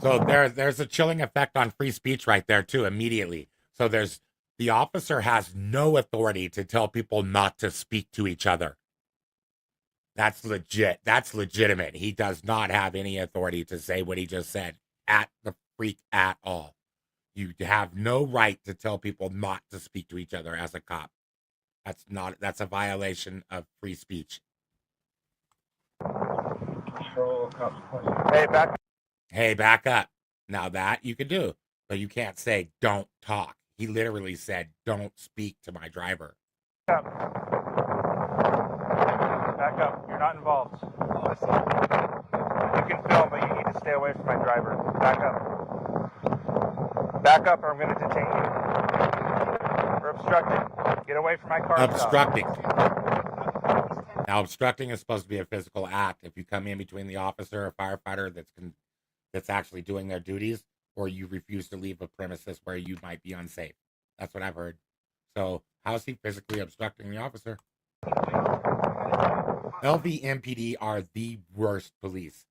So there's a chilling effect on free speech right there too, immediately. So the officer has no authority to tell people not to speak to each other. That's legit. That's legitimate. He does not have any authority to say what he just said at all. You have no right to tell people not to speak to each other as a cop. That's a violation of free speech. Hey, back up. Now that you can do, but you can't say don't talk. He literally said don't speak to my driver. Back up. You're not involved. You can film, but you need to stay away from my driver. Back up. Back up or I'm going to detain you. For obstructing. Get away from my car. Obstructing. Now, obstructing is supposed to be a physical act. If you come in between the officer or firefighter that's actually doing their duties, or you refuse to leave a premises where you might be unsafe. That's what I've heard. So how is he physically obstructing the officer? LVMPD are the worst police.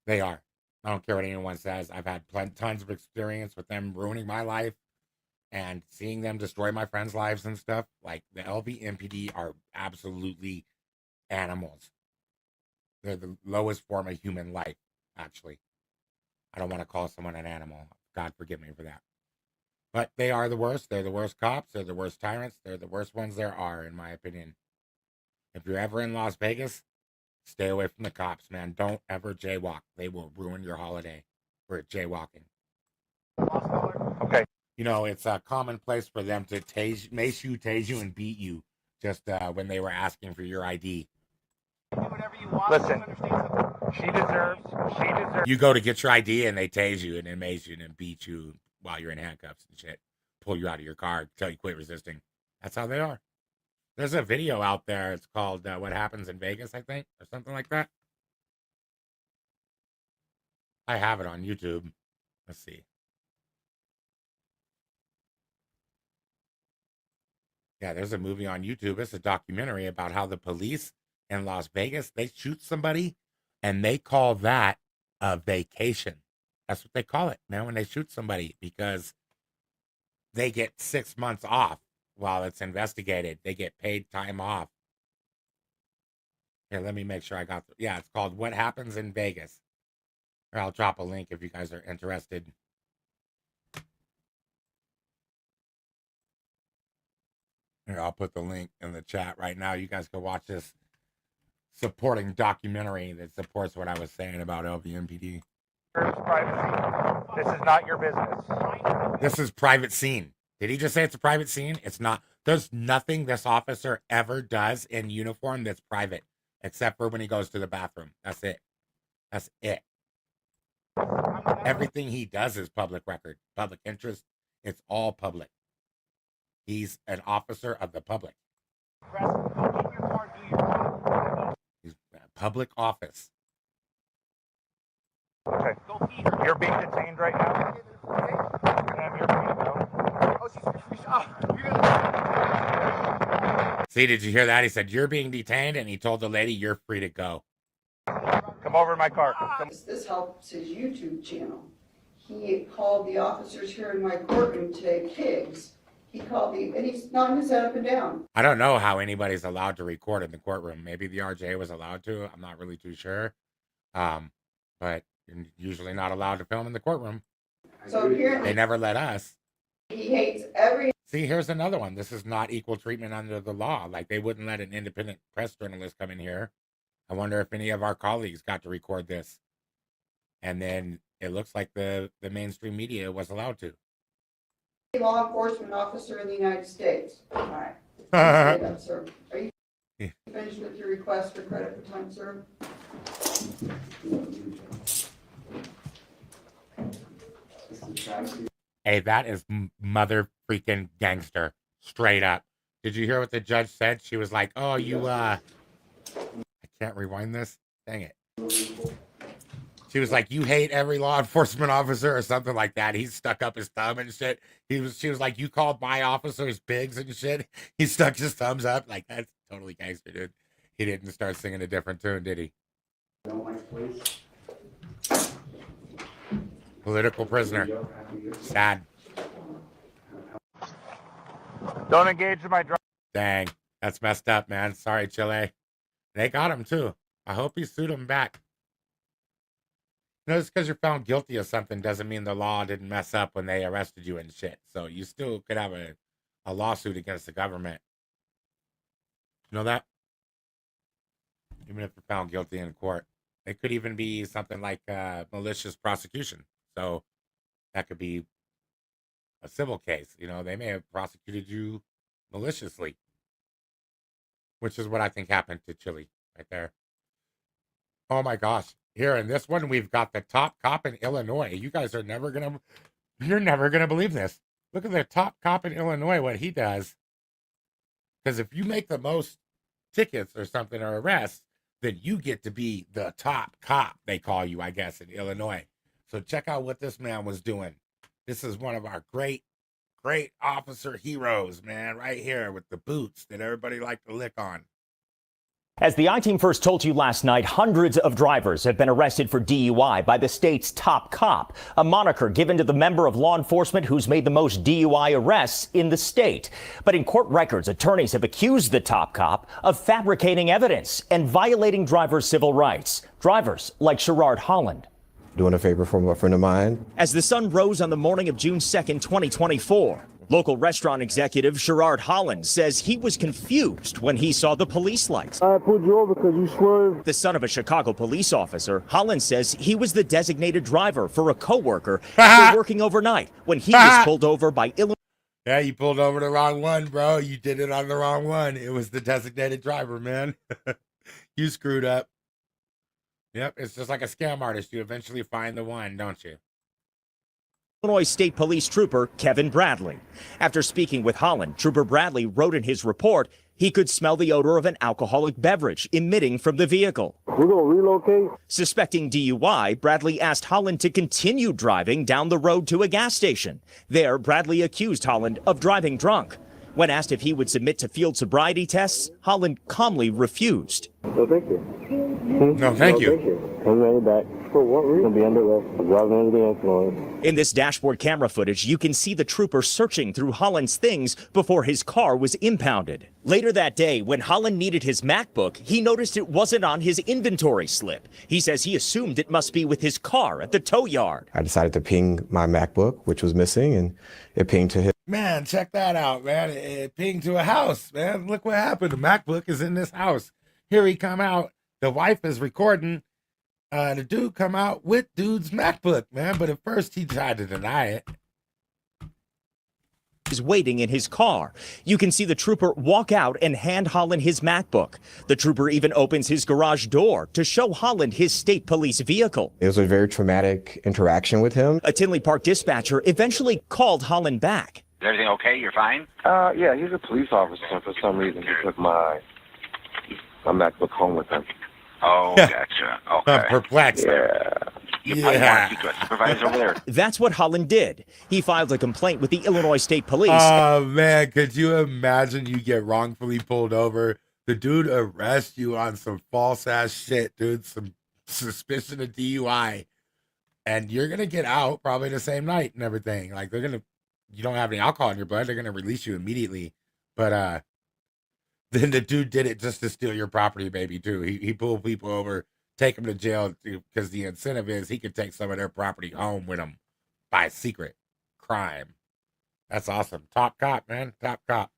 They are. I don't care what anyone says. I've had tons of experience with them ruining my life and seeing them destroy my friends' lives and stuff. Like, the LVMPD are absolutely animals. They're the lowest form of human life, actually. I don't want to call someone an animal. God forgive me for that. But they are the worst. They're the worst cops. They're the worst tyrants. They're the worst ones there are, in my opinion. If you're ever in Las Vegas, stay away from the cops, man. Don't ever jaywalk. They will ruin your holiday for jaywalking. Okay. You know, it's a commonplace for them to tase you, and beat you just when they were asking for your ID. Listen, she deserves. You go to get your ID and they tase you and then mace you and then beat you while you're in handcuffs and shit. Pull you out of your car, tell you quit resisting. That's how they are. There's a video out there. It's called What Happens in Vegas, I think, or something like that. I have it on YouTube. Let's see. Yeah, there's a movie on YouTube. It's a documentary about how the police in Las Vegas, they shoot somebody and they call that a vacation. That's what they call it, man, when they shoot somebody, because they get 6 months off while it's investigated. They get paid time off. Here, let me make sure I got yeah, it's called What Happens in Vegas. Or I'll drop a link if you guys are interested. Here, I'll put the link in the chat right now. You guys can watch this supporting documentary that supports what I was saying about LVMPD. Privacy. This is not your business. This is private scene. Did he just say it's a private scene? It's not. There's nothing this officer ever does in uniform that's private, except for when he goes to the bathroom. That's it. That's it. Everything he does is public record, public interest. It's all public. He's an officer of the public. He's a public office. Okay. You're being detained right now. Ma'am, you're free to go. See, did you hear that? He said, you're being detained, and he told the lady, you're free to go. Come over in my car. This helps his YouTube channel. He called the officers here in my courtroom today pigs. He called and he's nodding his head up and down. I don't know how anybody's allowed to record in the courtroom. Maybe the RJ was allowed to. I'm not really too sure. But you're usually not allowed to film in the courtroom. So apparently they never let us. He hates every. See, here's another one. This is not equal treatment under the law. Like, they wouldn't let an independent press journalist come in here. I wonder if any of our colleagues got to record this. And then it looks like the mainstream media was allowed to. Law enforcement officer in the United States. All right. Say that, sir. Are you finished with your request for credit for time served? Hey, that is mother freaking gangster. Straight up. Did you hear what the judge said? She was like, oh, you, I can't rewind this. Dang it. She was like, "You hate every law enforcement officer," or something like that. He stuck up his thumb and shit. She was like, "You called my officers pigs and shit." He stuck his thumbs up. Like, that's totally gangster, dude. He didn't start singing a different tune, did he? Political prisoner. Sad. Don't engage in my drive. Dang, that's messed up, man. Sorry, Chile. They got him too. I hope he sued him back. Just because you're found guilty of something doesn't mean the law didn't mess up when they arrested you and shit. So you still could have a lawsuit against the government. You know that? Even if you're found guilty in court. It could even be something like malicious prosecution. So that could be a civil case. You know, they may have prosecuted you maliciously. Which is what I think happened to Chile right there. Oh my gosh. Here in this one, we've got the top cop in Illinois. You guys are you're never gonna believe this. Look at the top cop in Illinois, what he does. Because if you make the most tickets or something or arrests, then you get to be the top cop, they call you, I guess, in Illinois. So check out what this man was doing. This is one of our great officer heroes, man, right here with the boots that everybody like to lick on. As the I-Team first told you last night, hundreds of drivers have been arrested for DUI by the state's top cop, a moniker given to the member of law enforcement who's made the most DUI arrests in the state. But in court records, attorneys have accused the top cop of fabricating evidence and violating drivers' civil rights. Drivers like Sherrard Holland. Doing a favor for a friend of mine. As the sun rose on the morning of June 2nd, 2024, local restaurant executive Sherrard Holland says he was confused when he saw the police lights. I pulled you over because you swerved. The son of a Chicago police officer, Holland says he was the designated driver for a coworker after working overnight when he was pulled over by Illinois. Yeah, you pulled over the wrong one, bro. You did it on the wrong one. It was the designated driver, man. You screwed up. Yep, it's just like a scam artist. You eventually find the one, don't you? Illinois State Police Trooper Kevin Bradley. After speaking with Holland, Trooper Bradley wrote in his report he could smell the odor of an alcoholic beverage emitting from the vehicle. We're going to relocate. Suspecting DUI, Bradley asked Holland to continue driving down the road to a gas station. There, Bradley accused Holland of driving drunk. When asked if he would submit to field sobriety tests, Holland calmly refused. No, thank you. No, thank you. Thank you. I'm ready back. For what reason? Be under arrest. Driving under the influence. In this dashboard camera footage, you can see the trooper searching through Holland's things before his car was impounded. Later that day, when Holland needed his MacBook, he noticed it wasn't on his inventory slip. He says he assumed it must be with his car at the tow yard. I decided to ping my MacBook, which was missing, and it pinged to his. Man, check that out, man. It pinged to a house, man. Look what happened. The MacBook is in this house. Here he come out. The wife is recording. The dude come out with dude's MacBook, man. But at first he tried to deny it. Is waiting in his car. You can see the trooper walk out and hand Holland his MacBook. The trooper even opens his garage door to show Holland his state police vehicle. It was a very traumatic interaction with him. A Tinley Park dispatcher eventually called Holland back. Is everything okay? You're fine? Yeah, he's a police officer. For some reason, he took my MacBook home with him. Oh, gotcha. Okay. I'm perplexed. Yeah. You probably want to keep a supervisor over there. That's what Holland did. He filed a complaint with the Illinois State Police. Oh, man, could you imagine you get wrongfully pulled over? The dude arrests you on some false-ass shit, dude, some suspicion of DUI, and you're going to get out probably the same night and everything. Like, you don't have any alcohol in your blood, they're going to release you immediately. But then the dude did it just to steal your property, baby, too. He pulled people over, take them to jail, because the incentive is he could take some of their property home with him by secret crime. That's awesome. Top cop, man. Top cop.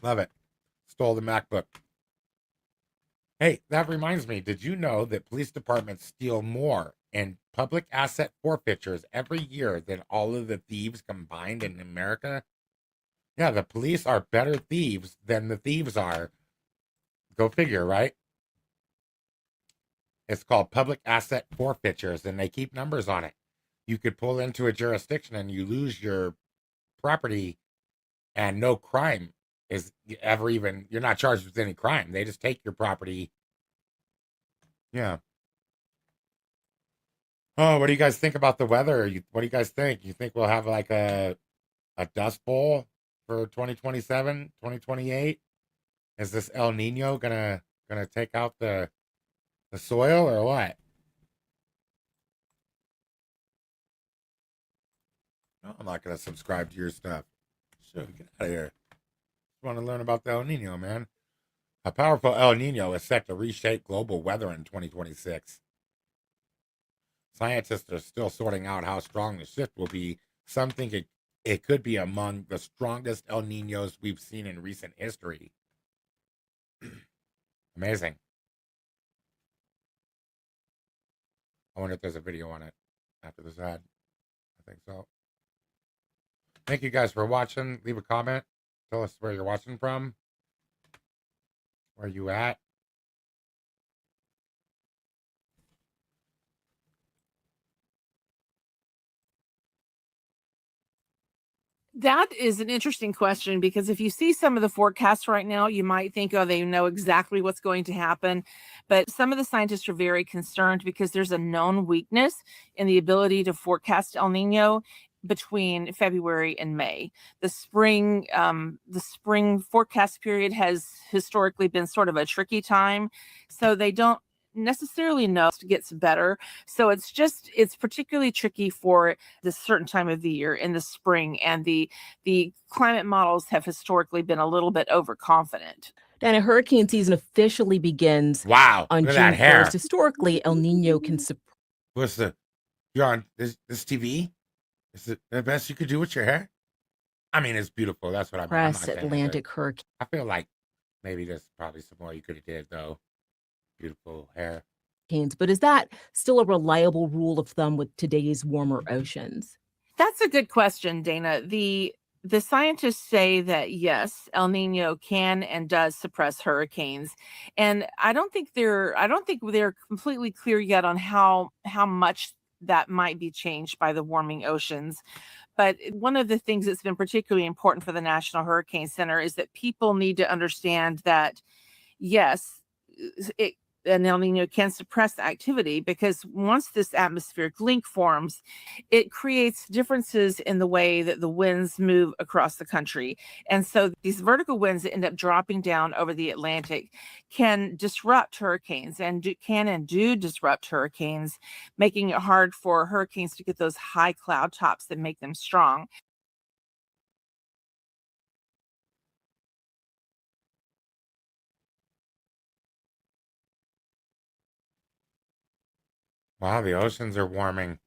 Love it. Stole the MacBook. Hey, that reminds me. Did you know that police departments steal more in public asset forfeitures every year than all of the thieves combined in America? Yeah, the police are better thieves than the thieves are. Go figure, right? It's called public asset forfeitures, and they keep numbers on it. You could pull into a jurisdiction and you lose your property, and no crime is ever even, you're not charged with any crime. They just take your property. Yeah. Oh, what do you guys think about the weather? What do you guys think? You think we'll have like a dust bowl for 2027, 2028? Is this El Nino gonna take out the soil or what? No, I'm not gonna subscribe to your stuff. Sure, get out of here. Just want to learn about the El Nino, man. A powerful El Nino is set to reshape global weather in 2026. Scientists are still sorting out how strong the shift will be. Some think it could be among the strongest El Ninos we've seen in recent history. Amazing. I wonder if there's a video on it after this ad. I think so. Thank you guys for watching. Leave a comment. Tell us where you're watching from. Where you at? That is an interesting question because if you see some of the forecasts right now, you might think, oh, they know exactly what's going to happen. But some of the scientists are very concerned because there's a known weakness in the ability to forecast El Nino between February and May. The spring forecast period has historically been sort of a tricky time. So they don't necessarily know it gets better. So it's particularly tricky for this certain time of the year in the spring, and the climate models have historically been a little bit overconfident. And a hurricane season officially begins on Look June at that hair. 1st. Historically, El Nino can What's you're on this TV? Is it the best you could do with your hair? I mean, it's beautiful. That's what I mean. I'm not suppress saying it's Atlantic like- hurricane. I feel like maybe there's probably some more you could have did though. Beautiful hair. But is that still a reliable rule of thumb with today's warmer oceans? That's a good question, Dana. The scientists say that yes, El Nino can and does suppress hurricanes, and I don't think they're completely clear yet on how much that might be changed by the warming oceans. But one of the things that's been particularly important for the National Hurricane Center is that people need to understand that yes, an El Nino can suppress activity, because once this atmospheric link forms, it creates differences in the way that the winds move across the country. And so these vertical winds that end up dropping down over the Atlantic can disrupt hurricanes and do disrupt hurricanes, making it hard for hurricanes to get those high cloud tops that make them strong. Wow, the oceans are warming,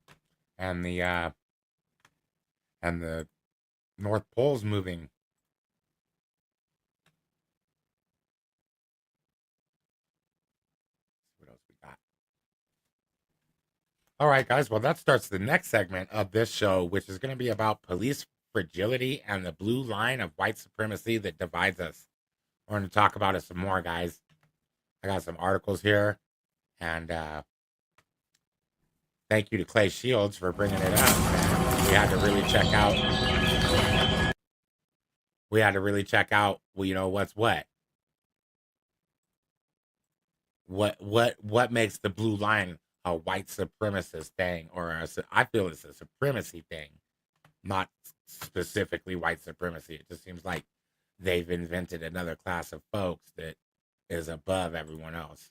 and the North Pole's moving. What else we got? All right, guys. Well, that starts the next segment of this show, which is going to be about police fragility and the blue line of white supremacy that divides us. We're going to talk about it some more, guys. I got some articles here, and thank you to Clay Shields for bringing it up, man. We had to really check out, well, you know, what's what. What makes the blue line a white supremacist thing, or I feel it's a supremacy thing, not specifically white supremacy. It just seems like they've invented another class of folks that is above everyone else.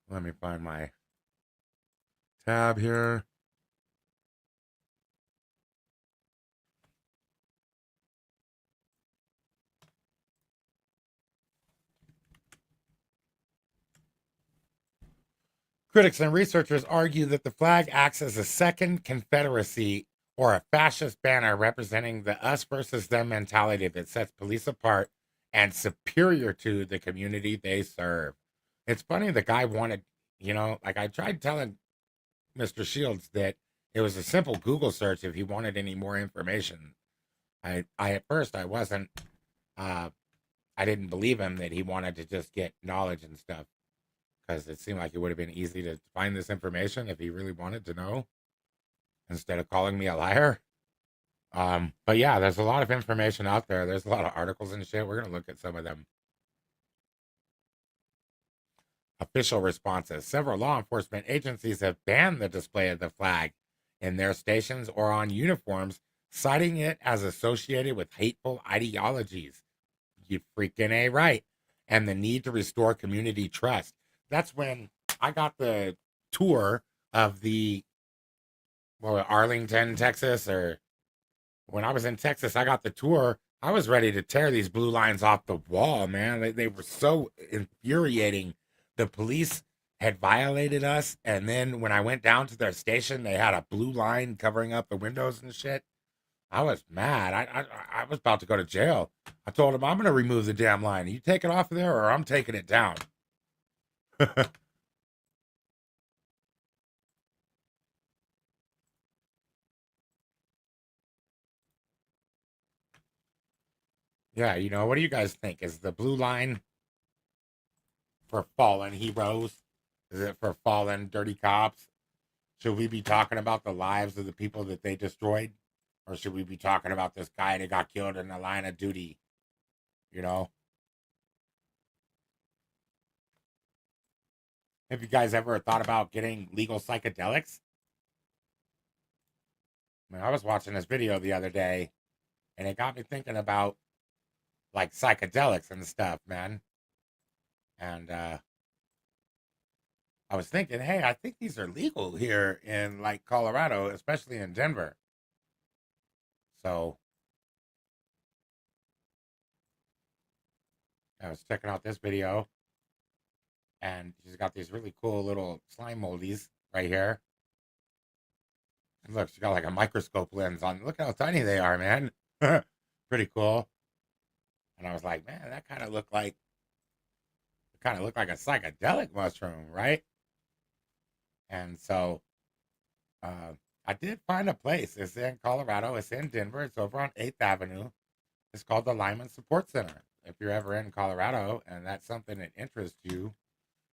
Let me find my tab here. Critics and researchers argue that the flag acts as a second Confederacy, or a fascist banner representing the us versus them mentality that sets police apart and superior to the community they serve. It's funny, the guy wanted, you know, like I tried telling Mr. Shields that it was a simple Google search if he wanted any more information. I at first I wasn't, I didn't believe him that he wanted to just get knowledge and stuff, because it seemed like it would have been easy to find this information if he really wanted to know, instead of calling me a liar. But yeah, there's a lot of information out there. There's a lot of articles and shit. We're going to look at some of them. Official responses. Several law enforcement agencies have banned the display of the flag in their stations or on uniforms, citing it as associated with hateful ideologies. You freaking A right. And the need to restore community trust. That's when I got the tour of the Arlington, Texas, or when I was in Texas, I got the tour. I was ready to tear these blue lines off the wall, man. They were so infuriating. The police had violated us, and then when I went down to their station, they had a blue line covering up the windows and shit. I was mad. I was about to go to jail. I told them, I'm going to remove the damn line. You take it off of there, or I'm taking it down. Yeah, you know, what do you guys think? Is the blue line for fallen heroes? Is it for fallen dirty cops? Should we be talking about the lives of the people that they destroyed? Or should we be talking about this guy that got killed in the line of duty? You know? Have you guys ever thought about getting legal psychedelics? I mean, I was watching this video the other day, and it got me thinking about, like, psychedelics and stuff, man. And, I was thinking, hey, I think these are legal here in, like, Colorado, especially in Denver. So, I was checking out this video, and she's got these really cool little slime moldies right here. And look, she got like a microscope lens on. Look how tiny they are, man. Pretty cool. And I was like, man, that kind of looked like a psychedelic mushroom, right? And so I did find a place. It's in Colorado. It's in Denver. It's over on 8th Avenue. It's called the Lyman Support Center. If you're ever in Colorado and that's something that interests you,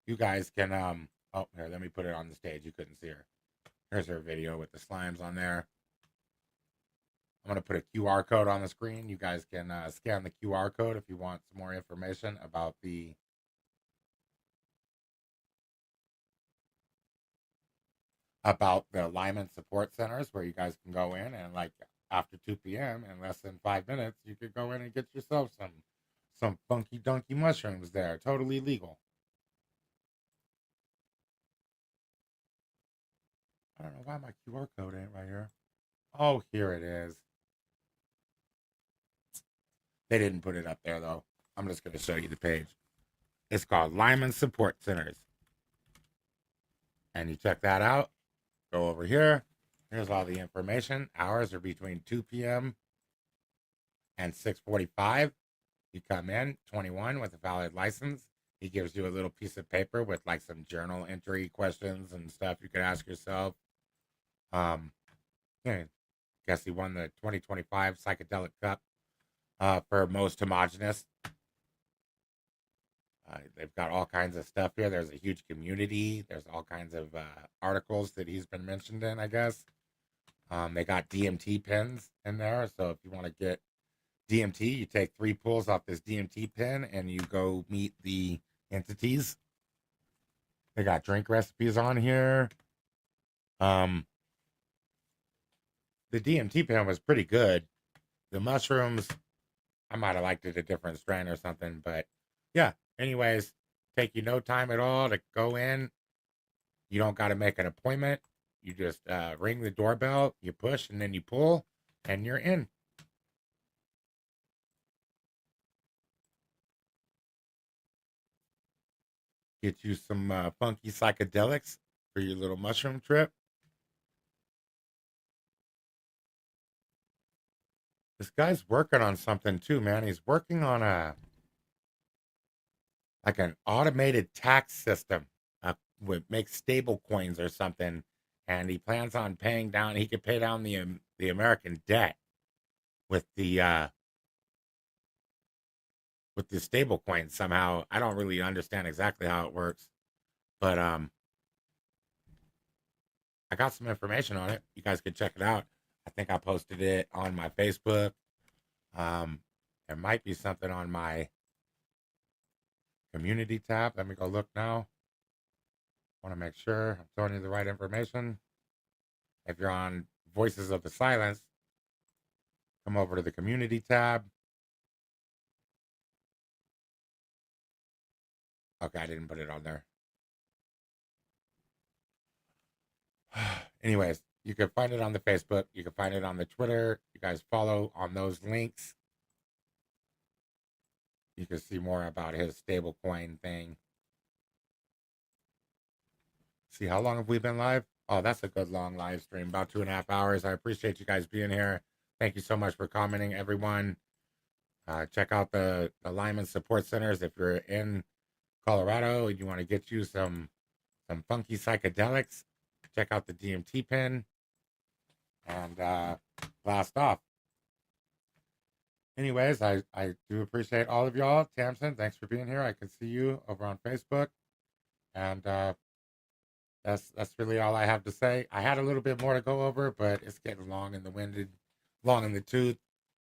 you guys can, oh, here, let me put it on the stage. You couldn't see her. Here's her video with the slimes on there. I'm going to put a QR code on the screen. You guys can scan the QR code if you want some more information about the Lyman support centers, where you guys can go in and, like, after 2 p.m. in less than 5 minutes, you could go in and get yourself some funky dunky mushrooms there. Totally legal. I don't know why my QR code ain't right here. Oh, here it is. They didn't put it up there, though. I'm just going to show you the page. It's called Lyman Support Centers. And you check that out. Go over here. Here's all the information. Hours are between 2 p.m. and 6:45. You come in, 21, with a valid license. He gives you a little piece of paper with, like, some journal entry questions and stuff you could ask yourself. Yeah, guess he won the 2025 Psychedelic Cup for most homogenous. They've got all kinds of stuff here. There's a huge community. There's all kinds of articles that he's been mentioned in, I guess. They got DMT pens in there. So if you want to get DMT, you take 3 pulls off this DMT pen and you go meet the entities. They got drink recipes on here. The DMT pen was pretty good. The mushrooms, I might have liked it a different strain or something, but yeah. Anyways, take you no time at all to go in. You don't got to make an appointment. You just ring the doorbell, you push, and then you pull, and you're in. Get you some funky psychedelics for your little mushroom trip. This guy's working on something too, man. He's working on an automated tax system with make stable coins or something, and he plans on paying down. He could pay down the American debt with the stable coins somehow. I don't really understand exactly how it works, but I got some information on it. You guys can check it out. I think I posted it on my Facebook. There might be something on my community tab. Let me go look now. Want to make sure I'm telling you the right information. If you're on Voices of the Silence, come over to the community tab. Okay, I didn't put it on there. Anyways, you can find it on the Facebook. You can find it on the Twitter. You guys follow on those links. You can see more about his stablecoin thing. See, how long have we been live? Oh, that's a good long live stream, about 2.5 hours. I appreciate you guys being here. Thank you so much for commenting, everyone. Check out the Lyman Support Centers if you're in Colorado and you want to get you some funky psychedelics. Check out the DMT pen and blast off. Anyways, I do appreciate all of y'all. Tamsin, thanks for being here. I can see you over on Facebook. And that's really all I have to say. I had a little bit more to go over, but it's getting long in the tooth.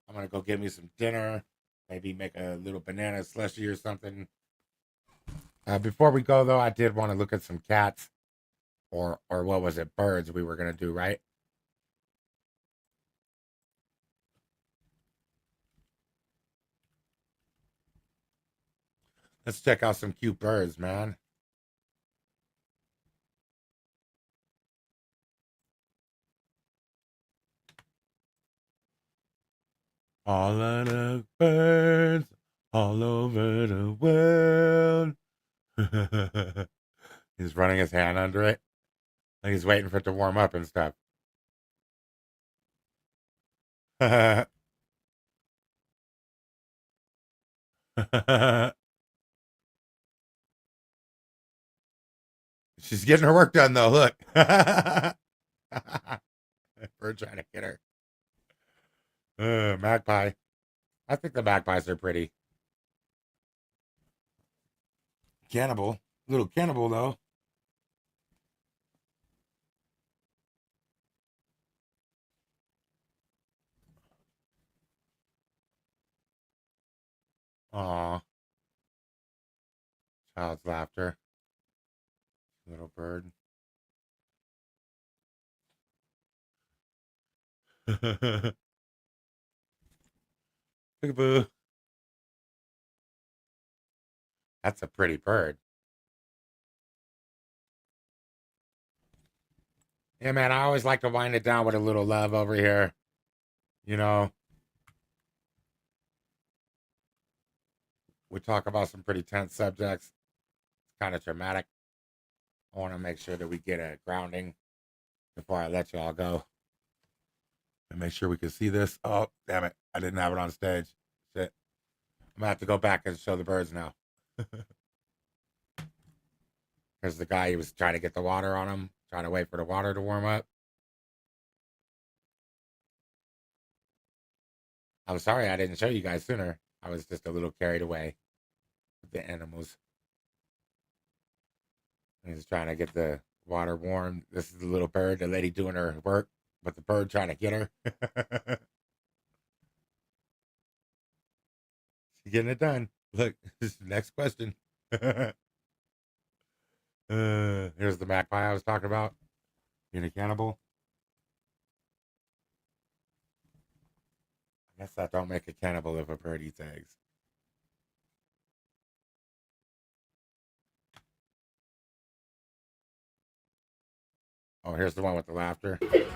I'm going to go get me some dinner. Maybe make a little banana slushy or something. Before we go, though, I did want to look at some cats. Or what was it? Birds we were going to do, right? Let's check out some cute birds, man. All of the birds all over the world. He's running his hand under it. Like he's waiting for it to warm up and stuff. She's getting her work done, though. Look. We're trying to get her. Magpie. I think the magpies are pretty. Cannibal. Little cannibal, though. Aw. Child's laughter. Little bird. Peekaboo. That's a pretty bird. Yeah, man, I always like to wind it down with a little love over here. You know, we talk about some pretty tense subjects. It's kind of traumatic. I want to make sure that we get a grounding before I let you all go. And make sure we can see this. Oh, damn it. I didn't have it on stage. Shit. I'm going to have to go back and show the birds now. There's the guy, he was trying to get the water on him, trying to wait for the water to warm up. I'm sorry I didn't show you guys sooner. I was just a little carried away with the animals. He's trying to get the water warm. This is the little bird, the lady doing her work, but the bird trying to get her. She's getting it done. Look, this is the next question. Here's the magpie I was talking about. Being a cannibal. I guess that don't make a cannibal if a bird eats eggs. Oh, here's the one with the laughter. Isn't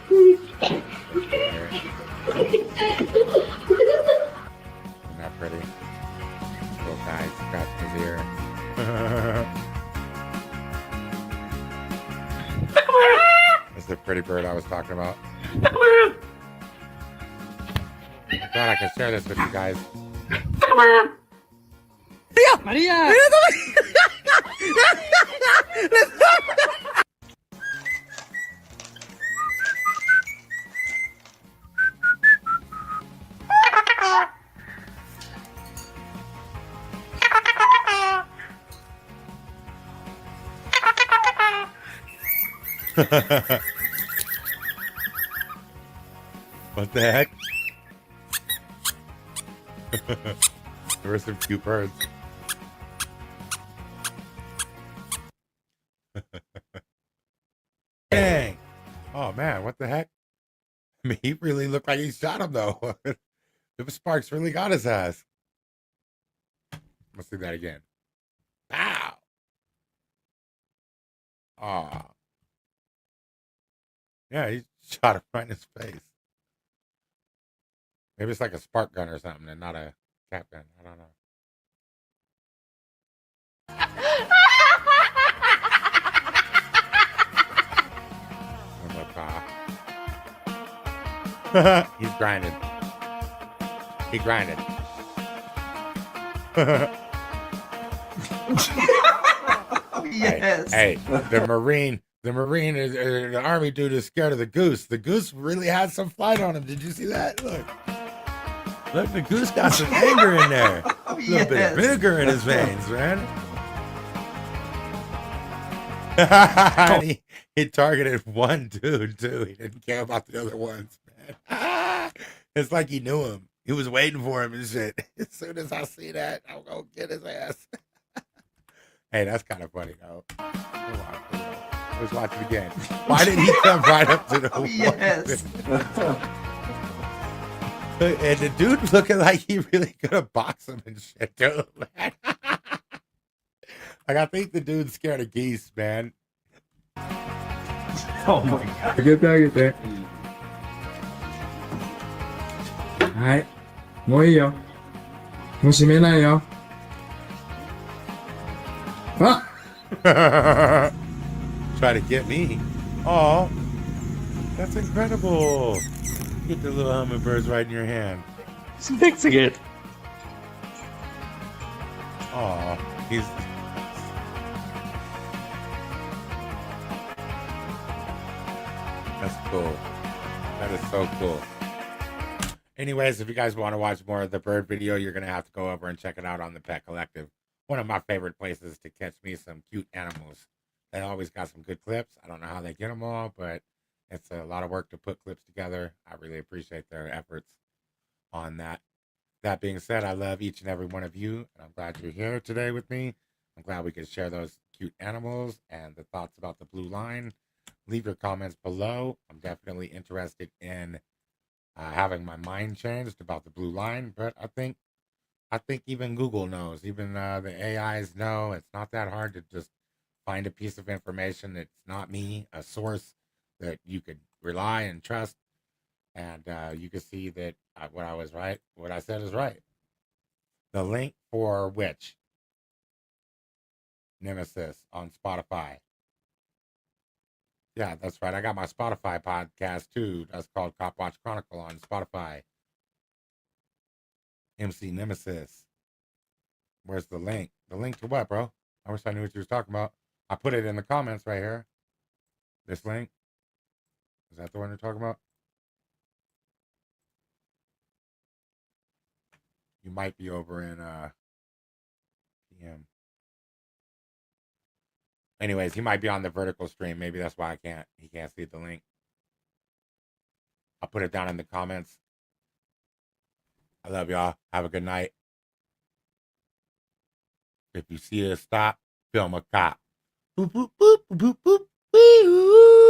that pretty? Little guy scratching his ear. That's the pretty bird I was talking about. I thought I could share this with you guys. Maria! What the heck? There were some cute birds. man, what the heck? I mean, he really looked like he shot him, though. The sparks really got his ass. Let's do that again. Pow! Aw. Yeah, he shot him right in his face. Maybe it's like a spark gun or something and not a cap gun. I don't know. He's grinding. He grinded. Yes. Hey, the Marine is the Army dude is scared of the goose. The goose really had some fight on him. Did you see that? Look, the goose got some anger in there. A little bit of vinegar in his veins, man. He targeted one dude too. He didn't care about the other ones, man. It's like he knew him. He was waiting for him and shit. As soon as I see that, I'll go get his ass. Hey, that's kind of funny though. Let's watch it again. Why did he come right up to the Yes. And the dude looking like he really could have boxed him and shit too, man. Like, I think the dude's scared of geese, man. Oh my God. Get there. はい。もういいよ。もう閉めないよ。あ Try to get me. Oh, that's incredible. Get the little hummingbirds right in your hand. He's fixing it. Oh, he's... That's cool. That is so cool. Anyways, if you guys want to watch more of the bird video, you're going to have to go over and check it out on the Pet Collective. One of my favorite places to catch me some cute animals. They always got some good clips. I don't know how they get them all, but it's a lot of work to put clips together. I really appreciate their efforts on that. That being said, I love each and every one of you, and I'm glad you're here today with me. I'm glad we could share those cute animals and the thoughts about the blue line. Leave your comments below. I'm definitely interested in having my mind changed about the blue line, but I think even Google knows, even the AIs know it's not that hard to just find a piece of information that's not me, a source that you could rely and trust, and you can see that what I said is right. The link for which Nemesis on Spotify. Yeah, that's right. I got my Spotify podcast too. That's called Cop Watch Chronicle on Spotify. MC Nemesis. Where's the link? The link to what, bro? I wish I knew what you was talking about. I put it in the comments right here. This link. Is that the one you're talking about? You might be over in PM. Anyways, he might be on the vertical stream. Maybe that's why he can't see the link. I'll put it down in the comments. I love y'all. Have a good night. If you see a stop, film a cop. Boop, boop, boop, boop, boop, boop.